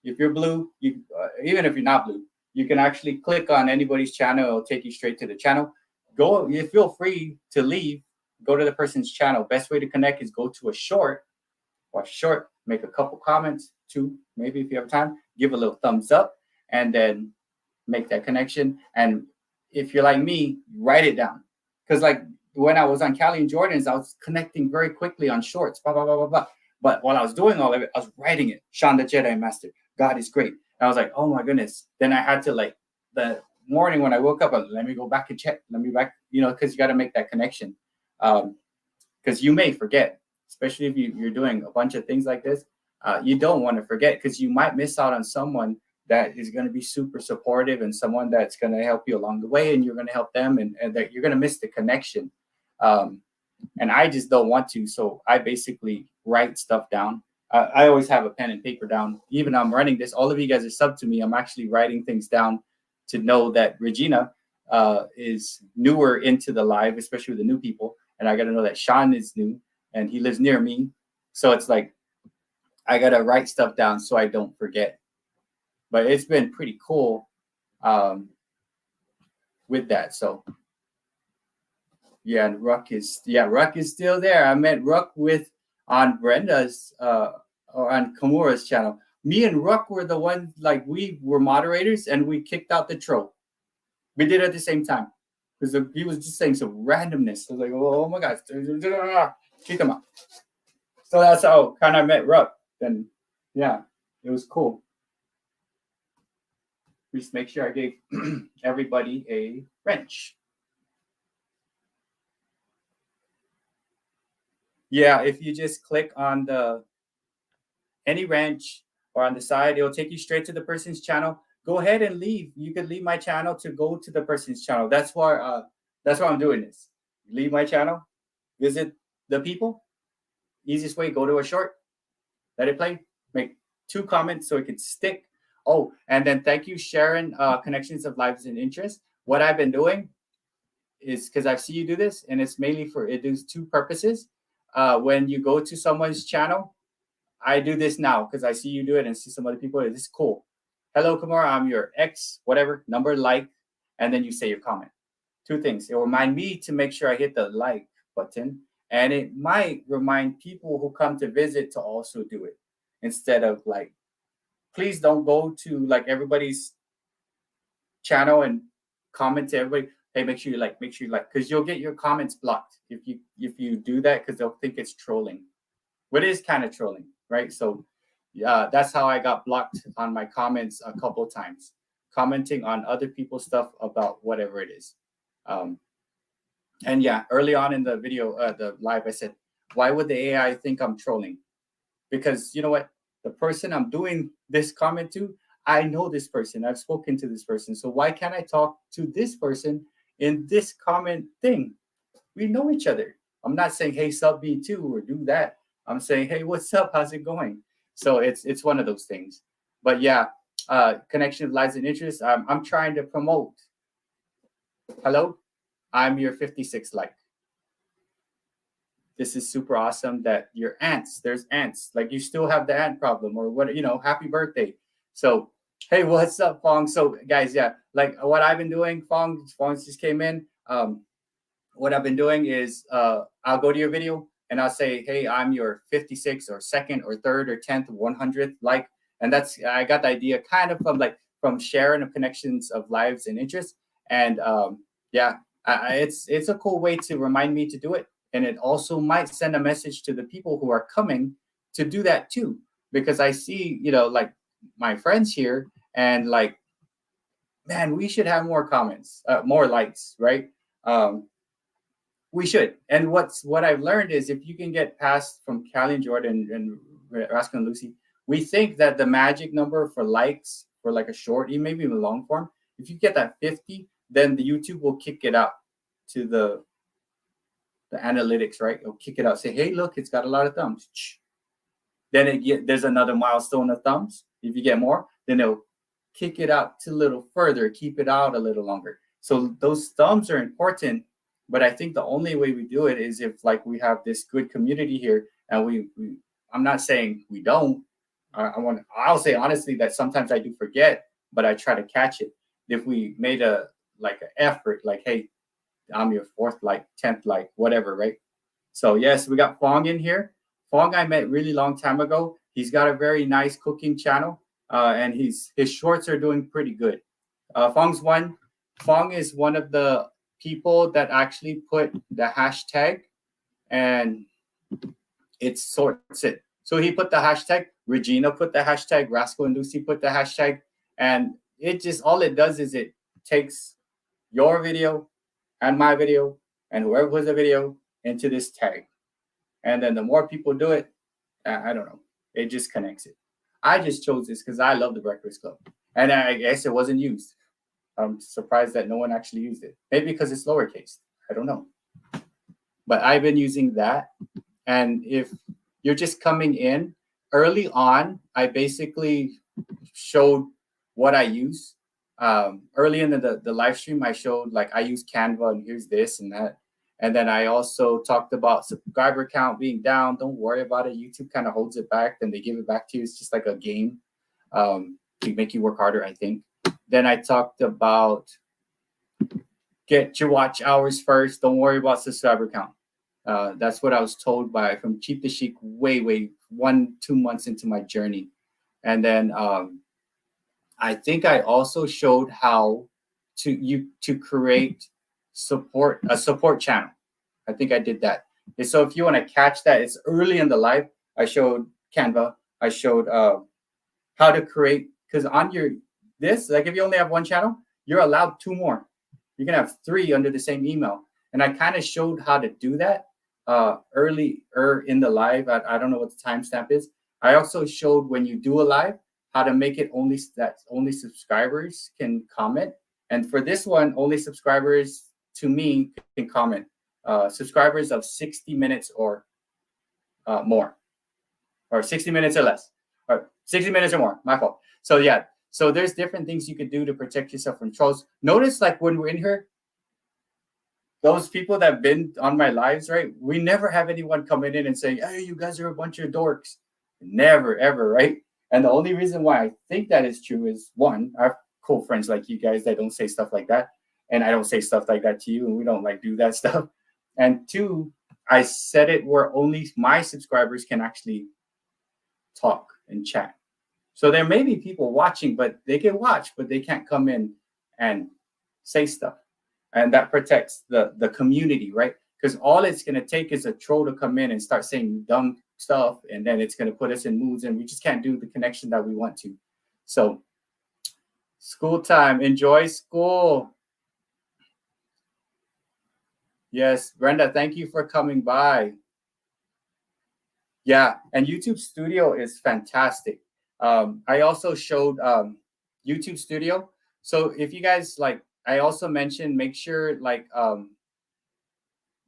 If you're blue, you even if you're not blue, you can actually click on anybody's channel. It'll take you straight to the channel. You feel free to leave. Go to the person's channel. Best way to connect is go to a short. Watch short. Make a couple comments. 2, maybe if you have time. Give a little thumbs up, and then make that connection. And if you're like me, write it down. Because like when I was on Callie and Jordan's, I was connecting very quickly on shorts. Blah blah blah blah blah. But while I was doing all of it, I was writing it. Sean the Jedi Master. God is great. And I was like, oh my goodness. Then I had to like the morning when I woke up, let me go back and check. Let me back, because you got to make that connection. Because you may forget, especially if you're doing a bunch of things like this. You don't want to forget because you might miss out on someone that is going to be super supportive and someone that's going to help you along the way, and you're going to help them, and that you're going to miss the connection. And I just don't want to. So I basically write stuff down. I always have a pen and paper down. Even I'm running this, all of you guys are sub to me. I'm actually writing things down to know that Regina is newer into the live, especially with the new people. And I got to know that Sean is new and he lives near me. So it's like, I got to write stuff down so I don't forget. But it's been pretty cool with that. So yeah, and Ruck is still there. I met Ruck on Brenda's or on Kamura's channel. Me and Ruck were the ones, like we were moderators and we kicked out the troll. We did it at the same time. because he was just saying some randomness. I was like, oh my gosh, kick him out. So that's how kind of met Ruck. Then, yeah, it was cool. Just make sure I gave everybody a wrench. Yeah, if you just click on any wrench or on the side, it'll take you straight to the person's channel. Go ahead and leave. You can leave my channel to go to the person's channel. That's why I'm doing this. Leave my channel, visit the people. Easiest way, go to a short, let it play, make 2 comments so it can stick. Oh, and then thank you, Sharon, Connections of Lives and Interests. What I've been doing is, because I see you do this, and it's mainly it does 2 purposes. When you go to someone's channel, I do this now because I see you do it and see some other people. This is cool. Hello, Kamara, I'm your ex, whatever, number, like, and then you say your comment. 2 things. It will remind me to make sure I hit the like button, and it might remind people who come to visit to also do it. Instead of like, please don't go to like everybody's channel and comment to everybody, hey, make sure you like, because you'll get your comments blocked if you do that, because they'll think it's trolling. But it is kind of trolling, right? So yeah, that's how I got blocked on my comments a couple of times, commenting on other people's stuff about whatever it is. And yeah, early on in the video, the live, I said, why would the AI think I'm trolling? Because you know what? The person I'm doing this comment to, I know this person. I've spoken to this person. So why can't I talk to this person in this comment thing? We know each other. I'm not saying, hey, sub me too, or do that. I'm saying, hey, what's up? How's it going? So it's one of those things. But yeah, connection of lives and interests. I'm trying to promote. Hello, I'm your 56 like. This is super awesome that your ants, there's ants, like you still have the ant problem, or what, happy birthday. So, hey, what's up, Fong? So guys, yeah, like what I've been doing, Fong just came in. What I've been doing is I'll go to your video and I'll say, hey, I'm your 56 or 2nd or 3rd or 10th or 100th like. And I got the idea kind of from sharing of connections of lives and interests. And yeah, it's a cool way to remind me to do it. And it also might send a message to the people who are coming to do that too. Because I see, like my friends here, and like, man, we should have more comments, more likes, right? We should. And what I've learned is, if you can get past, from Callie and Jordan and Rascal and Lucy, we think that the magic number for likes for like a short, maybe even a long form, if you get that 50, then the YouTube will kick it out to the analytics, right? It'll kick it out. Say, hey, look, it's got a lot of thumbs. Then there's another milestone of thumbs. If you get more, then it'll kick it out to a little further, keep it out a little longer. So those thumbs are important. But I think the only way we do it is if like we have this good community here, and I'm not saying we don't. I'll say honestly that sometimes I do forget, but I try to catch it. If we made an effort, like, hey, I'm your 4th like, 10th like, whatever, right? So yes, we got Fong in here. Fong I met really long time ago. He's got a very nice cooking channel, and his shorts are doing pretty good. Fong is one of the people that actually put the hashtag, and it sorts it. So he put the hashtag, Regina put the hashtag, Rascal and Lucy put the hashtag, and it just, all it does is it takes your video and my video and whoever puts the video into this tag. And then the more people do it, I don't know, it just connects it. I just chose this because I love the Breakfast Club, and I guess it wasn't used. I'm surprised that no one actually used it. Maybe because it's lowercase. I don't know. But I've been using that. And if you're just coming in, early on, I basically showed what I use. Early in the live stream, I showed like I use Canva, and here's this and that. And then I also talked about subscriber count being down. Don't worry about it. YouTube kind of holds it back. Then they give it back to you. It's just like a game to make you work harder, I think. Then I talked about get your watch hours first. Don't worry about subscriber count. That's what I was told from Cheap to Chic way 1-2 months into my journey. And then I think I also showed how to create support channel. I think I did that. And so if you want to catch that, it's early in the live. I showed Canva. I showed how to create, because on your like if you only have one channel, you're allowed 2 more. You can have 3 under the same email. And I kind of showed how to do that earlier in the live. I don't know what the timestamp is. I also showed when you do a live how to make it only subscribers can comment. And for this one, only subscribers to me can comment. Subscribers of 60 minutes or more, or 60 minutes or less, or 60 minutes or more. My fault. So yeah, so there's different things you could do to protect yourself from trolls. Notice, like when we're in here, those people that have been on my lives, right? We never have anyone coming in and saying, "Hey, you guys are a bunch of dorks." Never, ever, right? And the only reason why I think that is true is, one, I have cool friends like you guys that don't say stuff like that, and I don't say stuff like that to you, and we don't like do that stuff. And 2, I said it where only my subscribers can actually talk and chat. So there may be people watching, but they can watch, but they can't come in and say stuff. And that protects the community, right? Because all it's going to take is a troll to come in and start saying dumb stuff, and then it's going to put us in moods, and we just can't do the connection that we want to. So school time, enjoy school. Yes, Brenda, thank you for coming by. Yeah, and YouTube Studio is fantastic. I also showed YouTube Studio. So if you guys like, I also mentioned, make sure like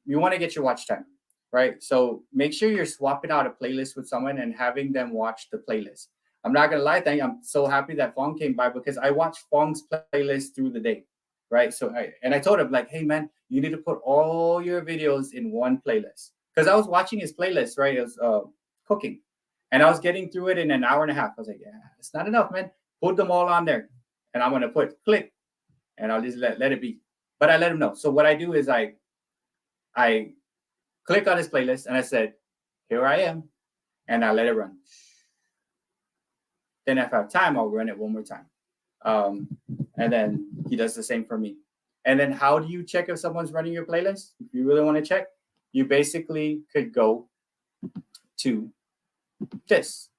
you want to get your watch time, right? So make sure you're swapping out a playlist with someone and having them watch the playlist. I'm not gonna lie, I'm so happy that Fong came by, because I watch Fong's playlist through the day, right? So I told him, like, hey man, you need to put all your videos in one playlist, because I was watching his playlist, right? It was cooking, and I was getting through it in an hour and a half. I was like, yeah, it's not enough, man. Put them all on there, and I'm gonna put click, and I'll just let it be. But I let him know. So what I do is I click on his playlist, and I said, here I am, and I let it run. Then if I have time, I'll run it one more time. And then he does the same for me. And then how do you check if someone's running your playlist? If you really want to check, you basically could go to this.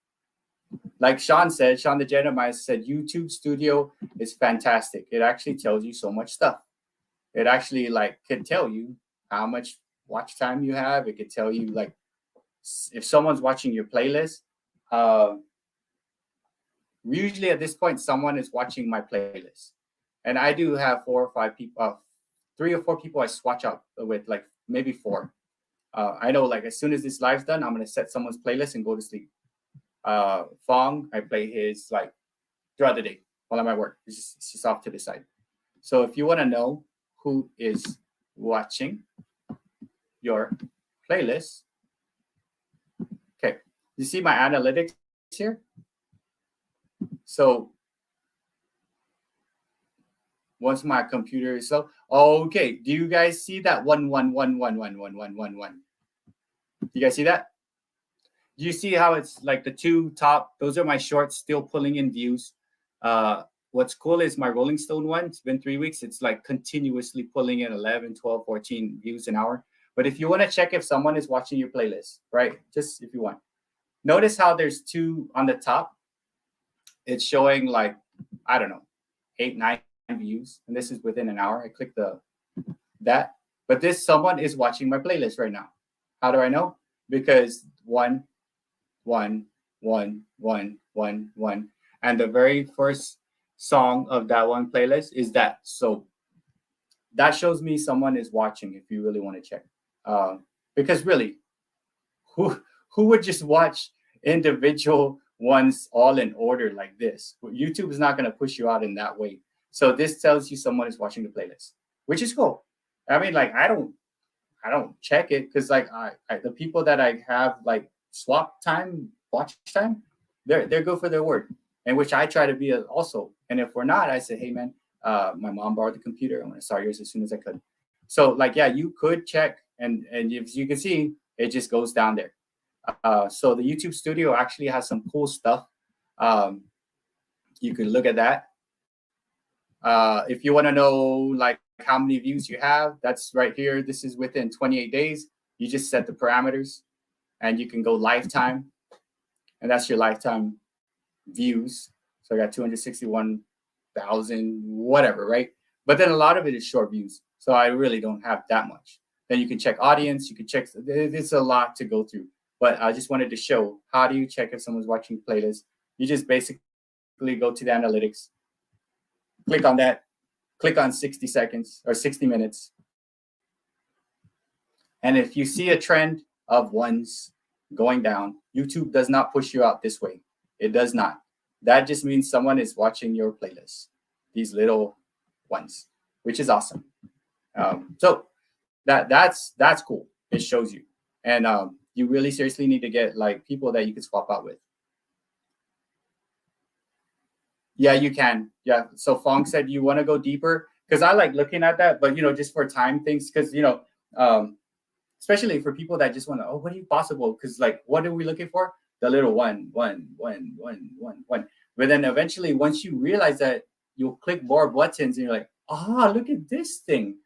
Like Sean said, Sean the Jedemiah said, YouTube Studio is fantastic. It actually tells you so much stuff. It actually like could tell you how much watch time you have. It could tell you like if someone's watching your playlist. Usually at this point, someone is watching my playlist, and I do have 4 or 5 people, 3 or 4 people I swatch out with, like maybe 4. I know, like as soon as this live's done, I'm gonna set someone's playlist and go to sleep. Fong, I play his like throughout the day while I'm at work. It's just off to the side. So if you want to know who is watching your playlist, okay, you see my analytics here. So once my computer is slow, okay. Do you guys see that 111111111? Do you guys see that? Do you see how it's like the 2 top? Those are my shorts still pulling in views. What's cool is my Rolling Stone one. It's been 3 weeks. It's like continuously pulling in 11, 12, 14 views an hour. But if you want to check if someone is watching your playlist, right? Just if you want. Notice how there's 2 on the top. It's showing like, I don't know, 8, 9 views. And this is within an hour. I click that. But this someone is watching my playlist right now. How do I know? Because 1, 1, 1, 1, 1, 1. And the very first song of that one playlist is that. So that shows me someone is watching if you really want to check. Because really, who would just watch individual ones all in order like this? YouTube is not going to push you out in that way. So this tells you someone is watching the playlist, which is cool. I mean, like I don't check it because like the people that I have like swap time, watch time, they're good for their word, and which I try to be also. And if we're not, I say, hey man, my mom borrowed the computer. I'm gonna start yours as soon as I could. So like yeah, you could check, and if you can see, it just goes down there. So the YouTube Studio actually has some cool stuff. You can look at that. If you want to know like how many views you have. That's right here. This is within 28 days. You just set the parameters and you can go lifetime, and that's your lifetime views. So I got 261,000, whatever, right? But then a lot of it is short views. So I really don't have that much. Then you can check audience. You can check, it's a lot to go through. But I just wanted to show, how do you check if someone's watching playlists? You just basically go to the analytics, click on that, click on 60 seconds or 60 minutes. And if you see a trend of ones going down, YouTube does not push you out this way. It does not. That just means someone is watching your playlist, these little ones, which is awesome. So that's cool. It shows you. And you really seriously need to get like people that you can swap out with. Yeah, you can. Yeah. So Fong said you want to go deeper, because I like looking at that, but just for time things, because especially for people that just want to, what are you possible? Because like, what are we looking for? The little one. But then eventually, once you realize that, you'll click more buttons and you're like, look at this thing.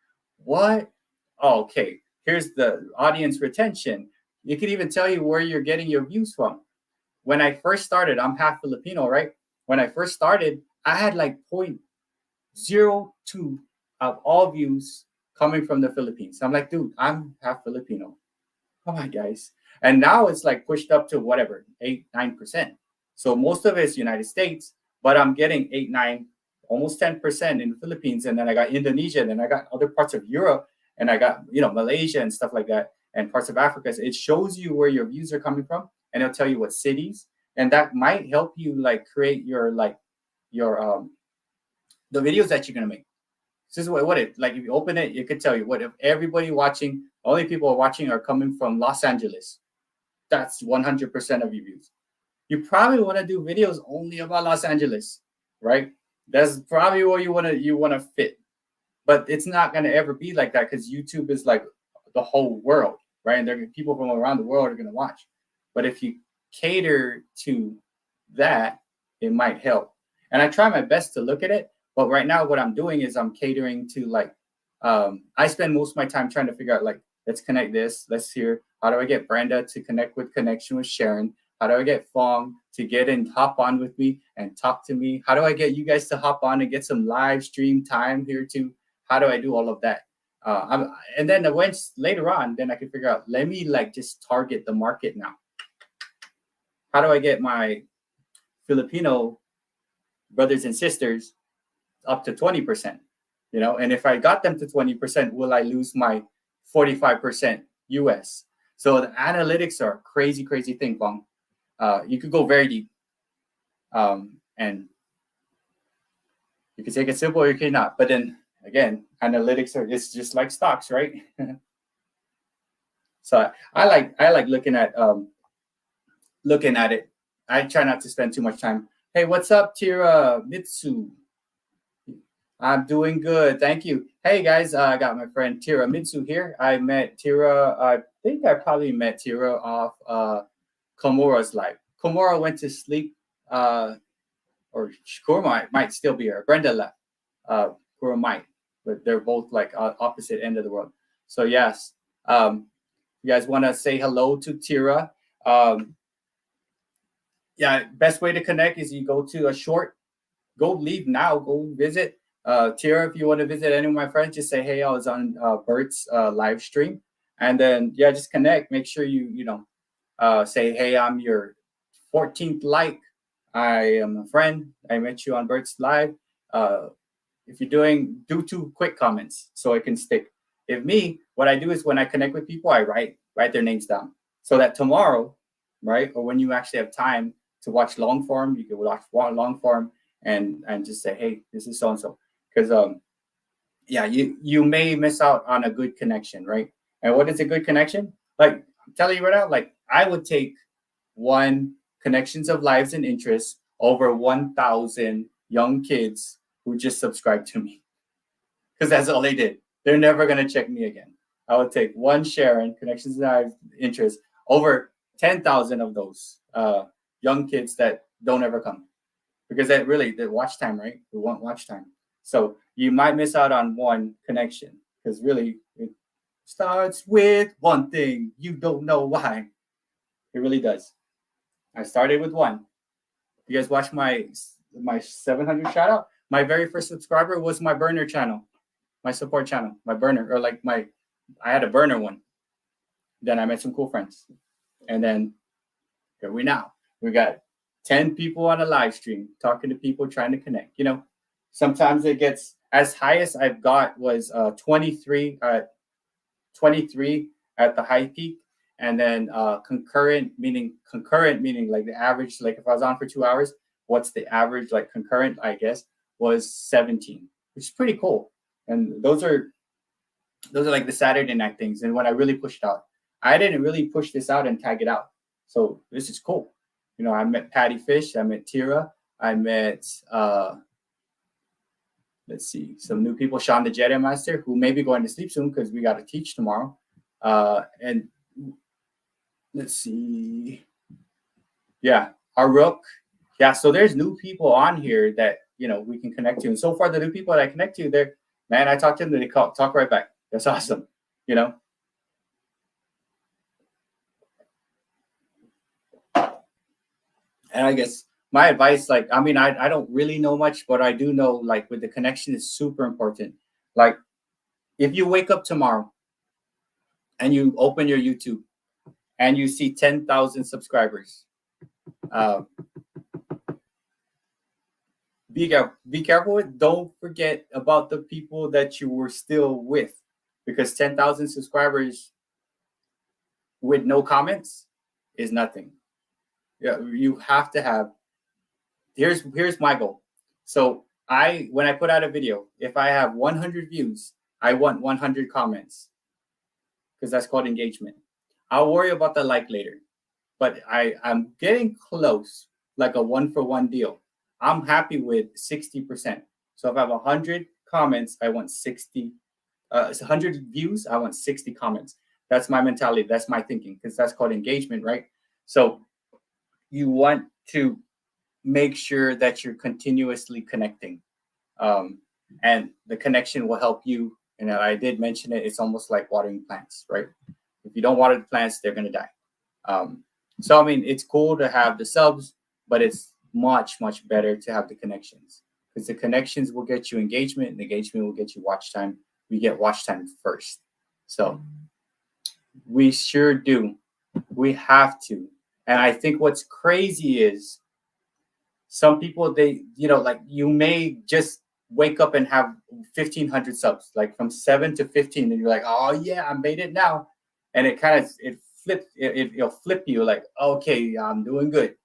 What? Oh, okay. Here's the audience retention. It could even tell you where you're getting your views from. When I first started, I'm half Filipino, right? When I first started, I had like 0.02 of all views coming from the Philippines. I'm like, dude, I'm half Filipino. Come on, guys. And now it's like pushed up to whatever, 8-9%. So most of it's United States, but I'm getting 8-9, almost 10% in the Philippines. And then I got Indonesia, and then I got other parts of Europe, and I got, Malaysia and stuff like that, and parts of Africa. So it shows you where your views are coming from, and it'll tell you what cities. And that might help you like create your the videos that you're gonna make. This is what it like. If you open it, it could tell you what if everybody watching, only people watching are coming from Los Angeles. That's 100% of your views. You probably want to do videos only about Los Angeles, right? That's probably what you want to fit. But it's not gonna ever be like that, because YouTube is like the whole world, right? And people from around the world are gonna watch. But if you cater to that, it might help. And I try my best to look at it, but right now what I'm doing is I'm catering to like I spend most of my time trying to figure out like, let's connect this, let's hear, how do I get Brenda to connect with connection with Sharon? How do I get Fong to get and hop on with me and talk to me? How do I get you guys to hop on and get some live stream time here too? How do I do all of that? And then once later on, then I can figure out, let me like just target the market now. How do I get my Filipino brothers and sisters up to 20%? And if I got them to 20%, will I lose my 45% US? So the analytics are a crazy, crazy thing, Bong. You could go very deep. And you can take it simple or you cannot. But then again, analytics it's just like stocks, right? So I like looking at it. I try not to spend too much time. Hey, what's up, Tira Mitsu? I'm doing good, thank you. Hey guys, I got my friend Tira Mitsu here. I met Tira. I think I probably met Tira off Komura's live. Komura went to sleep, or Kurma might still be here. Brenda left. Kurma might, but they're both like opposite end of the world. So yes, you guys want to say hello to Tira? Yeah, best way to connect is you go to go leave now, go visit. Tira, if you want to visit any of my friends, just say, hey, I was on Bert's live stream. And then, yeah, just connect. Make sure you say, hey, I'm your 14th like. I am a friend. I met you on Bert's live. If you're do 2 quick comments so it can stick. What I do is when I connect with people, I write their names down so that tomorrow, right, or when you actually have time to watch long form, you can watch long form and just say, hey, this is so-and-so. Because yeah, you may miss out on a good connection, right? And what is a good connection? Like I'm telling you right now, like I would take 1 connections of lives and interests over 1,000 young kids who just subscribed to me, because that's all they did. They're never gonna check me again. I would take 1 Sharon connections of lives interests over 10,000 of those young kids that don't ever come, because that really the watch time, right? We want watch time. So you might miss out on one connection because really it starts with one thing. You don't know why. It really does. I started with one. You guys watch my 700 shout out? My very first subscriber was my burner channel, my support channel, my burner, or like I had a burner one. Then I met some cool friends. And then here we now. We got 10 people on a live stream talking to people trying to connect. You know, sometimes it gets as high as I've got was 23 at the high peak. And then concurrent meaning like the average, like if I was on for 2 hours, what's the average like concurrent, I guess, was 17, which is pretty cool. And those are like the Saturday night things. And when I really pushed out, I didn't really push this out and tag it out. So this is cool. You know, I met Patty Fish, I met Tira, I met let's see, some new people, Sean the Jedi Master, who may be going to sleep soon because we got to teach tomorrow. And let's see. Yeah, our Rook. Yeah, so there's new people on here that, you know, we can connect to. And so far, the new people that I connect to, they're, man, I talk to them, they talk right back. That's awesome, you know? And I guess my advice, like, I mean, I don't really know much, but I do know, like, with the connection is super important. Like, if you wake up tomorrow and you open your YouTube and you see 10,000 subscribers, be careful. Don't forget about the people that you were still with, because 10,000 subscribers with no comments is nothing. Yeah, you have to have. Here's my goal. So when I put out a video, if I have 100 views, I want 100 comments, because that's called engagement. I'll worry about the like later, but I'm getting close, like a 1-for-1 deal. I'm happy with 60%. So if I have 100 comments, I want 60. 100 views, I want 60 comments. That's my mentality. That's my thinking, because that's called engagement, right? So you want to make sure that you're continuously connecting, and the connection will help you. And I did mention it. It's almost like watering plants, right? If you don't water the plants, they're going to die. So, I mean, it's cool to have the subs, but it's much, much better to have the connections, because the connections will get you engagement, and engagement will get you watch time. We get watch time first. So we sure do. We have to. And I think what's crazy is some people, they, you know, like you may just wake up and have 1,500 subs, like from 7 to 15. And you're like, oh yeah, I made it now. And it kind of, it'll flip you like, okay, I'm doing good.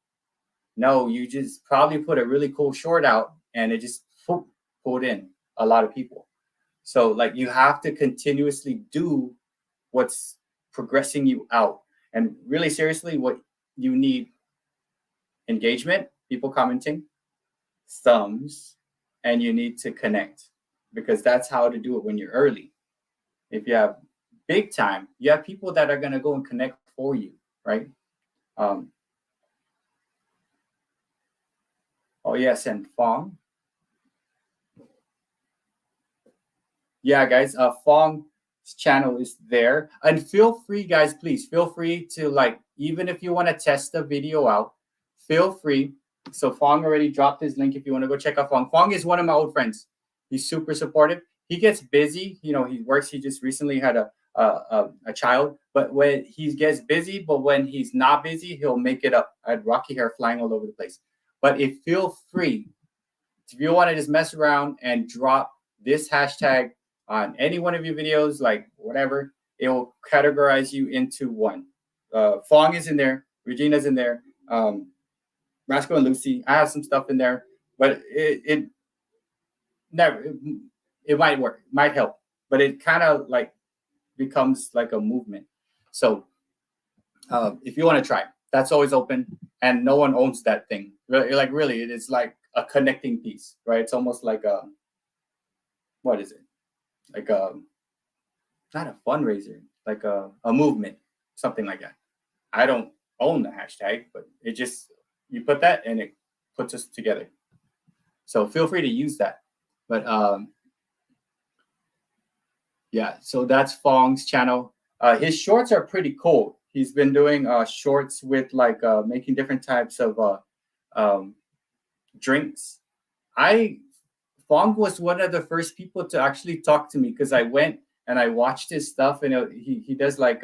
No, you just probably put a really cool short out and it just pulled in a lot of people. So like you have to continuously do what's progressing you out. And really seriously, what you need: engagement, people commenting, thumbs, and you need to connect, because that's how to do it when you're early. If you have big time, you have people that are going to go and connect for you, right? Oh yes, and Fong. Yeah, guys, Fong's channel is there. And feel free, guys, please feel free to, like, even if you want to test the video out, feel free. So Fong already dropped his link if you want to go check out Fong. Fong is one of my old friends. He's super supportive. He gets busy. You know, he works. He just recently had a child. But when he gets busy, but when he's not busy, he'll make it up. I had rocky hair flying all over the place. But feel free, if you want to just mess around and drop this hashtag on any one of your videos, like whatever, it will categorize you into one. Fong is in there. Regina's in there. Rasco and Lucy. I have some stuff in there, but it might work, might help, but it kind of like becomes like a movement. So if you want to try, that's always open, and no one owns that thing. Really, it is like a connecting piece, right? It's almost like what is it? Like not a fundraiser, like a movement, something like that. I don't own the hashtag, but it just, you put that and it puts us together. So feel free to use that. But yeah, so that's Fong's channel. His shorts are pretty cool. He's been doing shorts with like making different types of drinks. Fong was one of the first people to actually talk to me because I went and I watched his stuff, and he does like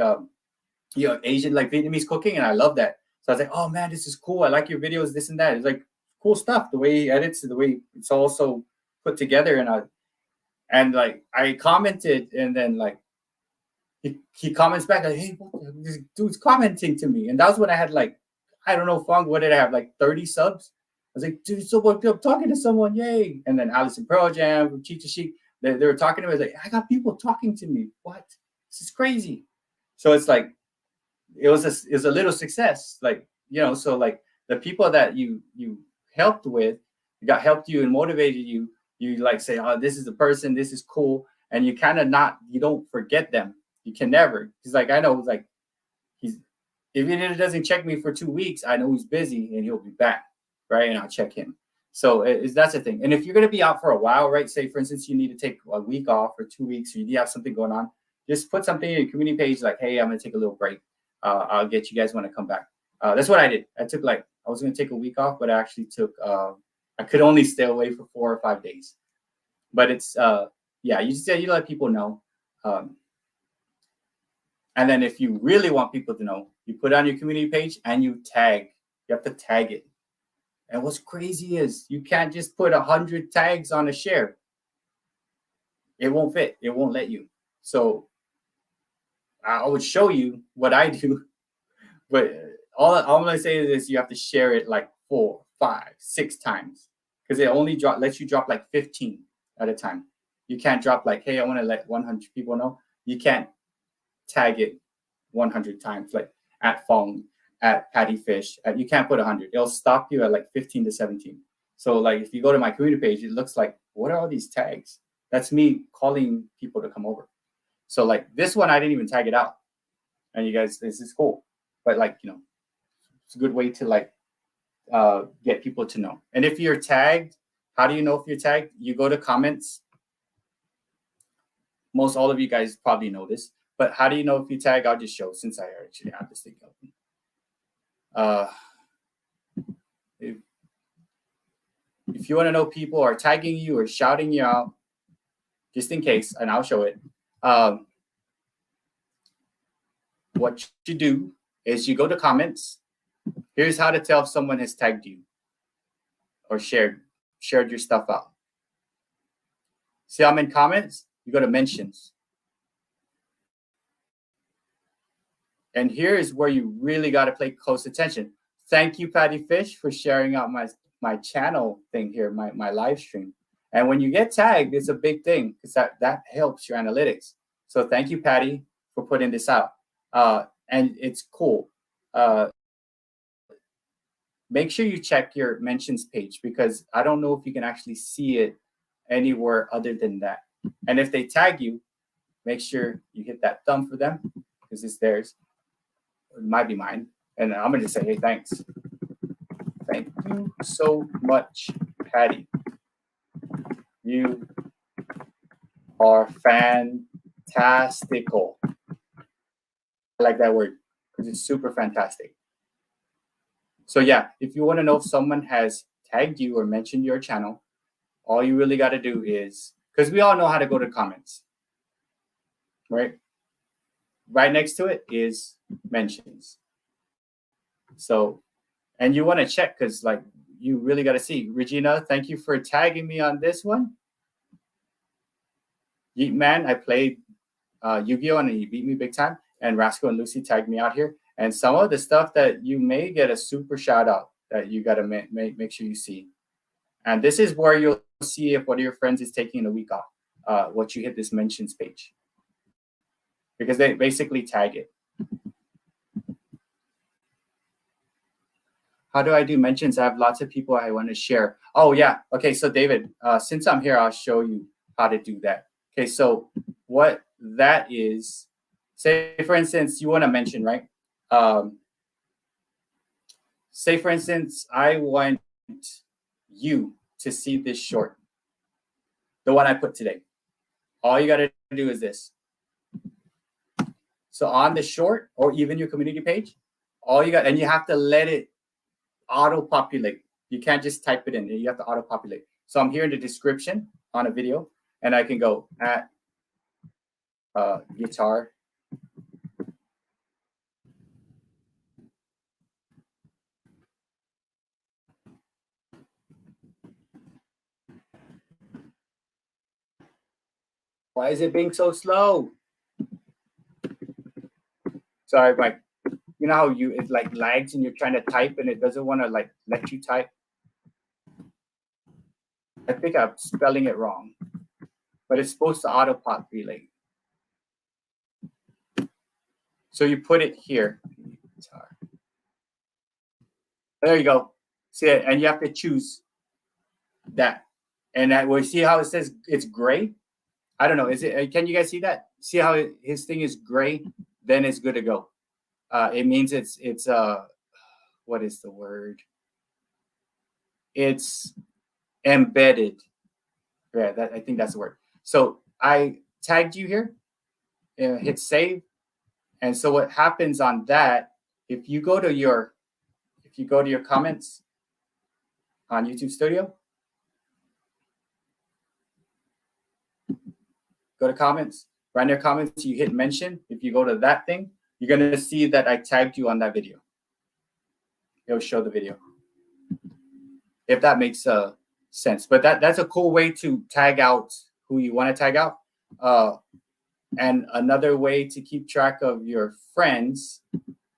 Asian, like Vietnamese cooking, and I love that. So I was like, oh man, this is cool. I like your videos, this and that. It's like cool stuff. The way he edits, the way it's also put together, and like I commented, and then like he comments back like, hey, this dude's commenting to me, and that was when I had like, I don't know, Fong, what did I have, like 30 subs? I was like, dude, so what? I'm talking to someone, yay! And then Allison Pearl Jam, Chic to Chic, they were talking to me. I was like, I got people talking to me. What? This is crazy. So it's like, it was a little success, like, so like the people that you helped with, helped you and motivated you, you like say, oh, this is the person, this is cool, and you kind of you don't forget them. You can never. He's like, I know, like if he doesn't check me for 2 weeks, I know he's busy and he'll be back, right? And I'll check him. So that's the thing. And if you're going to be out for a while, right? Say for instance, you need to take a week off or 2 weeks, or you have something going on, just put something in your community page like, hey, I'm going to take a little break. I'll get you guys when I come back. That's what I did. I took I was going to take a week off, but I actually took, I could only stay away for 4 or 5 days. But it's, yeah, you let people know. And then if you really want people to know, you put on your community page and you tag. You have to tag it. And what's crazy is you can't just put 100 tags on a share. It won't fit. It won't let you. So I would show you what I do, but all I'm going to say is you have to share it like 4, 5, 6 times, because it only lets you drop like 15 at a time. You can't drop like, hey, I want to let 100 people know. You can't tag it 100 times, like at Fong, at Patty Fish. You can't put 100. It'll stop you at like 15 to 17. So like if you go to my community page, it looks like, what are all these tags? That's me calling people to come over. So like this one, I didn't even tag it out. And you guys, this is cool. But like, it's a good way to like get people to know. And if you're tagged, how do you know if you're tagged? You go to comments. Most all of you guys probably know this, but how do you know if you tag? I'll just show, since I actually have this thing open. If you want to know people are tagging you or shouting you out, just in case, and I'll show it. What you do is you go to comments. Here's how to tell if someone has tagged you or shared your stuff out. See, I'm in comments. You go to mentions. And here is where you really got to pay close attention. Thank you, Patty Fish, for sharing out my channel thing here, my live stream. And when you get tagged, it's a big thing because that helps your analytics. So thank you, Patty, for putting this out. And it's cool. Make sure you check your mentions page, because I don't know if you can actually see it anywhere other than that. And if they tag you, make sure you hit that thumb for them, because it's theirs. It might be mine. And I'm going to say, hey, thanks. Thank you so much, Patty. You are fantastical. I like that word because it's super fantastic. So yeah, if you want to know if someone has tagged you or mentioned your channel, all you really got to do is, because we all know how to go to comments, right? Right next to it is mentions. So, and you want to check, because like you really got to see. Regina, thank you for tagging me on this one. Yeet Man, I played Yu-Gi-Oh! And he beat me big time. And Rascal and Lucy tagged me out here. And some of the stuff that you may get a super shout out that you got to make sure you see. And this is where you'll see if one of your friends is taking a week off, once you hit this mentions page, because they basically tag it. How do I do mentions? I have lots of people I want to share. Oh, yeah. Okay, so David, since I'm here, I'll show you how to do that. Okay, so what that is, say, for instance, you want to mention, right? Say, for instance, I want you to see this short. the one I put today. All you got to do is this. So on the short or even your community page, all you got, and you have to let it auto-populate. You can't just type it in. You have to auto-populate. So I'm here in the description on a video, and I can go at guitar. Why is it being so slow? Sorry, like, you know how it like lags and you're trying to type and it doesn't want to like let you type? I think I'm spelling it wrong, but it's supposed to auto-populate. So you put it here. There you go. See it, and you have to choose that. And that we see how it says it's gray. I don't know. Is it? Can you guys see that? See how his thing is gray? Then it's good to go. It means it's what is the word? It's embedded. Yeah, I think that's the word. So I tagged you here. Hit save. And so what happens on that? If you go to your comments on YouTube Studio, go to comments, right near comments, you hit mention. If you go to that thing, you're going to see that I tagged you on that video. It'll show the video. If that makes sense. But that's a cool way to tag out who you want to tag out. And another way to keep track of your friends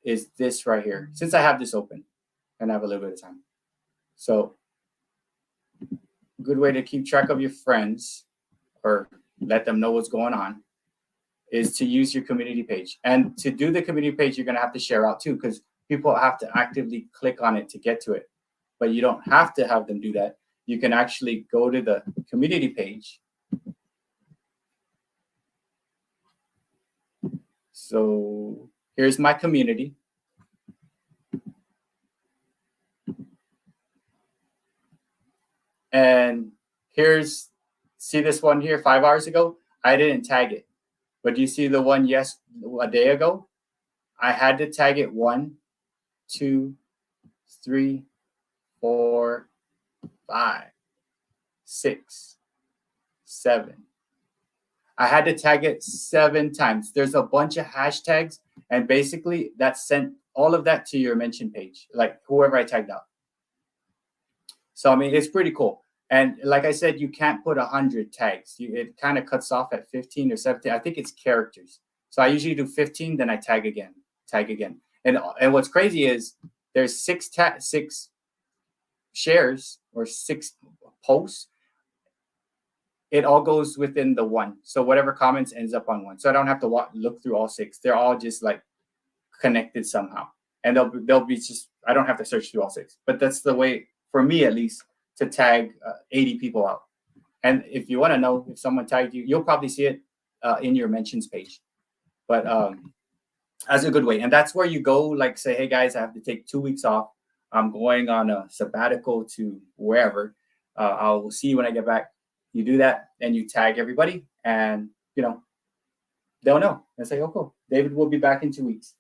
is this right here. Since I have this open and I have a little bit of time. So good way to keep track of your friends or let them know what's going on is to use your community page. And to do the community page, you're going to have to share out too, because people have to actively click on it to get to it. But you don't have to have them do that. You can actually go to the community page. So here's my community. And here's, see this one here 5 hours ago? I didn't tag it. But you see the one a day ago? I had to tag it 1, 2, 3, 4, 5, 6, 7. I had to tag it 7 times. There's a bunch of hashtags, and basically that sent all of that to your mention page, like whoever I tagged out. So, I mean, it's pretty cool. And like I said, you can't put 100 tags. It kind of cuts off at 15 or 17. I think it's characters. So I usually do 15, then I tag again. And what's crazy is there's 6 shares or 6 posts. It all goes within the 1. So whatever comments ends up on 1. So I don't have to look through all 6. They're all just like connected somehow. And they'll be just, I don't have to search through all 6. But that's the way, for me at least, to tag 80 people out. And if you want to know if someone tagged you, you'll probably see it in your mentions page. But that's a good way. And that's where you go, like say, hey guys, I have to take 2 weeks off. I'm going on a sabbatical to wherever. I'll see you when I get back. You do that and you tag everybody, and they'll know. And say, oh cool, David will be back in 2 weeks.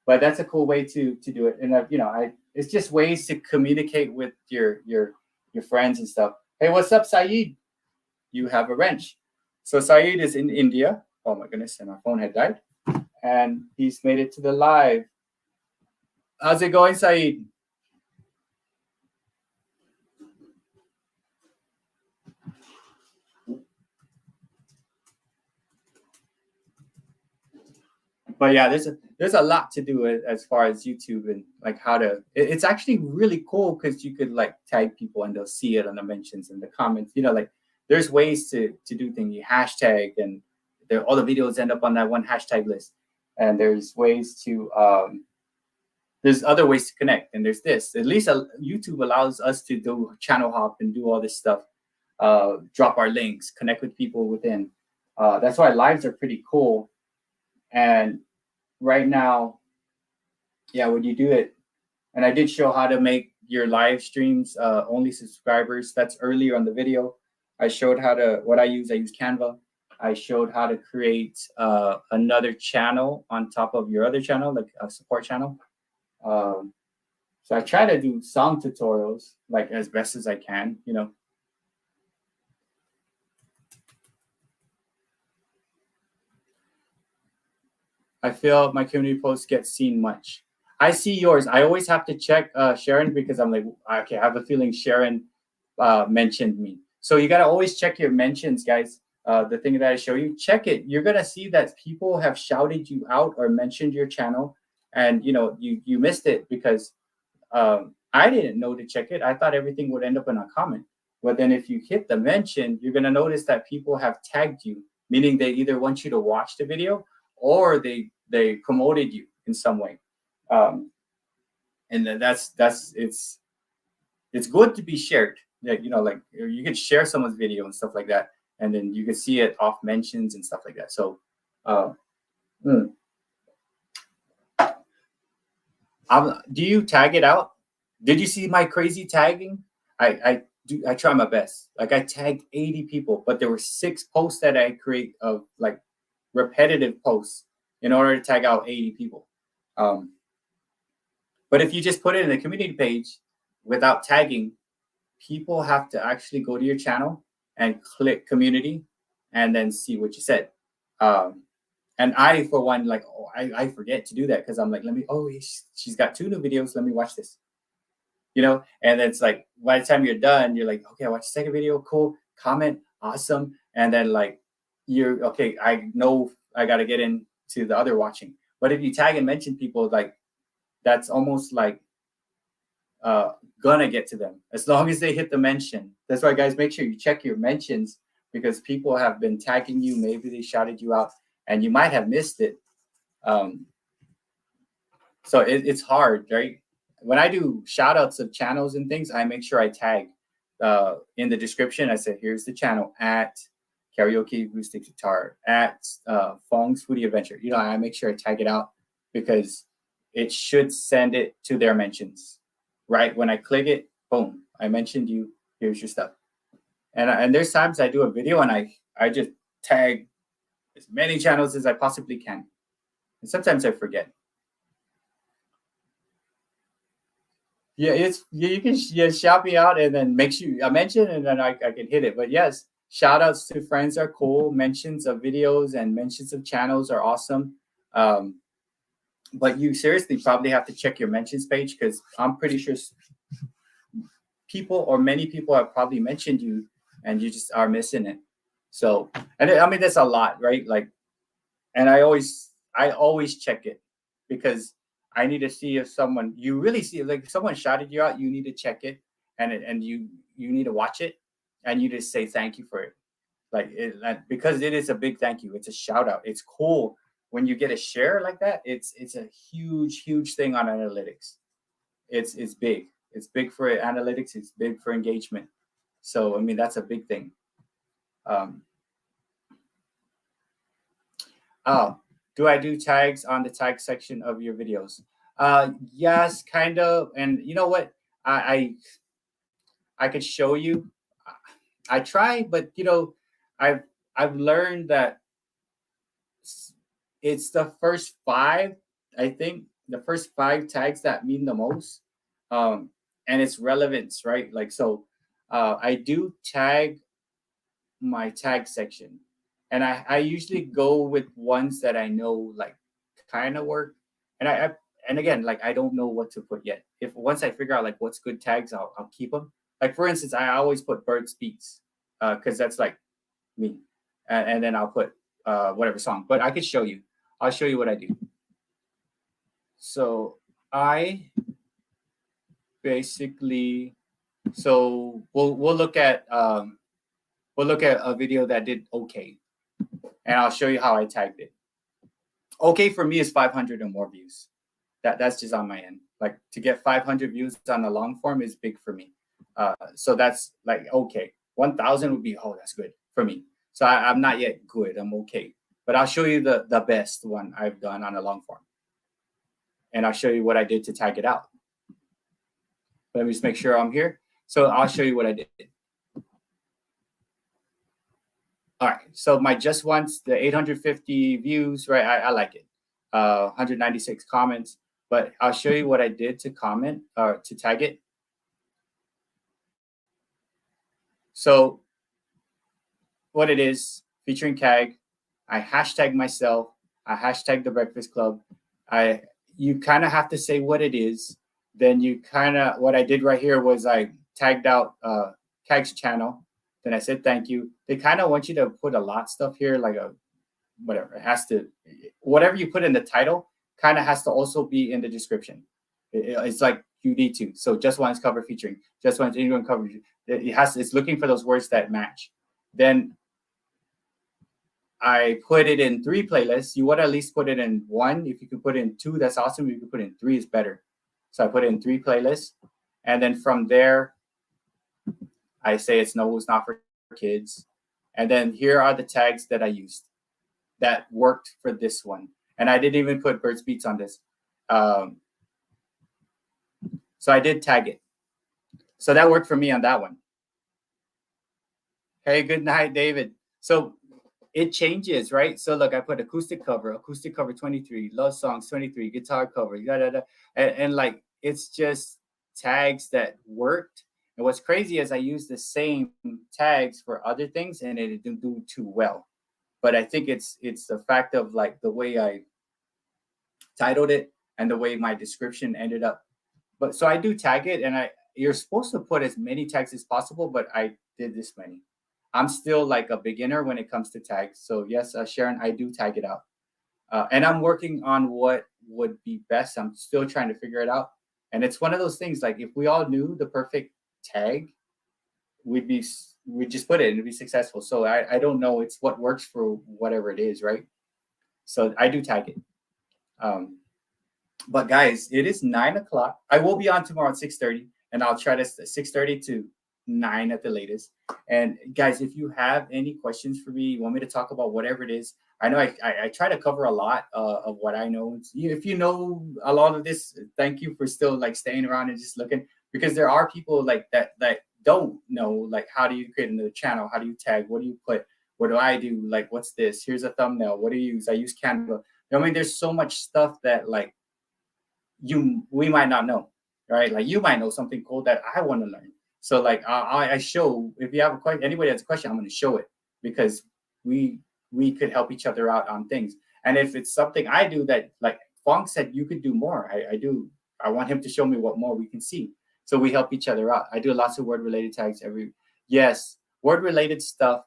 But that's a cool way to do it. And it's just ways to communicate with your friends and stuff. Hey, what's up, Saeed? You have a wrench. So Saeed is in India. Oh my goodness, and my phone had died. And he's made it to the live. How's it going, Saeed? But yeah, there's a lot to do as far as YouTube and like how to. It's actually really cool because you could like tag people and they'll see it on the mentions and the comments. Like there's ways to do things. You hashtag and all the videos end up on that one hashtag list. And there's ways to there's other ways to connect. And there's this. At least YouTube allows us to do channel hop and do all this stuff. Drop our links, connect with people within. That's why lives are pretty cool. And right now, yeah, when you do it, and I did show how to make your live streams only subscribers. That's earlier on the video. I showed how to, what I use Canva. I showed how to create another channel on top of your other channel, like a support channel. So I try to do some tutorials, like as best as I can, you know. I feel my community posts get seen much. I see yours. I always have to check Sharon, because I'm like, okay, I have a feeling Sharon mentioned me. So you got to always check your mentions, guys. The thing that I show you, check it. You're going to see that people have shouted you out or mentioned your channel, and you know, you missed it because I didn't know to check it. I thought everything would end up in a comment. But then if you hit the mention, you're going to notice that people have tagged you, meaning they either want you to watch the video or they promoted you in some way. And that's it's good to be shared. Like, you know, like you can share someone's video and stuff like that, and then you can see it off mentions and stuff like that. So do you tag it out? Did you see my crazy tagging? I try my best. Like I tagged 80 people, but there were 6 posts that I create of like repetitive posts in order to tag out 80 people. But if you just put it in the community page without tagging, people have to actually go to your channel and click community and then see what you said. And I, for one, like, I forget to do that because I'm like, she's got 2 new videos. Let me watch this, you know? And it's like, by the time you're done, you're like, okay, I watched the second video. Cool. Comment. Awesome. And then like, you're okay. I know I got to get into the other watching. But if you tag and mention people, like, that's almost like gonna get to them as long as they hit the mention. That's why, guys, make sure you check your mentions, because people have been tagging you. Maybe they shouted you out and you might have missed it. So it's hard, right? When I do shout outs of channels and things, I make sure I tag in the description. I said, here's the channel at Karaoke Acoustic Guitar, at Fong's Foodie Adventure. You know, I make sure I tag it out because it should send it to their mentions, right? When I click it, boom, I mentioned you, here's your stuff. And there's times I do a video and I just tag as many channels as I possibly can. And sometimes I forget. Yeah, you can shout me out and then make sure I mention, and then I can hit it. But yes, shout outs to friends are cool. Mentions of videos and mentions of channels are awesome. But you seriously probably have to check your mentions page, because I'm pretty sure many people have probably mentioned you and you just are missing it. So, and I mean, that's a lot, right? Like, and I always check it, because I need to see if you really see, like, if someone shouted you out, you need to check it, and you need to watch it, and you just say thank you for it. Like, because it is a big thank you. It's a shout out. It's cool when you get a share like that. It's a huge thing on analytics. It's big. It's big for analytics. It's big for engagement. So, I mean, that's a big thing. Do I do tags on the tag section of your videos? Yes, kind of. And you know what? I could show you. I try, but you know, I've learned that it's the first 5. I think the first 5 tags that mean the most, and it's relevance, right? Like, so I do tag my tag section, and I usually go with ones that I know like kind of work, and again, like, I don't know what to put yet. If once I figure out like what's good tags, I'll keep them. Like, for instance, I always put BertsBEATS, because that's like me, and then I'll put whatever song. But I could show you. I'll show you what I do. So I basically, so we'll look at a video that did okay, and I'll show you how I tagged it. Okay for me is 500 or more views. That's just on my end. Like, to get 500 views on a long form is big for me. So that's like okay. 1,000 would be, oh, that's good for me. So I'm not yet good. I'm okay. But I'll show you the best one I've done on a long form. And I'll show you what I did to tag it out. Let me just make sure I'm here. So I'll show you what I did. All right. So my just once, the 850 views, right? I like it. 196 comments, but I'll show you what I did to comment or to tag it. So what it is, featuring tag, I hashtag myself, I hashtag the Breakfast Club. You kind of have to say what it is. Then you kind of, what I did right here was I tagged out Tag's channel. Then I said thank you. They kind of want you to put a lot of stuff here, like a whatever. It has to, whatever you put in the title kind of has to also be in the description. It's like you need to. So just one's cover featuring, just one's anyone cover. It's looking for those words that match. Then I put it in 3 playlists. You want to at least put it in 1. If you can put it in 2, that's awesome. If you can put it in 3, is better. So I put it in 3 playlists. And then from there, I say it's not for kids. And then here are the tags that I used that worked for this one. And I didn't even put Bert's Beats on this. So I did tag it. So that worked for me on that one. Hey, good night, David. So it changes, right? So look, I put acoustic cover 23, love songs 23, guitar cover, and like it's just tags that worked. And what's crazy is I use the same tags for other things and it didn't do too well. But I think it's the fact of like the way I titled it and the way my description ended up. But so I do tag it, and you're supposed to put as many tags as possible, but I did this many. I'm still like a beginner when it comes to tags. So yes, Sharon, I do tag it out. And I'm working on what would be best. I'm still trying to figure it out. And it's one of those things, like if we all knew the perfect tag, we'd just put it and it'd be successful. So I don't know. It's what works for whatever it is, right? So I do tag it. But guys, it is 9 o'clock. I will be on tomorrow at 6:30, and I'll try to 6:30 to 9 at the latest. And guys, if you have any questions for me, you want me to talk about whatever it is, I know I try to cover a lot of what I know. If you know a lot of this, thank you for still like staying around and just looking, because there are people like that don't know, like, how do you create another channel? How do you tag? What do you put? What do I do? Like, what's this? Here's a thumbnail. What do you use? I use Canva. I mean, there's so much stuff that like we might not know, right? Like you might know something cool that I want to learn. So like I show, if you have a question, anybody has a question, I'm going to show it, because we could help each other out on things. And if it's something I do that, like Fong said, you could do more. I want him to show me what more we can see. So we help each other out. I do lots of word related tags yes, word related stuff,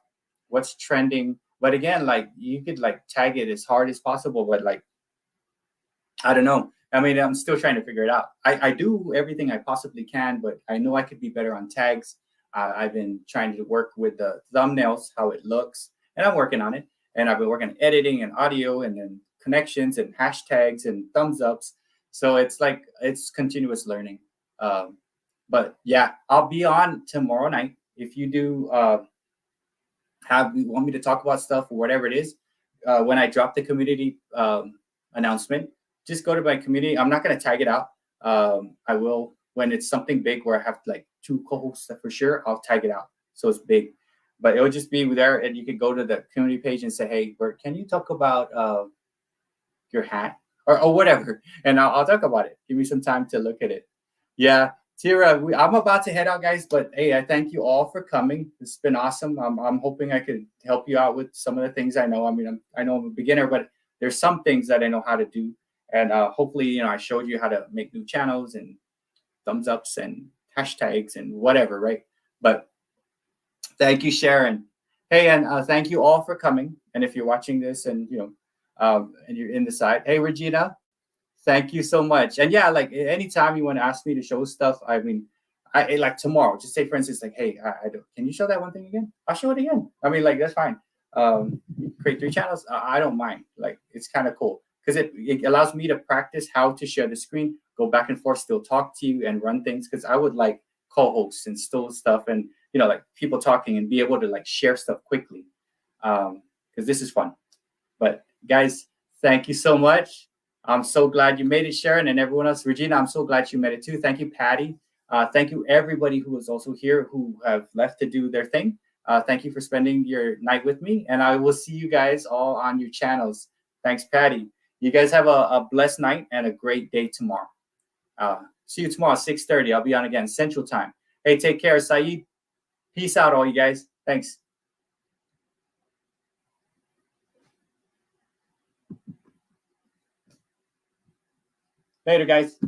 what's trending. But again, like you could like tag it as hard as possible, but like, I don't know. I mean, I'm still trying to figure it out. I do everything I possibly can, but I know I could be better on tags. I've been trying to work with the thumbnails, how it looks, and I'm working on it. And I've been working on editing and audio and then connections and hashtags and thumbs ups. So it's like, it's continuous learning. But yeah, I'll be on tomorrow night. If you do want me to talk about stuff or whatever it is, when I drop the community announcement, just go to my community. I'm not going to tag it out. I will, when it's something big where I have like 2 co-hosts for sure, I'll tag it out. So it's big, but it'll just be there. And you can go to the community page and say, hey, Bert, can you talk about your hat or whatever? And I'll talk about it. Give me some time to look at it. Yeah. Tira, I'm about to head out, guys, but hey, I thank you all for coming. It's been awesome. I'm hoping I could help you out with some of the things I know. I mean, I know I'm a beginner, but there's some things that I know how to do. And hopefully, I showed you how to make new channels and thumbs ups and hashtags and whatever, right? But thank you, Sharon. Hey, and thank you all for coming. And if you're watching this and, and you're in the side, hey, Regina, thank you so much. And yeah, like anytime you want to ask me to show stuff, I mean, I like tomorrow, just say, for instance, like, hey, can you show that one thing again? I'll show it again. I mean, like, that's fine. Create 3 channels. I don't mind. Like, it's kind of cool. Because it allows me to practice how to share the screen, go back and forth, still talk to you and run things. Because I would like co-hosts and still stuff and, like people talking and be able to like share stuff quickly. Because this is fun. But guys, thank you so much. I'm so glad you made it, Sharon, and everyone else. Regina, I'm so glad you made it too. Thank you, Patty. Thank you, everybody who was also here who have left to do their thing. Thank you for spending your night with me, and I will see you guys all on your channels. Thanks, Patty. You guys have a blessed night and a great day tomorrow. See you tomorrow at 6:30. I'll be on again, Central Time. Hey, take care, Saeed. Peace out, all you guys. Thanks. Later, guys.